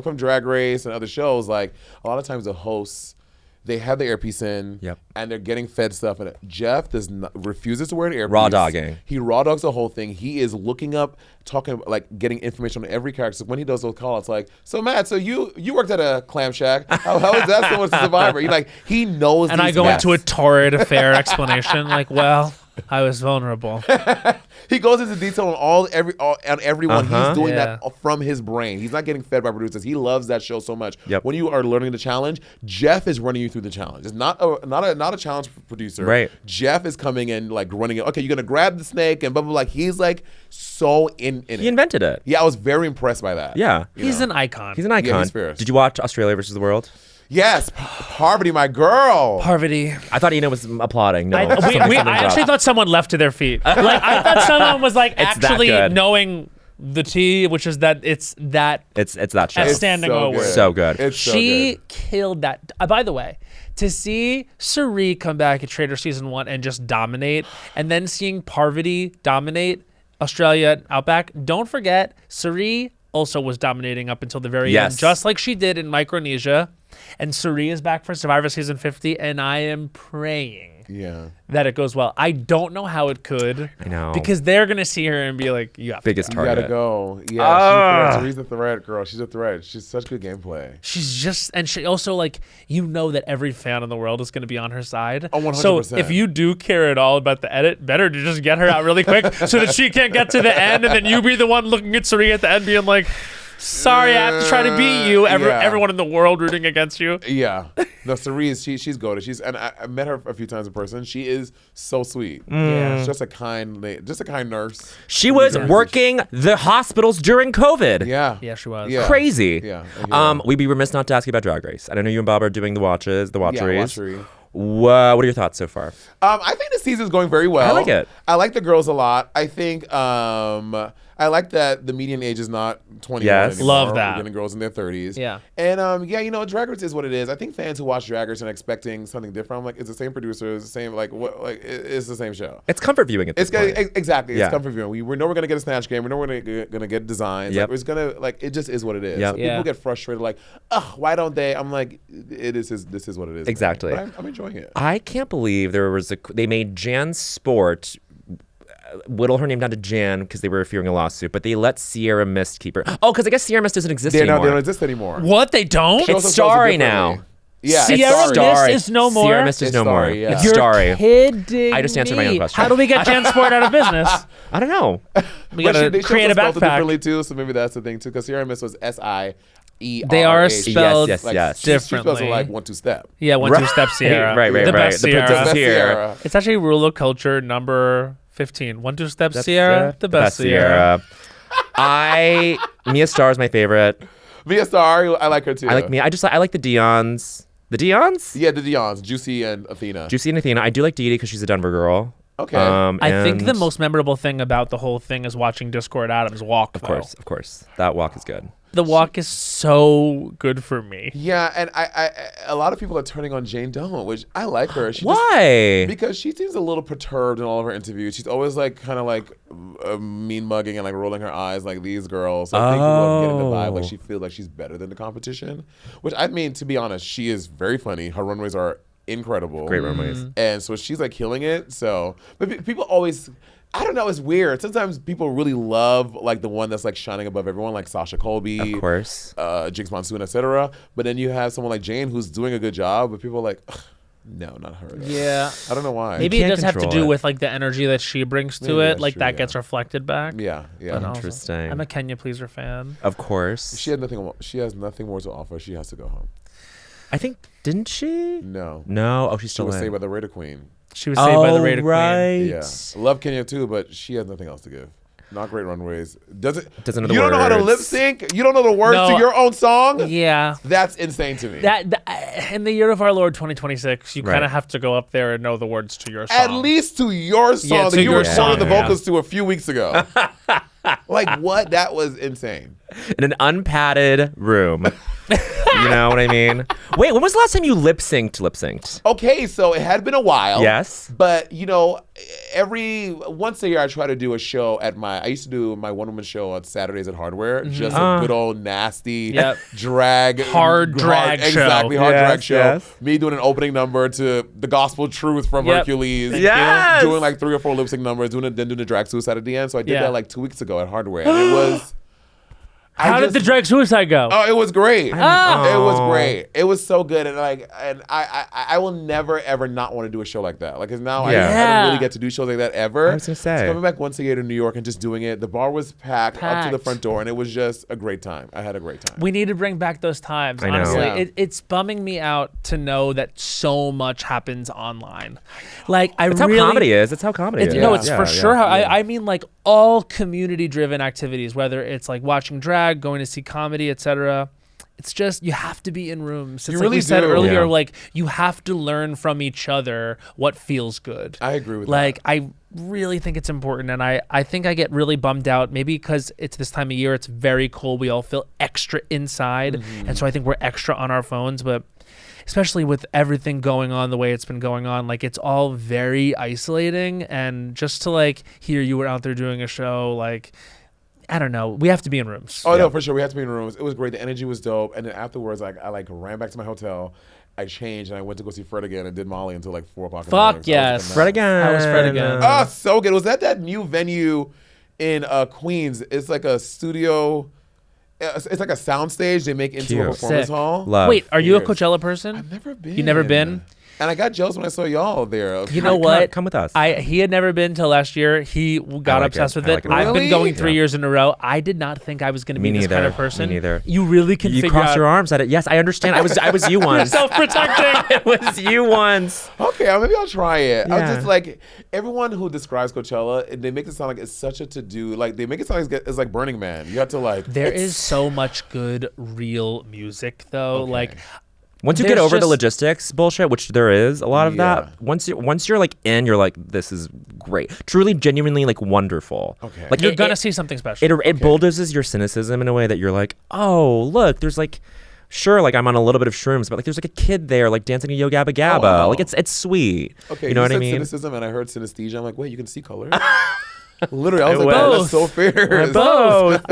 [SPEAKER 4] from Drag Race and other shows, like a lot of times the hosts, they have the earpiece in,
[SPEAKER 2] Yep.
[SPEAKER 4] and they're getting fed stuff, and Jeff refuses to wear an earpiece.
[SPEAKER 2] Raw dogging.
[SPEAKER 4] He raw dogs the whole thing. He is looking up, talking, like getting information on every character. So when he does those calls, like, so Matt, so you worked at a clam shack. How is that so much a Survivor? He knows.
[SPEAKER 1] And I
[SPEAKER 4] these
[SPEAKER 1] go
[SPEAKER 4] guys.
[SPEAKER 1] into a torrid affair explanation, like, well, I was vulnerable.
[SPEAKER 4] He goes into detail on everyone. He's doing
[SPEAKER 1] Yeah.
[SPEAKER 4] that from his brain. He's not getting fed by producers. He loves that show so much.
[SPEAKER 2] Yep.
[SPEAKER 4] When you are learning the challenge, Jeff is running you through the challenge. It's not a challenge producer.
[SPEAKER 2] Right.
[SPEAKER 4] Jeff is coming in like running it. Okay, you're gonna grab the snake and blah blah blah. He's like so in it.
[SPEAKER 2] He invented it.
[SPEAKER 4] Yeah, I was very impressed by that.
[SPEAKER 2] Yeah.
[SPEAKER 1] He's an icon.
[SPEAKER 2] He's an icon.
[SPEAKER 4] he's fierce.
[SPEAKER 2] Did you watch Australia versus the World?
[SPEAKER 4] Yes, Parvati, my girl.
[SPEAKER 1] Parvati.
[SPEAKER 2] I thought Ina was applauding. No,
[SPEAKER 1] I actually thought someone left to their feet. Like, I thought someone was like
[SPEAKER 2] It's that
[SPEAKER 1] actually
[SPEAKER 2] good.
[SPEAKER 1] knowing the tea, which is that it's that
[SPEAKER 2] it's that show.
[SPEAKER 1] As
[SPEAKER 4] It's
[SPEAKER 1] standing
[SPEAKER 4] so
[SPEAKER 1] ovation.
[SPEAKER 4] good.
[SPEAKER 2] So good.
[SPEAKER 4] It's so
[SPEAKER 1] she
[SPEAKER 4] good.
[SPEAKER 1] killed that. By the way, to see Suri come back at Traitors season 1 and just dominate, and then seeing Parvati dominate Australia Outback. Don't forget, Suri also was dominating up until the very
[SPEAKER 2] Yes.
[SPEAKER 1] end, just like she did in Micronesia. And Suri is back for Survivor season 50, and I am praying
[SPEAKER 4] Yeah.
[SPEAKER 1] that it goes well. I don't know how it could.
[SPEAKER 2] I know.
[SPEAKER 1] Because they're gonna see her and be like, you have to
[SPEAKER 2] Biggest
[SPEAKER 4] You
[SPEAKER 2] target.
[SPEAKER 4] gotta go. Yeah, she's a threat, girl. She's a threat. She's such good gameplay.
[SPEAKER 1] She's just, and she also, like, that every fan in the world is going to be on her side.
[SPEAKER 4] Oh, 100%.
[SPEAKER 1] So if you do care at all about the edit, better to just get her out really quick so that she can't get to the end, and then you be the one looking at Suri at the end being like, sorry, I have to try to beat you.
[SPEAKER 4] Yeah.
[SPEAKER 1] Everyone in the world rooting against you.
[SPEAKER 4] Yeah. No, Cerise, she's goated. And I met her a few times in person. She is so sweet.
[SPEAKER 1] Yeah.
[SPEAKER 4] She's just a kind nurse.
[SPEAKER 2] She was working the hospitals during COVID.
[SPEAKER 4] Yeah.
[SPEAKER 1] Yeah, she was.
[SPEAKER 4] Yeah.
[SPEAKER 2] Crazy.
[SPEAKER 4] Yeah. Yeah.
[SPEAKER 2] We'd be remiss not to ask you about Drag Race. I don't know you and Bob are doing the watcheries.
[SPEAKER 4] Watchery.
[SPEAKER 2] What are your thoughts so far?
[SPEAKER 4] I think the season's going very well.
[SPEAKER 2] I like it.
[SPEAKER 4] I like the girls a lot. I think I like that the median age is not 21
[SPEAKER 2] Yes.
[SPEAKER 4] anymore.
[SPEAKER 1] Love that.
[SPEAKER 4] We're getting girls in their 30s.
[SPEAKER 1] Yeah.
[SPEAKER 4] And Drag Race is what it is. I think fans who watch Drag Race are expecting something different. I'm like, it's the same producers, the same it's the same show.
[SPEAKER 2] It's comfort viewing at this point.
[SPEAKER 4] Exactly. It's
[SPEAKER 2] Yeah.
[SPEAKER 4] comfort viewing. We know we're gonna get a snatch game. We know we're gonna get designs.
[SPEAKER 2] Yep.
[SPEAKER 4] Like, it's gonna it just is what it is.
[SPEAKER 2] Yep.
[SPEAKER 4] So people
[SPEAKER 1] Yeah.
[SPEAKER 4] get frustrated like, ugh, why don't they? I'm like, this is what it is.
[SPEAKER 2] Exactly.
[SPEAKER 4] But I'm enjoying it.
[SPEAKER 2] I can't believe they made Jan Sport whittle her name down to Jan because they were fearing a lawsuit, but they let Sierra Mist keep her. Oh, because I guess Sierra Mist doesn't exist
[SPEAKER 4] They
[SPEAKER 2] anymore.
[SPEAKER 4] don't exist anymore.
[SPEAKER 1] What? They don't?
[SPEAKER 4] She
[SPEAKER 2] It's
[SPEAKER 4] also spells it
[SPEAKER 2] Starry
[SPEAKER 4] differently.
[SPEAKER 2] now.
[SPEAKER 4] Yeah,
[SPEAKER 1] Sierra
[SPEAKER 4] it's Starry.
[SPEAKER 1] Mist is no more?
[SPEAKER 2] Sierra Mist is
[SPEAKER 4] It's
[SPEAKER 2] no more.
[SPEAKER 4] Starry, yeah.
[SPEAKER 2] It's
[SPEAKER 1] You're
[SPEAKER 2] Starry.
[SPEAKER 1] kidding
[SPEAKER 2] I just answered my own
[SPEAKER 1] me.
[SPEAKER 2] question.
[SPEAKER 1] How do we get Jansport out of business?
[SPEAKER 2] I don't know.
[SPEAKER 1] We
[SPEAKER 4] But
[SPEAKER 1] gotta
[SPEAKER 4] they
[SPEAKER 1] create a
[SPEAKER 4] spelled it
[SPEAKER 1] backpack.
[SPEAKER 4] differently too, so maybe that's the thing too. Because Sierra Mist was SIERA.
[SPEAKER 1] They are spelled
[SPEAKER 2] Yes, yes.
[SPEAKER 4] She spells it
[SPEAKER 1] differently.
[SPEAKER 4] like 1-2 step.
[SPEAKER 1] Yeah, one,
[SPEAKER 2] Right.
[SPEAKER 1] two step Sierra.
[SPEAKER 2] Right.
[SPEAKER 1] The best
[SPEAKER 2] The
[SPEAKER 1] Sierra.
[SPEAKER 2] princess
[SPEAKER 4] Best
[SPEAKER 2] here.
[SPEAKER 4] Sierra.
[SPEAKER 1] It's actually rule of culture number 15. 1, 2 step Sierra, the best Sierra.
[SPEAKER 2] Mia Starr is my favorite.
[SPEAKER 4] Mia Starr, I like her too.
[SPEAKER 2] I like Mia. I like the Dions. The Dions?
[SPEAKER 4] Yeah, the Dion's, Juicy and Athena.
[SPEAKER 2] Juicy and Athena. I do like Dee Dee because she's a Denver girl.
[SPEAKER 4] Okay.
[SPEAKER 1] I think the
[SPEAKER 2] and-
[SPEAKER 1] most memorable thing about the whole thing is watching Discord Adams walk.
[SPEAKER 2] Of course. That walk is good.
[SPEAKER 1] The walk is so good for me.
[SPEAKER 4] Yeah, and I a lot of people are turning on Jane Doe, which I like her. She
[SPEAKER 2] Why?
[SPEAKER 4] because she seems a little perturbed in all of her interviews. She's always like kind of like mean mugging and like rolling her eyes like these girls. So I think people are getting the vibe like she feels like she's better than the competition. Which I mean, to be honest, she is very funny. Her runways are incredible.
[SPEAKER 2] Great runways.
[SPEAKER 4] And so she's like killing it. So, but people always, I don't know, it's weird. Sometimes people really love like the one that's like shining above everyone, like Sasha Colby,
[SPEAKER 2] Of course.
[SPEAKER 4] Jinx Monsoon, etc. But then you have someone like Jane who's doing a good job, but people are like, ugh, No, not her.
[SPEAKER 1] Yeah.
[SPEAKER 4] I don't know why.
[SPEAKER 1] Maybe it
[SPEAKER 2] can't
[SPEAKER 1] does have to
[SPEAKER 2] control
[SPEAKER 1] do
[SPEAKER 2] it.
[SPEAKER 1] with like the energy that she brings to
[SPEAKER 4] Maybe
[SPEAKER 1] it.
[SPEAKER 4] that's
[SPEAKER 1] Like
[SPEAKER 4] true,
[SPEAKER 1] that
[SPEAKER 4] yeah.
[SPEAKER 1] gets reflected back.
[SPEAKER 4] Yeah, yeah.
[SPEAKER 1] But also,
[SPEAKER 2] Interesting.
[SPEAKER 1] I'm a Kenya Pleaser fan.
[SPEAKER 2] Of course.
[SPEAKER 4] She has nothing more to offer. She has to go home.
[SPEAKER 2] I think, didn't she?
[SPEAKER 4] No.
[SPEAKER 2] No. Oh, she's
[SPEAKER 4] She
[SPEAKER 2] still
[SPEAKER 4] was
[SPEAKER 2] in.
[SPEAKER 4] saved by the Raider Queen.
[SPEAKER 1] She was saved by the Raider
[SPEAKER 2] right.
[SPEAKER 1] Queen.
[SPEAKER 4] Yeah. Love Kenya too, but she has nothing else to give. Not great runways.
[SPEAKER 2] Doesn't know the
[SPEAKER 4] You don't know how to
[SPEAKER 2] words.
[SPEAKER 4] lip sync? You don't know the words
[SPEAKER 1] No.
[SPEAKER 4] to your own song?
[SPEAKER 1] Yeah.
[SPEAKER 4] That's insane to me.
[SPEAKER 1] In the year of our Lord 2026, you
[SPEAKER 2] Right.
[SPEAKER 1] kind of have to go up there and know the words to your song.
[SPEAKER 4] At least to your song
[SPEAKER 1] Yeah,
[SPEAKER 4] that
[SPEAKER 1] to
[SPEAKER 4] you
[SPEAKER 1] your
[SPEAKER 4] recorded
[SPEAKER 1] song,
[SPEAKER 4] the
[SPEAKER 2] yeah.
[SPEAKER 4] vocals to a few weeks ago. Like, what? That was insane.
[SPEAKER 2] In an unpadded room. You know what I mean? Wait, when was the last time you lip synced?
[SPEAKER 4] Okay, so it had been a while.
[SPEAKER 2] Yes.
[SPEAKER 4] But, once a year I try to do a show I used to do my one-woman show on Saturdays at Hardware. Just a good old nasty
[SPEAKER 1] Yep.
[SPEAKER 4] drag.
[SPEAKER 1] Hard drag show.
[SPEAKER 4] Exactly, hard
[SPEAKER 2] Yes,
[SPEAKER 4] drag show.
[SPEAKER 2] yes.
[SPEAKER 4] Me doing an opening number to The Gospel Truth from
[SPEAKER 1] Yep.
[SPEAKER 4] Hercules.
[SPEAKER 1] Thank
[SPEAKER 2] Yes.
[SPEAKER 4] Doing like 3 or 4 lip sync numbers, then doing the drag suicide at the end. So I did
[SPEAKER 1] Yeah.
[SPEAKER 4] that like 2 weeks ago at Hardware. And it was...
[SPEAKER 1] How did the drag suicide go?
[SPEAKER 4] Oh, it was great.
[SPEAKER 1] Oh.
[SPEAKER 4] It was great. It was so good, and I will never ever not want to do a show like that. Like, 'cause now I
[SPEAKER 1] Yeah.
[SPEAKER 4] don't really get to do shows like that ever.
[SPEAKER 2] I was gonna say.
[SPEAKER 4] So coming back once a year to New York and just doing it. The bar was packed up to the
[SPEAKER 1] Packed.
[SPEAKER 4] front door, and it was just a great time. I had a great time.
[SPEAKER 1] We need to bring back those times.
[SPEAKER 2] I know.
[SPEAKER 1] Honestly,
[SPEAKER 4] Yeah.
[SPEAKER 1] it's bumming me out to know that so much happens online. Like
[SPEAKER 2] That's how comedy is. It's how comedy is.
[SPEAKER 1] No, it's
[SPEAKER 2] Yeah,
[SPEAKER 1] for
[SPEAKER 2] yeah.
[SPEAKER 1] sure how I mean like all community-driven activities, whether it's like watching drag, going to see comedy, etc. It's just you have to be in rooms. It's
[SPEAKER 4] You
[SPEAKER 1] like
[SPEAKER 4] really
[SPEAKER 1] we said
[SPEAKER 4] do.
[SPEAKER 1] earlier,
[SPEAKER 2] Yeah.
[SPEAKER 1] like you have to learn from each other what feels good.
[SPEAKER 4] I agree with
[SPEAKER 1] Like
[SPEAKER 4] that.
[SPEAKER 1] I really think it's important, and I think I get really bummed out maybe because it's this time of year. It's very cold. We all feel extra inside, and so I think we're extra on our phones, but especially with everything going on the way it's been going on, like it's all very isolating. And just to like hear you were out there doing a show, like I don't know, we have to be in rooms.
[SPEAKER 4] Oh no, for sure. We had to be in rooms. It was great. The energy was dope. And then afterwards, like I ran back to my hotel. I changed and I went to go see Fred again and did Molly until like 4 o'clock in the morning.
[SPEAKER 1] Fuck
[SPEAKER 4] So I was
[SPEAKER 1] yes.
[SPEAKER 4] like,
[SPEAKER 2] Fred again.
[SPEAKER 1] I was Fred again.
[SPEAKER 4] Oh, so good. It was at that new venue in Queens. It's like a studio. It's like a sound stage they make into a
[SPEAKER 2] Cute.
[SPEAKER 4] performance
[SPEAKER 1] Sick.
[SPEAKER 4] hall.
[SPEAKER 2] Love.
[SPEAKER 1] Wait, are you a
[SPEAKER 4] Years.
[SPEAKER 1] Coachella person?
[SPEAKER 4] I've never been.
[SPEAKER 1] You never been?
[SPEAKER 4] And I got jealous when I saw y'all there.
[SPEAKER 1] You know
[SPEAKER 2] Come-
[SPEAKER 1] what?
[SPEAKER 2] come with us.
[SPEAKER 1] He had never been till last year. He got
[SPEAKER 2] like
[SPEAKER 1] obsessed
[SPEAKER 2] it.
[SPEAKER 1] with
[SPEAKER 2] I
[SPEAKER 1] it.
[SPEAKER 2] like it.
[SPEAKER 1] I've been
[SPEAKER 4] Really?
[SPEAKER 1] going 3
[SPEAKER 2] Yeah.
[SPEAKER 1] years in a row. I did not think I was going to be
[SPEAKER 2] Me
[SPEAKER 1] this kind
[SPEAKER 2] neither.
[SPEAKER 1] of person.
[SPEAKER 2] Me neither.
[SPEAKER 1] You really can
[SPEAKER 2] You
[SPEAKER 1] figure
[SPEAKER 2] crossed
[SPEAKER 1] out.
[SPEAKER 2] your arms at it. Yes, I understand. I was you once.
[SPEAKER 1] Self-protecting.
[SPEAKER 2] It was you once.
[SPEAKER 4] Okay, maybe I'll try it. I was
[SPEAKER 2] Yeah.
[SPEAKER 4] just like, everyone who describes Coachella, they make it sound like it's such a to-do. Like, they make it sound like it's like Burning Man. You have to like...
[SPEAKER 1] There is so much good real music though.
[SPEAKER 4] Okay.
[SPEAKER 1] Like
[SPEAKER 2] Once you
[SPEAKER 1] There's
[SPEAKER 2] get over the
[SPEAKER 1] just-
[SPEAKER 2] logistics bullshit, which there is a lot of
[SPEAKER 4] Yeah.
[SPEAKER 2] that. Once you're like in, you're like, this is great, truly, genuinely like wonderful.
[SPEAKER 4] Okay.
[SPEAKER 2] Like
[SPEAKER 1] you're
[SPEAKER 2] it,
[SPEAKER 1] gonna
[SPEAKER 2] it,
[SPEAKER 1] see something special.
[SPEAKER 2] it bulldozes your cynicism in a way that you're like, oh look, there's like, sure, like I'm on a little bit of shrooms, but like there's like a kid there like dancing a Yo Gabba Gabba.
[SPEAKER 4] wow.
[SPEAKER 2] Like it's sweet.
[SPEAKER 4] Okay,
[SPEAKER 2] you know what I
[SPEAKER 4] said
[SPEAKER 2] mean?
[SPEAKER 4] cynicism and I heard synesthesia. I'm like, wait, you can see color? Literally, I was
[SPEAKER 2] I
[SPEAKER 4] like, oh,
[SPEAKER 1] will.
[SPEAKER 4] that's so fair.
[SPEAKER 2] Both.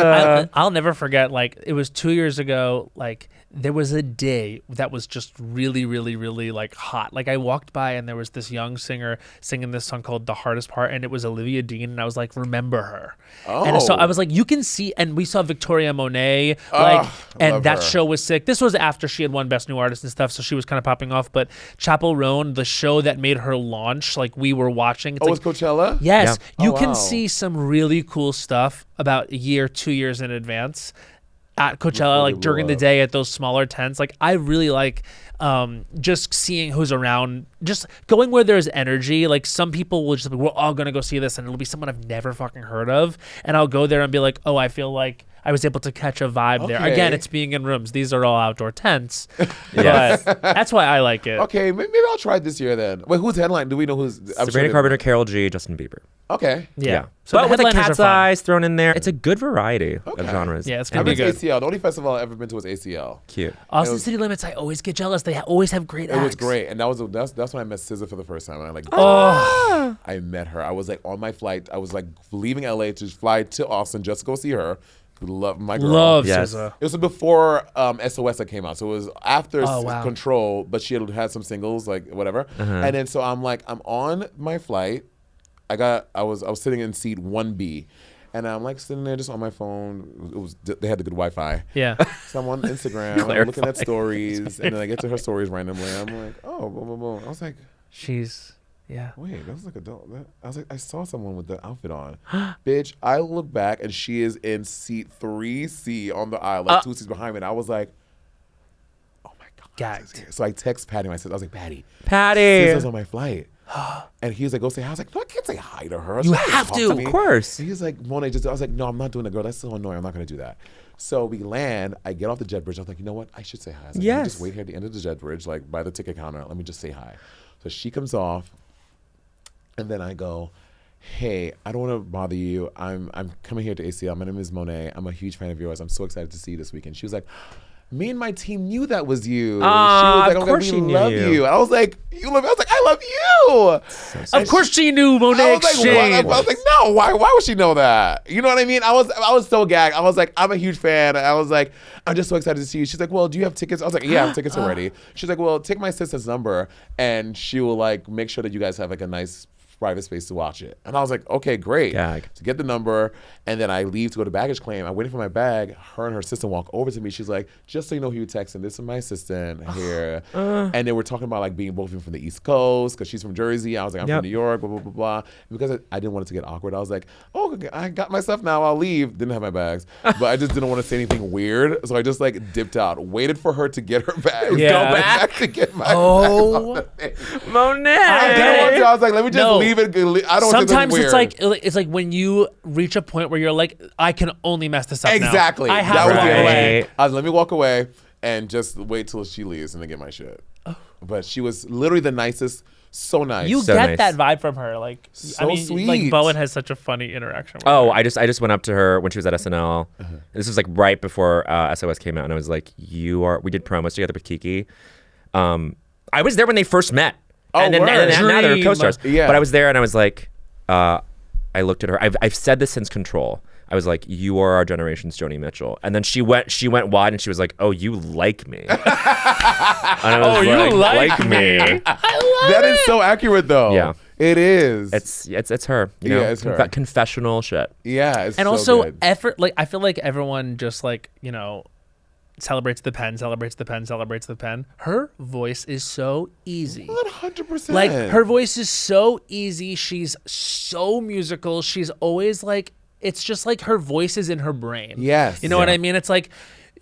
[SPEAKER 1] I'll never forget. Like it was 2 years ago. Like there was a day that was just really, really, really like hot. Like I walked by and there was this young singer singing this song called "The Hardest Part," and it was Olivia Dean, and I was like, remember her. And so
[SPEAKER 4] Oh.
[SPEAKER 1] I was like, you can see, and we saw Victoria Monet, like, and
[SPEAKER 4] love
[SPEAKER 1] that
[SPEAKER 4] her.
[SPEAKER 1] show was sick. This was after she had won Best New Artist and stuff, so she was kind of popping off. But Chapel Roan, the show that made her launch, like we were watching. It's
[SPEAKER 4] Oh,
[SPEAKER 1] like,
[SPEAKER 4] it's Coachella?
[SPEAKER 1] yes,
[SPEAKER 4] Yeah.
[SPEAKER 1] you
[SPEAKER 4] Oh,
[SPEAKER 1] can
[SPEAKER 4] wow.
[SPEAKER 1] see some really cool stuff about a year, 2 years in advance at Coachella,
[SPEAKER 4] really
[SPEAKER 1] like during the
[SPEAKER 4] love.
[SPEAKER 1] day at those smaller tents. Like I really like just seeing who's around, just going where there's energy. Like some people will just be, we're all gonna go see this, and it'll be someone I've never fucking heard of, and I'll go there and be like, oh, I feel like I was able to catch a vibe there.
[SPEAKER 4] Okay.
[SPEAKER 1] Again, it's being in rooms. These are all outdoor tents,
[SPEAKER 2] Yes.
[SPEAKER 1] but that's why I like it.
[SPEAKER 4] Okay, maybe I'll try it this year then. Wait, who's headline? Do we know who's? I'm
[SPEAKER 2] Sabrina
[SPEAKER 4] sure
[SPEAKER 2] Carpenter, Carol G, Justin Bieber.
[SPEAKER 4] Okay.
[SPEAKER 1] Yeah.
[SPEAKER 2] So but
[SPEAKER 1] the
[SPEAKER 2] with a
[SPEAKER 1] headliners are
[SPEAKER 2] cat's
[SPEAKER 1] fun.
[SPEAKER 2] eyes thrown in there, it's a good variety
[SPEAKER 4] Okay.
[SPEAKER 2] of genres.
[SPEAKER 1] Yeah, it's
[SPEAKER 4] I've
[SPEAKER 1] gonna be
[SPEAKER 4] been to
[SPEAKER 1] good.
[SPEAKER 4] ACL. The only festival I've ever been to was ACL.
[SPEAKER 2] Cute.
[SPEAKER 1] Austin
[SPEAKER 4] It was-
[SPEAKER 1] City Limits, I always get jealous. They always have great
[SPEAKER 4] It was
[SPEAKER 1] acts.
[SPEAKER 4] great, and that's when I met SZA for the first time, and I like I met her. I was like on my flight. I was like leaving LA to fly to Austin just to go see her. Love my girl.
[SPEAKER 1] Love
[SPEAKER 2] Yes.
[SPEAKER 1] SZA.
[SPEAKER 4] It was before SOS that came out, so it was after
[SPEAKER 1] Oh, wow.
[SPEAKER 4] Control, but she had some singles like whatever. And then so I'm like, I'm on my flight. I was sitting in seat 1B, And I'm like sitting there just on my phone. They had the good Wi-Fi.
[SPEAKER 1] Yeah.
[SPEAKER 4] So I'm on Instagram, I'm looking at stories, and then I get to her stories randomly. I'm like, oh, boom, boom, boom. I was like,
[SPEAKER 1] yeah.
[SPEAKER 4] wait, that was like I was like, I saw someone with the outfit on. Bitch, I look back and she is in seat 3C on the aisle, like 2 seats behind me. And I was like, oh my God.
[SPEAKER 1] Gagged.
[SPEAKER 4] So I text Patty, my sister. I was like, Patty.
[SPEAKER 2] Patty.
[SPEAKER 4] Scissor's on my flight. And he was like, go say hi. I was like, no, I can't say hi to her.
[SPEAKER 1] You have to.
[SPEAKER 2] Of course.
[SPEAKER 4] He was like, Monet, I was like, no, I'm not doing that, girl. That's so annoying. I'm not going to do that. So we land. I get off the jet bridge. I was like, you know what? I should say hi. I was like, let me just wait here at the end of the jet bridge, like by the ticket counter. Let me just say hi. So she comes off. And then I go, hey, I don't want to bother you. I'm coming here to ACL. My name is Monet. I'm a huge fan of yours. I'm so excited to see you this weekend. She was like, me and my team knew that was you. She was like,
[SPEAKER 2] of course she
[SPEAKER 4] we
[SPEAKER 2] knew
[SPEAKER 4] love you. And I was like, you love me? I was like, I love you.
[SPEAKER 1] Of course she knew Monét
[SPEAKER 4] I
[SPEAKER 1] X
[SPEAKER 4] was like,
[SPEAKER 1] Change.
[SPEAKER 4] I was like, no, why would she know that? You know what I mean? I was so gagged. I was like, I'm a huge fan. I was like, I'm just so excited to see you. She's like, well, do you have tickets? I was like, yeah, I have tickets already. She's like, well, take my sister's number and she will like make sure that you guys have like a nice private space to watch it. And I was like, okay, great.
[SPEAKER 2] Gag.
[SPEAKER 4] To get the number, and then I leave to go to baggage claim. I'm waiting for my bag. Her and her assistant walk over to me. She's like, just so you know who you're texting, this is my assistant here. And they were talking about like being both from the East Coast, because she's from Jersey. I was like, I'm from New York, blah, blah, blah, blah. And because I didn't want it to get awkward, I was like, oh, okay, I got my stuff now, I'll leave. Didn't have my bags. But I just didn't want to say anything weird. So I just like dipped out, waited for her to get her bags,
[SPEAKER 1] Yeah.
[SPEAKER 4] go back to get my bags.
[SPEAKER 2] Monet.
[SPEAKER 4] I was like, let me just leave it. I don't want to say
[SPEAKER 1] Sometimes
[SPEAKER 4] weird.
[SPEAKER 1] it's like when you reach a point where you're like, I can only mess this up now.
[SPEAKER 4] Exactly.
[SPEAKER 1] I have
[SPEAKER 4] That
[SPEAKER 1] to
[SPEAKER 4] was
[SPEAKER 1] walk
[SPEAKER 4] the only
[SPEAKER 1] away.
[SPEAKER 4] way. I was let me walk away and just wait till she leaves and then get my shit. But she was literally the nicest. So nice.
[SPEAKER 1] You
[SPEAKER 2] So
[SPEAKER 1] get
[SPEAKER 2] nice.
[SPEAKER 1] that vibe from her. Like,
[SPEAKER 4] So
[SPEAKER 1] I mean,
[SPEAKER 4] sweet.
[SPEAKER 1] like Bowen has such a funny interaction with
[SPEAKER 2] Oh,
[SPEAKER 1] her.
[SPEAKER 2] I just went up to her when she was at SNL. This was like right before SOS came out, and I was like, we did promos together with Kiki. I was there when they first met.
[SPEAKER 4] Oh,
[SPEAKER 2] and then
[SPEAKER 4] word.
[SPEAKER 2] now they're
[SPEAKER 1] Dream.
[SPEAKER 2] co-stars.
[SPEAKER 4] Yeah.
[SPEAKER 2] But I was there and I was like, I looked at her. I've said this since Control. I was like, you are our generation's Joni Mitchell. And then she went wide and she was like, oh, you like me. And I was
[SPEAKER 1] you like
[SPEAKER 2] me.
[SPEAKER 4] That is so accurate though.
[SPEAKER 2] Yeah.
[SPEAKER 4] It is.
[SPEAKER 2] It's her. You know?
[SPEAKER 4] Yeah, it's her.
[SPEAKER 2] Confessional shit.
[SPEAKER 4] Yeah. It's
[SPEAKER 1] And
[SPEAKER 4] so
[SPEAKER 1] also
[SPEAKER 4] good.
[SPEAKER 1] effort. Like, I feel like everyone just like, you know, celebrates the pen. Her voice is so easy.
[SPEAKER 4] 100%.
[SPEAKER 1] Like, her voice is so easy. She's so musical. She's always like, it's just like her voice is in her brain.
[SPEAKER 4] Yes.
[SPEAKER 1] You know what I mean? It's like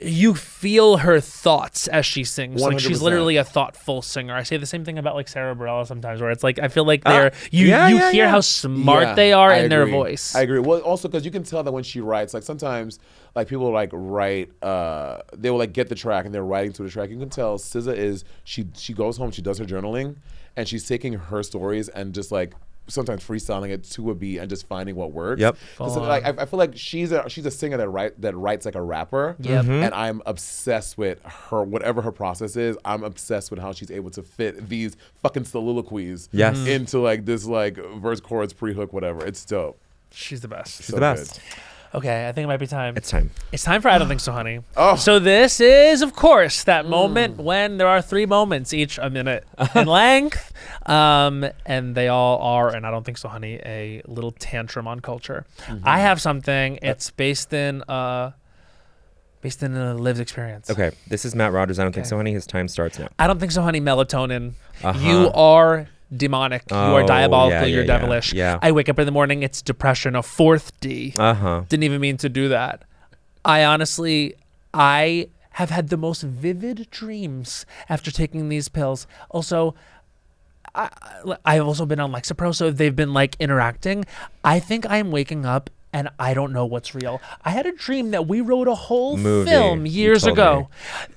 [SPEAKER 1] you feel her thoughts as she sings. Like, she's
[SPEAKER 4] 100%.
[SPEAKER 1] literally a thoughtful singer. I say the same thing about like Sarah Bareilles sometimes, where it's like I feel like you hear how smart
[SPEAKER 4] Yeah,
[SPEAKER 1] they are
[SPEAKER 4] I
[SPEAKER 1] in their
[SPEAKER 4] agree.
[SPEAKER 1] voice.
[SPEAKER 4] I agree. Well, also because you can tell that when she writes, like sometimes like people like write, they will like get the track and they're writing to the track. You can tell SZA is, she goes home, she does her journaling and she's taking her stories and just like sometimes freestyling it to a beat and just finding what works.
[SPEAKER 2] Yep.
[SPEAKER 4] So, like I feel like she's a singer that writes like a rapper.
[SPEAKER 1] Yep.
[SPEAKER 4] And I'm obsessed with her, whatever her process is. I'm obsessed with how she's able to fit these fucking soliloquies
[SPEAKER 2] Yes.
[SPEAKER 4] into like this like verse, chorus, pre-hook, whatever. It's dope.
[SPEAKER 1] She's the best.
[SPEAKER 2] She's the best.
[SPEAKER 1] Okay, I think it might be time.
[SPEAKER 2] It's time.
[SPEAKER 1] It's time for I Don't Think So, Honey.
[SPEAKER 4] Oh.
[SPEAKER 1] So this is, of course, that moment when there are 3 moments, each a minute in length, and they all are, and I Don't Think So, Honey, a little tantrum on culture. I have something. It's based in a lived experience.
[SPEAKER 2] Okay, this is Matt Rogers. I don't think so, honey. His time starts now.
[SPEAKER 1] I Don't Think So, Honey, melatonin.
[SPEAKER 2] Uh-huh.
[SPEAKER 1] You are demonic. You are
[SPEAKER 2] Oh,
[SPEAKER 1] diabolical.
[SPEAKER 2] yeah,
[SPEAKER 1] You're
[SPEAKER 2] yeah,
[SPEAKER 1] devilish.
[SPEAKER 2] yeah.
[SPEAKER 1] I wake up in the morning. It's depression, a 4th D. Didn't even mean to do that. I have had the most vivid dreams after taking these pills. Also, I've also been on Lexapro, so they've been like interacting. I think I'm waking up and I don't know what's real. I had a dream that we wrote a whole
[SPEAKER 2] Movie.
[SPEAKER 1] film
[SPEAKER 2] You
[SPEAKER 1] years
[SPEAKER 2] told
[SPEAKER 1] ago.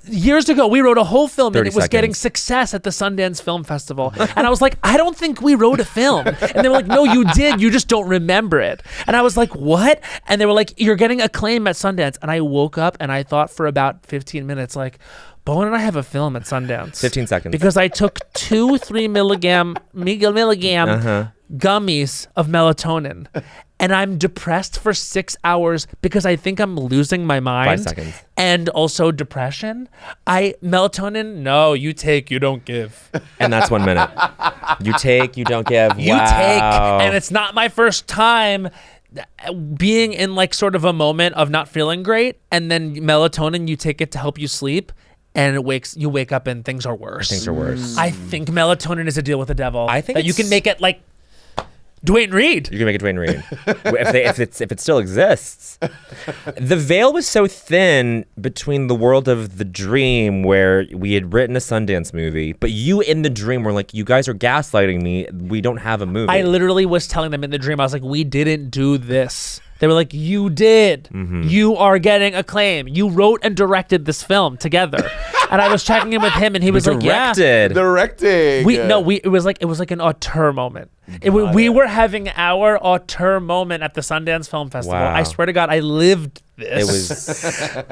[SPEAKER 1] Years ago, we wrote a whole film and
[SPEAKER 2] 30
[SPEAKER 1] it was getting
[SPEAKER 2] seconds.
[SPEAKER 1] success at the Sundance Film Festival. And I was like, I don't think we wrote a film. And they were like, no, you did. You just don't remember it. And I was like, what? And they were like, you're getting acclaim at Sundance. And I woke up and I thought for about 15 minutes, like, Bowen and I have a film at Sundance.
[SPEAKER 2] 15 seconds.
[SPEAKER 1] Because I took 2 3 milligram gummies of melatonin. And I'm depressed for 6 hours because I think I'm losing my mind.
[SPEAKER 2] 5 seconds.
[SPEAKER 1] And also depression. Melatonin, no, you take, you don't give.
[SPEAKER 2] And that's 1 minute. You take, you don't give.
[SPEAKER 1] You
[SPEAKER 2] Wow.
[SPEAKER 1] take. And it's not my first time being in like sort of a moment of not feeling great, and then melatonin, you take it to help you sleep, and you wake up and things are worse.
[SPEAKER 2] Things are worse.
[SPEAKER 1] I think melatonin is a deal with the devil.
[SPEAKER 2] I think
[SPEAKER 1] that you can make it like Dwayne Reed.
[SPEAKER 2] You can make it Dwayne Reed if it still exists. The veil was so thin between the world of the dream, where we had written a Sundance movie, but you in the dream were like, you guys are gaslighting me. We don't have a movie.
[SPEAKER 1] I literally was telling them in the dream, I was like, we didn't do this. They were like, you did. You are getting acclaim. You wrote and directed this film together. And I was checking in with him, and he was like, yeah.
[SPEAKER 4] Directing.
[SPEAKER 1] It was like an auteur moment. We were having our auteur moment at the Sundance Film Festival.
[SPEAKER 2] Wow.
[SPEAKER 1] I swear to God, I lived this.
[SPEAKER 2] It was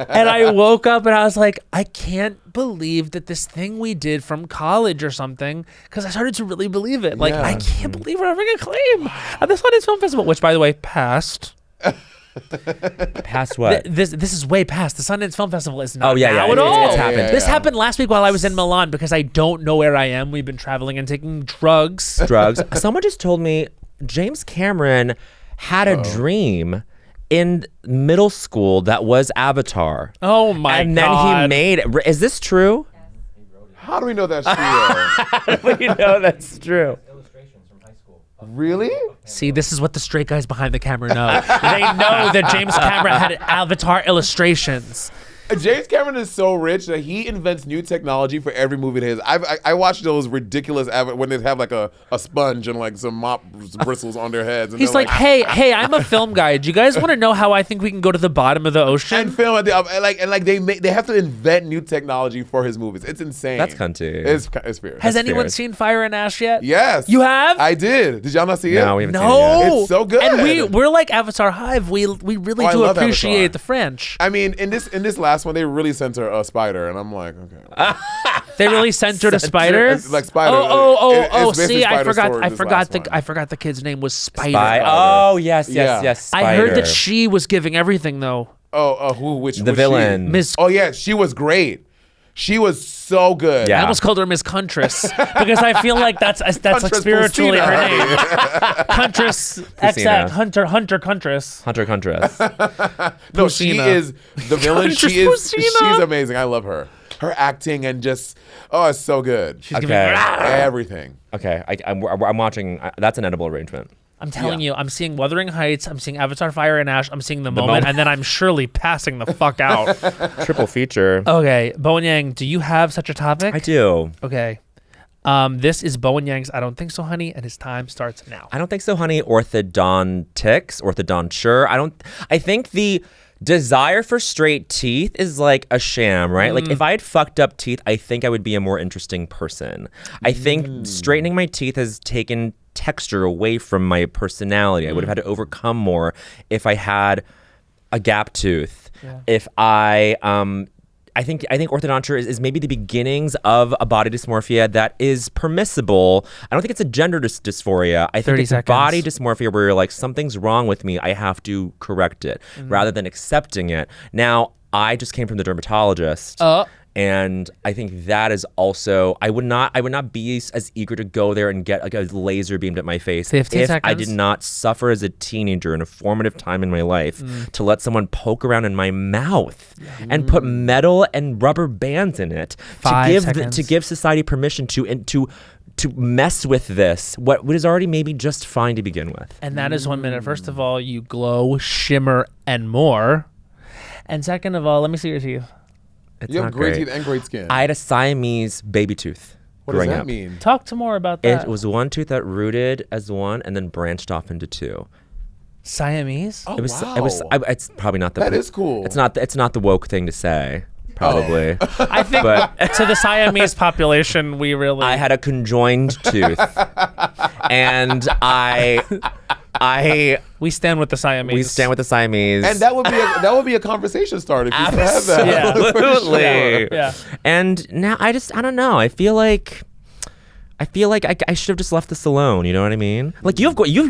[SPEAKER 1] And I woke up and I was like, I can't believe that this thing we did from college or something, because I started to really believe it. Like,
[SPEAKER 4] Yeah.
[SPEAKER 1] I can't believe we're having acclaim at the Sundance Film Festival, which, by the way, passed.
[SPEAKER 2] past what?
[SPEAKER 1] This is way past. The Sundance Film Festival is not
[SPEAKER 2] yeah,
[SPEAKER 1] now
[SPEAKER 2] yeah,
[SPEAKER 1] at all.
[SPEAKER 2] it's happened.
[SPEAKER 1] This happened last week while I was in Milan, because I don't know where I am. We've been traveling and taking drugs.
[SPEAKER 2] Someone just told me James Cameron had a dream in middle school that was Avatar.
[SPEAKER 1] Oh my
[SPEAKER 2] and
[SPEAKER 1] God.
[SPEAKER 2] then he made it. Is this true?
[SPEAKER 4] How do we know that's true?
[SPEAKER 2] You know that's true.
[SPEAKER 4] Really?
[SPEAKER 1] See, this is what the straight guys behind the camera know. They know that James Cameron had Avatar illustrations.
[SPEAKER 4] James Cameron is so rich that he invents new technology for every movie that is. I watched those ridiculous when they have like a sponge and like some mop bristles on their heads. And
[SPEAKER 1] He's
[SPEAKER 4] they're
[SPEAKER 1] like, hey, I'm a film guy. Do you guys want to know how I think we can go to the bottom of the ocean?
[SPEAKER 4] and film at they have to invent new technology for his movies. It's insane.
[SPEAKER 2] That's cunty.
[SPEAKER 4] It's weird.
[SPEAKER 1] Has anyone
[SPEAKER 2] fair.
[SPEAKER 1] seen Fire and Ash yet?
[SPEAKER 4] Yes.
[SPEAKER 1] You have?
[SPEAKER 4] I did. Did y'all not see it?
[SPEAKER 2] No, we haven't seen it
[SPEAKER 1] No.
[SPEAKER 2] yet.
[SPEAKER 4] It's so good.
[SPEAKER 1] And we're like Avatar Hive. We really
[SPEAKER 4] Oh, I
[SPEAKER 1] do
[SPEAKER 4] love
[SPEAKER 1] appreciate
[SPEAKER 4] Avatar.
[SPEAKER 1] the French.
[SPEAKER 4] I mean, in this last one, they really center a spider, and I'm like, okay.
[SPEAKER 1] They really centered a spider.
[SPEAKER 4] It's like spider. It's basically
[SPEAKER 1] See, I
[SPEAKER 4] Spider
[SPEAKER 1] forgot.
[SPEAKER 4] Sword,
[SPEAKER 1] I
[SPEAKER 4] this
[SPEAKER 1] forgot
[SPEAKER 4] last one.
[SPEAKER 1] I forgot the kid's name was Spider.
[SPEAKER 2] Oh yes,
[SPEAKER 4] Yeah.
[SPEAKER 2] Spider.
[SPEAKER 1] I heard that she was giving everything though.
[SPEAKER 4] Which
[SPEAKER 2] the
[SPEAKER 4] was
[SPEAKER 2] villain.
[SPEAKER 4] she?
[SPEAKER 1] Miss.
[SPEAKER 4] Oh yeah, she was great. She was so good.
[SPEAKER 2] Yeah.
[SPEAKER 1] I almost called her Miss Kuntress because I feel like that's like
[SPEAKER 4] Kuntress
[SPEAKER 1] spiritually her
[SPEAKER 4] Pulsina.
[SPEAKER 1] name. Kuntress
[SPEAKER 2] Pulsina.
[SPEAKER 1] Hunter Kuntress.
[SPEAKER 2] Hunter Huntress.
[SPEAKER 4] No, she
[SPEAKER 1] Pusina.
[SPEAKER 4] is the villain.
[SPEAKER 1] Kuntress
[SPEAKER 4] She's
[SPEAKER 1] Pusina.
[SPEAKER 4] amazing. I love her. Her acting and just it's so good.
[SPEAKER 1] She's
[SPEAKER 2] Okay.
[SPEAKER 1] giving.
[SPEAKER 4] Everything.
[SPEAKER 2] Okay, I'm watching. That's an edible arrangement.
[SPEAKER 1] I'm telling
[SPEAKER 4] Yeah.
[SPEAKER 1] you, I'm seeing Wuthering Heights, I'm seeing Avatar Fire and Ash, I'm seeing The Moment, and then I'm surely passing the fuck out.
[SPEAKER 2] Triple feature.
[SPEAKER 1] Okay, Bowen Yang, do you have such a topic?
[SPEAKER 2] I do.
[SPEAKER 1] Okay. This is Bowen Yang's I Don't Think So, Honey, and his time starts now.
[SPEAKER 2] I don't think so, honey. Orthodonture. I think the desire for straight teeth is like a sham, right? Like if I had fucked up teeth, I think I would be a more interesting person. I think straightening my teeth has taken texture away from my personality. I would have had to overcome more if I had a gap tooth.
[SPEAKER 1] Yeah.
[SPEAKER 2] If I think orthodonture is maybe the beginnings of a body dysmorphia that is permissible. I don't think it's a gender dysphoria. I think
[SPEAKER 1] 30
[SPEAKER 2] it's
[SPEAKER 1] seconds.
[SPEAKER 2] a body dysmorphia where you're like, something's wrong with me. I have to correct it rather than accepting it. Now, I just came from the dermatologist. And I think that is also, I would not be as eager to go there and get like a laser beamed at my face
[SPEAKER 1] 50
[SPEAKER 2] if I
[SPEAKER 1] seconds.
[SPEAKER 2] did not suffer as a teenager in a formative time in my life to let someone poke around in my mouth and put metal and rubber bands in it
[SPEAKER 1] 5 seconds.
[SPEAKER 2] to give society permission to mess with this, what is already maybe just fine to begin with.
[SPEAKER 1] And that is 1 minute. First of all, you glow, shimmer, and more. And second of all, let me see your teeth.
[SPEAKER 2] It's
[SPEAKER 4] You have
[SPEAKER 2] not
[SPEAKER 4] great teeth and great skin.
[SPEAKER 2] I had a Siamese baby tooth
[SPEAKER 4] what does
[SPEAKER 2] growing
[SPEAKER 4] that
[SPEAKER 2] up.
[SPEAKER 4] mean?
[SPEAKER 1] Talk to more about that.
[SPEAKER 2] It was one tooth that rooted as one and then branched off into two.
[SPEAKER 1] Siamese?
[SPEAKER 4] Oh,
[SPEAKER 2] It was.
[SPEAKER 4] wow.
[SPEAKER 2] It was. It's probably not the.
[SPEAKER 4] That is cool.
[SPEAKER 2] It's not the woke thing to say. Probably.
[SPEAKER 1] I think
[SPEAKER 2] But
[SPEAKER 1] to the Siamese population, we really...
[SPEAKER 2] I had a conjoined tooth, and
[SPEAKER 1] we stand with the Siamese.
[SPEAKER 2] we stand with the Siamese.
[SPEAKER 4] And that would be a conversation starter if you still have that.
[SPEAKER 1] Yeah.
[SPEAKER 2] Absolutely.
[SPEAKER 1] Yeah.
[SPEAKER 2] And now I don't know. I feel like I should have just left this alone. You know what I mean? Like you are
[SPEAKER 1] You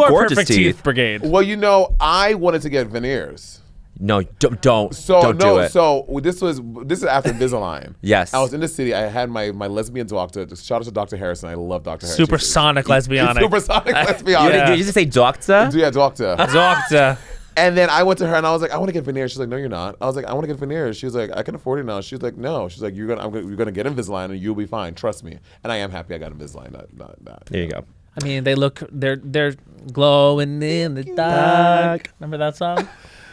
[SPEAKER 1] are
[SPEAKER 2] gorgeous
[SPEAKER 1] perfect teeth brigade.
[SPEAKER 4] Well, I wanted to get veneers.
[SPEAKER 2] No, don't
[SPEAKER 4] So
[SPEAKER 2] do it.
[SPEAKER 4] So this is after Invisalign.
[SPEAKER 2] Yes.
[SPEAKER 4] I was in the city. I had my lesbian doctor. Shout out to Dr. Harrison. I love Dr. Harrison.
[SPEAKER 1] Supersonic lesbianic.
[SPEAKER 4] Supersonic
[SPEAKER 2] You
[SPEAKER 4] lesbianic.
[SPEAKER 2] did you just say doctor?
[SPEAKER 4] Yeah, doctor.
[SPEAKER 1] Doctor.
[SPEAKER 4] And then I went to her and I was like, I want to get veneers. She's like, no, you're not. I was like, I want to get veneers. She was like, I can afford it now. She's like, no. She's like, you're gonna get Invisalign and you'll be fine. Trust me. And I am happy I got Invisalign. Not.
[SPEAKER 2] There you go.
[SPEAKER 1] I mean, they're glowing in the dark. Remember that song?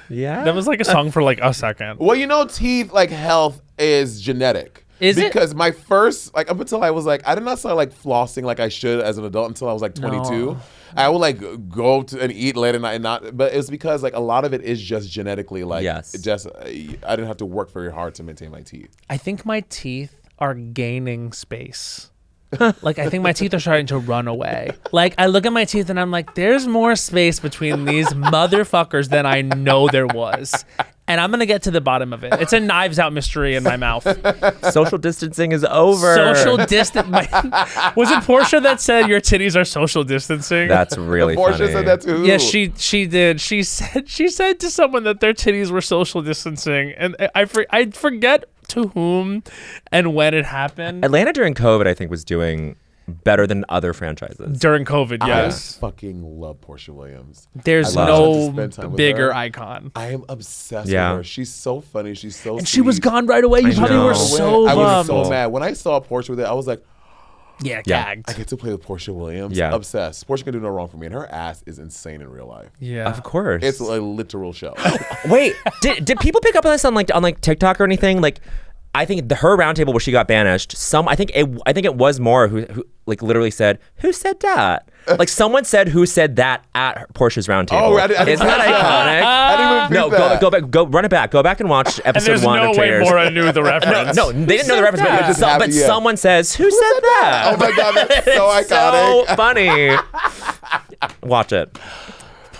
[SPEAKER 2] Yeah.
[SPEAKER 1] That was like a song for like a second.
[SPEAKER 4] Well, teeth like health is genetic.
[SPEAKER 1] Is it?
[SPEAKER 4] Because my first, like up until I was like, I did not start like flossing like I should as an adult until I was like 22.
[SPEAKER 1] No.
[SPEAKER 4] I would like go to and eat late at night and not, but it's because like a lot of it is just genetically like,
[SPEAKER 2] Yes.
[SPEAKER 4] I didn't have to work very hard to maintain my teeth.
[SPEAKER 1] I think my teeth are gaining space. Like, I think my teeth are starting to run away. Like, I look at my teeth and I'm like, there's more space between these motherfuckers than I know there was. And I'm going to get to the bottom of it. It's a Knives Out mystery in my mouth.
[SPEAKER 2] Social distancing is over.
[SPEAKER 1] Social distance. Was it Portia that said your titties are social distancing?
[SPEAKER 2] That's really
[SPEAKER 4] Portia
[SPEAKER 2] funny.
[SPEAKER 4] said that too.
[SPEAKER 1] Yeah, she did. She said to someone that their titties were social distancing, and I forget to whom and when it happened.
[SPEAKER 2] Atlanta during COVID, I think, was doing better than other franchises.
[SPEAKER 1] During COVID, yes.
[SPEAKER 4] I fucking love Portia Williams.
[SPEAKER 1] There's
[SPEAKER 4] I love
[SPEAKER 1] no
[SPEAKER 4] to spend time with
[SPEAKER 1] bigger
[SPEAKER 4] her.
[SPEAKER 1] icon.
[SPEAKER 4] I am obsessed
[SPEAKER 2] Yeah.
[SPEAKER 4] with her. She's so funny. She's so
[SPEAKER 1] And
[SPEAKER 4] sweet.
[SPEAKER 1] she was gone right away. You
[SPEAKER 2] I
[SPEAKER 1] probably
[SPEAKER 2] know.
[SPEAKER 1] were so
[SPEAKER 4] I was
[SPEAKER 1] bummed.
[SPEAKER 4] so mad. When I saw Portia with it, I was like,
[SPEAKER 1] Yeah,
[SPEAKER 2] Yeah.
[SPEAKER 1] gagged.
[SPEAKER 4] I get to play with Portia Williams.
[SPEAKER 2] Yeah.
[SPEAKER 4] Obsessed. Portia can do no wrong for me. And her ass is insane in real life.
[SPEAKER 1] Yeah.
[SPEAKER 2] Of course.
[SPEAKER 4] It's a literal show.
[SPEAKER 2] Wait, did people pick up on this on like TikTok or anything? Like, I think her roundtable where she got banished. I think it was Maura who like literally said, "Who said that?" Like someone said, "Who said that?" at Portia's roundtable.
[SPEAKER 4] Oh, I didn't
[SPEAKER 2] Isn't that
[SPEAKER 4] catch
[SPEAKER 2] iconic?
[SPEAKER 4] I didn't even
[SPEAKER 2] No,
[SPEAKER 4] think that.
[SPEAKER 2] go back, run it back, go back and watch
[SPEAKER 1] And
[SPEAKER 2] episode
[SPEAKER 1] there's
[SPEAKER 2] 1
[SPEAKER 1] no
[SPEAKER 2] of
[SPEAKER 1] way
[SPEAKER 2] Traitors.
[SPEAKER 1] Maura knew the reference.
[SPEAKER 2] No, they didn't know the reference,
[SPEAKER 1] that?
[SPEAKER 2] but someone says, "Who said that?"
[SPEAKER 4] Oh my God, that's so iconic.
[SPEAKER 2] So funny. Watch it.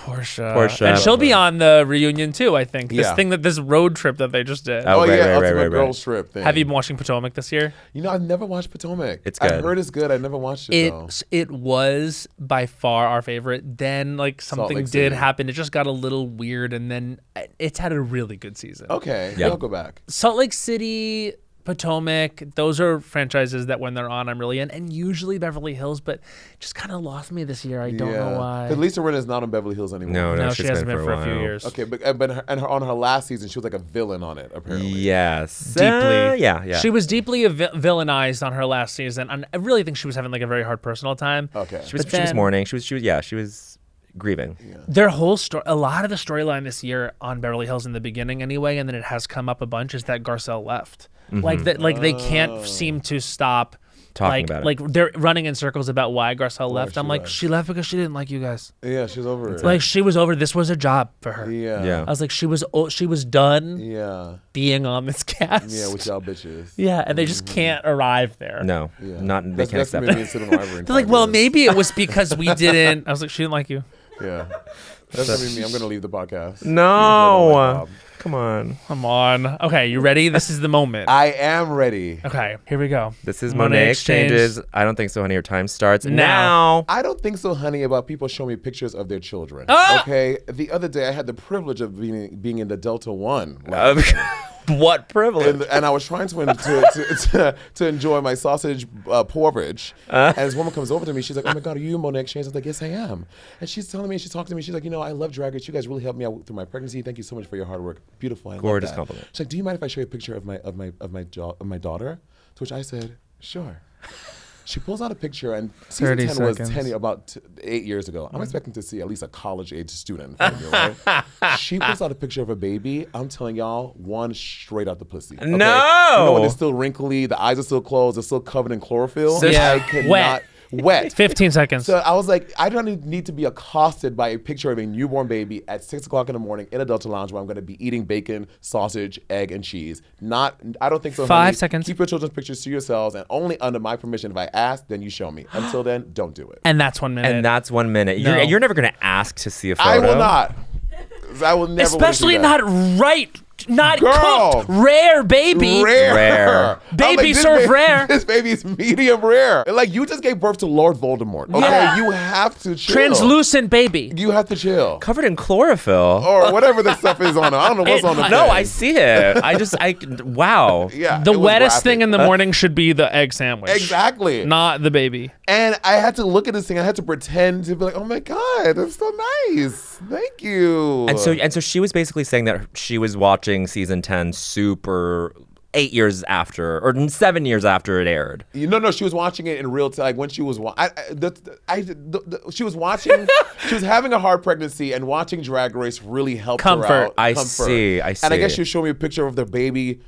[SPEAKER 1] Portia. And she'll be on the reunion too, I think.
[SPEAKER 4] Yeah.
[SPEAKER 1] This road trip that they just did.
[SPEAKER 2] Oh, right,
[SPEAKER 4] yeah,
[SPEAKER 2] right,
[SPEAKER 4] Ultimate
[SPEAKER 2] right.
[SPEAKER 4] Girls Trip thing.
[SPEAKER 1] Have you been watching Potomac this year?
[SPEAKER 4] I've never watched Potomac.
[SPEAKER 2] It's
[SPEAKER 4] I
[SPEAKER 2] good.
[SPEAKER 4] heard it's good. I never watched it though.
[SPEAKER 1] It was by far our favorite. Then like something
[SPEAKER 4] Lake
[SPEAKER 1] did
[SPEAKER 4] City.
[SPEAKER 1] happen. It just got a little weird, and then it's had a really good season.
[SPEAKER 4] Okay,
[SPEAKER 2] Yeah.
[SPEAKER 4] I'll go back.
[SPEAKER 1] Salt Lake City, Potomac, those are franchises that when they're on, I'm really in. And usually Beverly Hills, but just kind of lost me this year. I don't know why.
[SPEAKER 4] Because Lisa Rinna is not on Beverly Hills anymore.
[SPEAKER 2] No,
[SPEAKER 1] No,
[SPEAKER 2] she's
[SPEAKER 1] she hasn't been for a few
[SPEAKER 2] while.
[SPEAKER 1] years.
[SPEAKER 4] Okay, but on her last season, she was like a villain on it, apparently.
[SPEAKER 2] Yes.
[SPEAKER 1] Deeply.
[SPEAKER 2] Yeah.
[SPEAKER 1] She was deeply villainized on her last season. And I really think she was having like a very hard personal time.
[SPEAKER 4] Okay.
[SPEAKER 2] She was
[SPEAKER 1] But then-
[SPEAKER 2] mourning. She was grieving.
[SPEAKER 1] Their whole story, a lot of the storyline this year on Beverly Hills in the beginning anyway, and then it has come up a bunch, is that Garcelle left. Like that, like they can't seem to stop
[SPEAKER 2] Talking about it.
[SPEAKER 1] Like they're running in circles about why Garcelle left.
[SPEAKER 4] she
[SPEAKER 1] I'm like,
[SPEAKER 4] left.
[SPEAKER 1] she left because she didn't like you guys.
[SPEAKER 4] Yeah, she's over it.
[SPEAKER 1] Like she was over. This was a job for her.
[SPEAKER 4] Yeah.
[SPEAKER 1] I was like, she was done
[SPEAKER 4] Yeah.
[SPEAKER 1] being on this cast.
[SPEAKER 4] Yeah, with y'all bitches.
[SPEAKER 1] Yeah, and they just can't arrive there.
[SPEAKER 2] No,
[SPEAKER 4] Yeah.
[SPEAKER 2] not they
[SPEAKER 4] That's
[SPEAKER 2] can't accept
[SPEAKER 4] maybe
[SPEAKER 2] it.
[SPEAKER 4] in Cinema Rivalry in
[SPEAKER 1] They're like,
[SPEAKER 4] 5
[SPEAKER 1] well,
[SPEAKER 4] years.
[SPEAKER 1] maybe it was because we didn't. I was like, she didn't like you.
[SPEAKER 4] Yeah. That's gonna be me. I'm gonna leave the podcast.
[SPEAKER 2] No, come on.
[SPEAKER 1] Come on. Okay, you ready? This is the moment.
[SPEAKER 4] I am ready.
[SPEAKER 1] Okay, here we go.
[SPEAKER 2] This is
[SPEAKER 1] Monét
[SPEAKER 2] Monét
[SPEAKER 1] X Change.
[SPEAKER 2] Exchanges. I don't think so, honey. Your time starts
[SPEAKER 1] Now.
[SPEAKER 2] now.
[SPEAKER 4] I don't think so, honey, about people showing me pictures of their children.
[SPEAKER 1] Ah!
[SPEAKER 4] Okay. The other day, I had the privilege of being in the Delta One.
[SPEAKER 2] What privilege.
[SPEAKER 4] And I was trying to enjoy my sausage porridge. And this woman comes over to me. She's like, "Oh my God, are you Monét X Change?" I was like, "Yes, I am." And she's telling me, she's talking to me. She's like, "I love Drag Race. You guys really helped me out through my pregnancy. Thank you so much for your hard work. Beautiful. I love
[SPEAKER 2] Gorgeous
[SPEAKER 4] that."
[SPEAKER 2] compliment.
[SPEAKER 4] She's like, "Do you mind if I show you a picture of my daughter?" To which I said, "Sure." She pulls out a picture, and season
[SPEAKER 1] 30
[SPEAKER 4] 10 was
[SPEAKER 1] seconds.
[SPEAKER 4] 10 about 8 years ago. I'm expecting to see at least a college-age student in front of me, right? She pulls out a picture of a baby. I'm telling y'all, one straight out the pussy. Okay?
[SPEAKER 2] No!
[SPEAKER 4] You know when it's still wrinkly, the eyes are still closed, it's still covered in chlorophyll?
[SPEAKER 1] So- Yeah.
[SPEAKER 4] I cannot...
[SPEAKER 1] Wet.
[SPEAKER 4] Wet.
[SPEAKER 1] 15 seconds.
[SPEAKER 4] So I was like, I don't need to be accosted by a picture of a newborn baby at 6 o'clock in the morning in a Delta Lounge where I'm going to be eating bacon, sausage, egg, and cheese. I don't think so.
[SPEAKER 1] 5
[SPEAKER 4] honey.
[SPEAKER 1] seconds.
[SPEAKER 4] Keep your children's pictures to yourselves, and only under my permission. If I ask, then you show me. Until then, don't do it.
[SPEAKER 1] and that's 1 minute.
[SPEAKER 2] And that's 1 minute.
[SPEAKER 1] No.
[SPEAKER 2] You're never going to ask to see a photo.
[SPEAKER 4] I will not. I will never.
[SPEAKER 1] Especially
[SPEAKER 4] want to do
[SPEAKER 1] not right Not
[SPEAKER 4] Girl.
[SPEAKER 1] cooked. Rare, baby.
[SPEAKER 2] Rare.
[SPEAKER 1] Baby
[SPEAKER 4] this
[SPEAKER 1] served rare.
[SPEAKER 4] This baby is medium rare. Like, you just gave birth to Lord Voldemort. Okay,
[SPEAKER 1] Yeah.
[SPEAKER 4] you have to chill.
[SPEAKER 1] Translucent baby.
[SPEAKER 4] You have to chill.
[SPEAKER 2] Covered in chlorophyll.
[SPEAKER 4] Or whatever the stuff is on it. I don't know what's on the
[SPEAKER 2] No,
[SPEAKER 4] thing.
[SPEAKER 2] I see it. Wow.
[SPEAKER 4] Yeah,
[SPEAKER 1] The
[SPEAKER 4] it was
[SPEAKER 1] wettest
[SPEAKER 4] graphic.
[SPEAKER 1] thing in the morning should be the egg sandwich.
[SPEAKER 4] Exactly.
[SPEAKER 1] Not the baby.
[SPEAKER 4] And I had to look at this thing. I had to pretend to be like, oh my God, that's so nice. Thank you.
[SPEAKER 2] And so she was basically saying that she was watching season 10 super 8 years after, or 7 years after it aired.
[SPEAKER 4] No, she was watching it in real time. Like when she was, she was watching. She was having a hard pregnancy, and watching Drag Race really helped her out.
[SPEAKER 2] I see.
[SPEAKER 4] And I guess she was showing me a picture of the baby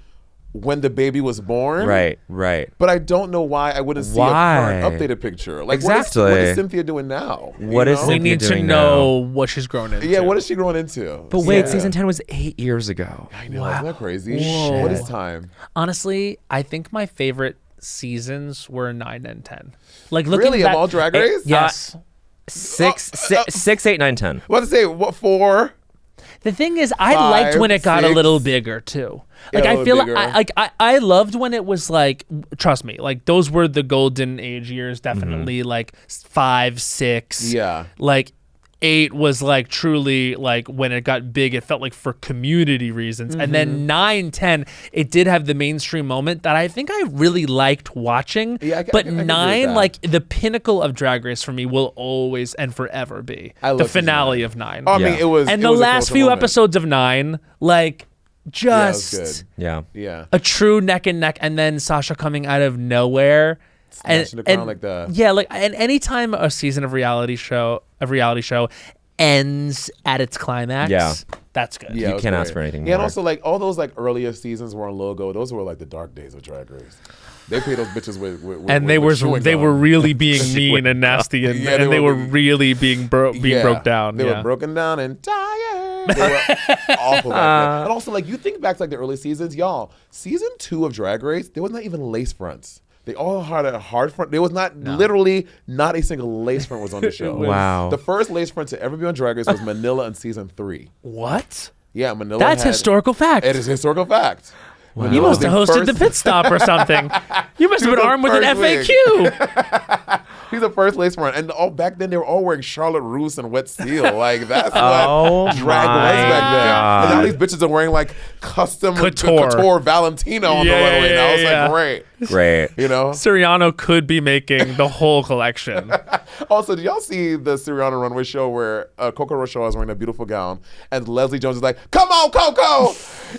[SPEAKER 4] when the baby was born.
[SPEAKER 2] Right.
[SPEAKER 4] But I don't know why I wouldn't see a current updated picture. Like
[SPEAKER 2] Exactly.
[SPEAKER 4] what is Cynthia doing now?
[SPEAKER 2] What is
[SPEAKER 1] We
[SPEAKER 2] Cynthia
[SPEAKER 1] need to
[SPEAKER 2] doing
[SPEAKER 1] know what she's grown into.
[SPEAKER 4] Yeah, what is she growing into?
[SPEAKER 2] But wait,
[SPEAKER 4] Yeah.
[SPEAKER 2] season 10 was 8 years ago.
[SPEAKER 4] I know, isn't that crazy?
[SPEAKER 1] Whoa.
[SPEAKER 4] What is time?
[SPEAKER 1] Honestly, I think my favorite seasons were 9 and 10. Like looking
[SPEAKER 4] Really,
[SPEAKER 1] back,
[SPEAKER 4] of all Drag Race?
[SPEAKER 1] Yes.
[SPEAKER 2] 6, 8, 9, 10.
[SPEAKER 4] What to say? What 4?
[SPEAKER 1] The thing is, I
[SPEAKER 4] 5,
[SPEAKER 1] liked when it got a
[SPEAKER 4] 6.
[SPEAKER 1] little bigger too.
[SPEAKER 4] Yeah,
[SPEAKER 1] Like
[SPEAKER 4] a
[SPEAKER 1] I
[SPEAKER 4] little
[SPEAKER 1] feel
[SPEAKER 4] bigger.
[SPEAKER 1] I loved when it was like, trust me, like those were the golden age years. Definitely like 5, 6.
[SPEAKER 4] Yeah.
[SPEAKER 1] Like 8 was like truly like when it got big. It felt like for community reasons. And then 9, 10, it did have the mainstream moment that I think I really liked watching.
[SPEAKER 4] Yeah,
[SPEAKER 1] but
[SPEAKER 4] I can agree with
[SPEAKER 1] 9,
[SPEAKER 4] that.
[SPEAKER 1] like the pinnacle of Drag Race for me, will always and forever be
[SPEAKER 4] I love
[SPEAKER 1] the
[SPEAKER 4] season
[SPEAKER 1] finale
[SPEAKER 4] 9.
[SPEAKER 1] of 9.
[SPEAKER 4] Oh, I mean,
[SPEAKER 2] Yeah.
[SPEAKER 4] it was.
[SPEAKER 1] And
[SPEAKER 4] it
[SPEAKER 1] the
[SPEAKER 4] was a
[SPEAKER 1] last
[SPEAKER 4] cultural
[SPEAKER 1] few
[SPEAKER 4] moment.
[SPEAKER 1] episodes of 9, like
[SPEAKER 4] Yeah, it was
[SPEAKER 1] just
[SPEAKER 4] good.
[SPEAKER 2] Yeah.
[SPEAKER 4] Yeah.
[SPEAKER 1] a true neck and neck, and then Sasha coming out of nowhere.
[SPEAKER 4] Snatching the crown like that.
[SPEAKER 1] Yeah, like and anytime a season of reality show ends at its climax,
[SPEAKER 2] Yeah.
[SPEAKER 1] that's good.
[SPEAKER 4] Yeah,
[SPEAKER 2] You
[SPEAKER 4] it was
[SPEAKER 2] can't
[SPEAKER 4] great.
[SPEAKER 2] ask for anything
[SPEAKER 4] Yeah, and
[SPEAKER 2] more.
[SPEAKER 4] also like all those like earlier seasons were on Logo. Those were like the dark days of Drag Race. They paid those bitches with
[SPEAKER 1] And they
[SPEAKER 4] with
[SPEAKER 1] were
[SPEAKER 4] chewing gum.
[SPEAKER 1] really being mean and nasty, and,
[SPEAKER 4] Yeah,
[SPEAKER 1] and they were
[SPEAKER 4] being-
[SPEAKER 1] really being broke down.
[SPEAKER 4] They
[SPEAKER 1] yeah.
[SPEAKER 4] were broken down and tired. They were awful. Like that. And also, like, you think back to like the early seasons, y'all. Season 2 of Drag Race, there was not even lace fronts. They all had a hard front. There was literally not a single lace front was on the show.
[SPEAKER 2] Wow.
[SPEAKER 4] The first lace front to ever be on Drag Race was Manila in season 3.
[SPEAKER 1] What?
[SPEAKER 4] Yeah, Manila.
[SPEAKER 1] That's
[SPEAKER 4] had-
[SPEAKER 1] historical fact.
[SPEAKER 4] It is historical fact.
[SPEAKER 1] You
[SPEAKER 4] Manila
[SPEAKER 1] must have
[SPEAKER 4] was
[SPEAKER 1] hosted the
[SPEAKER 4] first-
[SPEAKER 1] pit stop or something. You must have been
[SPEAKER 4] was the
[SPEAKER 1] armed with an
[SPEAKER 4] first wig.
[SPEAKER 1] FAQ.
[SPEAKER 4] He's the first lace front, and all back then they were all wearing Charlotte Russe and Wet Steel. Like that's
[SPEAKER 2] Oh
[SPEAKER 4] what drag was
[SPEAKER 2] my
[SPEAKER 4] back then. And now
[SPEAKER 2] God.
[SPEAKER 4] these bitches are wearing like custom
[SPEAKER 1] Couture.
[SPEAKER 4] Valentino on the
[SPEAKER 1] Yeah,
[SPEAKER 4] runway. And I was
[SPEAKER 1] yeah.
[SPEAKER 4] like, great,
[SPEAKER 2] Great.
[SPEAKER 4] you know.
[SPEAKER 1] Siriano could be making the whole collection.
[SPEAKER 4] Also, did y'all see the Siriano runway show where Coco Rochelle was wearing a beautiful gown, and Leslie Jones is like, "Come on, Coco!"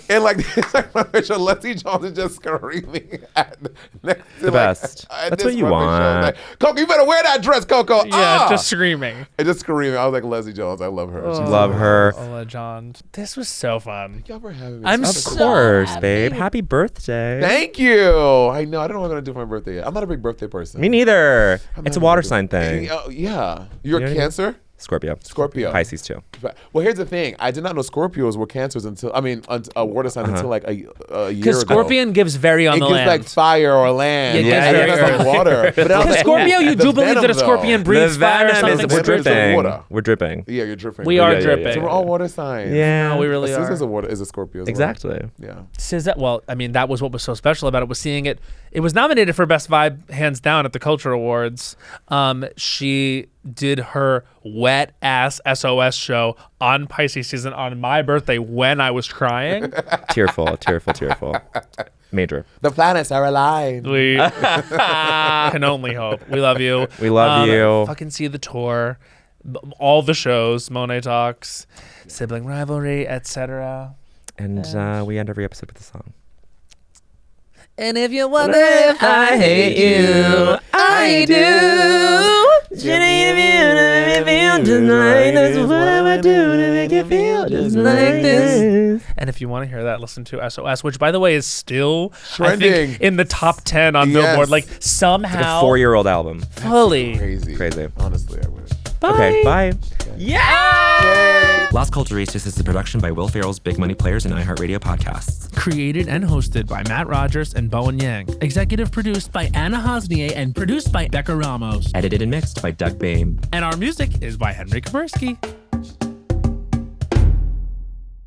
[SPEAKER 4] And like, it's like runway show, Leslie Jones is just screaming at next to,
[SPEAKER 2] The best.
[SPEAKER 4] at
[SPEAKER 2] That's
[SPEAKER 4] this
[SPEAKER 2] what you
[SPEAKER 4] runway show.
[SPEAKER 2] want.
[SPEAKER 4] Like, Coco, you better wear that dress, Coco.
[SPEAKER 1] Yeah, just screaming.
[SPEAKER 4] and just screaming. I was like, Leslie Jones, I love her. She's
[SPEAKER 2] Love her.
[SPEAKER 1] Ola John. This was so fun.
[SPEAKER 4] Y'all were having me.
[SPEAKER 1] I'm
[SPEAKER 2] Of
[SPEAKER 1] so
[SPEAKER 2] course,
[SPEAKER 1] happy.
[SPEAKER 2] babe. Happy birthday.
[SPEAKER 4] Thank you. I know. I don't know what I'm gonna do for my birthday yet. I'm not a big birthday person.
[SPEAKER 2] Me neither. It's a
[SPEAKER 4] not
[SPEAKER 2] water
[SPEAKER 4] big-
[SPEAKER 2] sign thing.
[SPEAKER 4] Yeah. You're
[SPEAKER 2] You know
[SPEAKER 4] a
[SPEAKER 2] what I mean?
[SPEAKER 4] Cancer?
[SPEAKER 2] Scorpio.
[SPEAKER 4] Scorpio.
[SPEAKER 2] Pisces too.
[SPEAKER 4] Well, here's the thing. I did not know Scorpios were Cancers until water signs until like a year ago.
[SPEAKER 1] Because Scorpion gives very on
[SPEAKER 4] it
[SPEAKER 1] the
[SPEAKER 4] gives
[SPEAKER 1] land.
[SPEAKER 4] like fire or land.
[SPEAKER 1] Yeah,
[SPEAKER 2] yeah,
[SPEAKER 4] and
[SPEAKER 2] yeah,
[SPEAKER 4] it
[SPEAKER 2] yeah.
[SPEAKER 4] has like water. But I was
[SPEAKER 1] Because
[SPEAKER 4] like,
[SPEAKER 1] Scorpio,
[SPEAKER 4] ooh,
[SPEAKER 1] you
[SPEAKER 4] the
[SPEAKER 1] do believe that a
[SPEAKER 4] venom,
[SPEAKER 1] scorpion
[SPEAKER 4] though.
[SPEAKER 1] breathes
[SPEAKER 2] The
[SPEAKER 1] fire or
[SPEAKER 2] venom is
[SPEAKER 1] something.
[SPEAKER 4] we're
[SPEAKER 2] we're
[SPEAKER 4] dripping.
[SPEAKER 2] dripping.
[SPEAKER 4] Water.
[SPEAKER 2] We're dripping.
[SPEAKER 4] Yeah, you're dripping.
[SPEAKER 1] We are
[SPEAKER 2] Yeah, yeah, yeah.
[SPEAKER 1] dripping.
[SPEAKER 4] So we're all water signs.
[SPEAKER 2] Yeah.
[SPEAKER 1] No, we really are.
[SPEAKER 4] Susan's is a Scorpio. As well.
[SPEAKER 2] Exactly.
[SPEAKER 4] Yeah.
[SPEAKER 1] SZA, well, I mean, that was what was so special about it, was seeing it. It was nominated for Best Vibe, hands down, at the Culture Awards. She did her wet ass SOS show on Pisces season on my birthday when I was crying.
[SPEAKER 2] Tearful. Major.
[SPEAKER 4] The planets are aligned.
[SPEAKER 1] We can only hope. We love you.
[SPEAKER 2] We love you.
[SPEAKER 1] Fucking see the tour, all the shows, Monét Talks, Sibling Rivalry, etc.
[SPEAKER 2] And we end every episode with a song.
[SPEAKER 1] And if you wonder if I hate you, I do. And if you want to hear that, listen to SOS, which, by the way, is still I think,
[SPEAKER 4] Trending.
[SPEAKER 1] in the top 10 on
[SPEAKER 4] Yes.
[SPEAKER 1] Billboard. Like
[SPEAKER 2] Like
[SPEAKER 1] somehow
[SPEAKER 2] a 4-year-old album.
[SPEAKER 1] fully.
[SPEAKER 4] Crazy. Honestly, I wish.
[SPEAKER 1] Bye.
[SPEAKER 2] Okay, bye.
[SPEAKER 1] Yeah.
[SPEAKER 2] Las Culturistas is a production by Will Ferrell's Big Money Players and iHeartRadio podcasts.
[SPEAKER 1] Created and hosted by Matt Rogers and Bowen Yang. Executive produced by Anna Hosnier and produced by Becca Ramos.
[SPEAKER 2] Edited and mixed by Doug Bain.
[SPEAKER 1] And our music is by Henry Kapersky.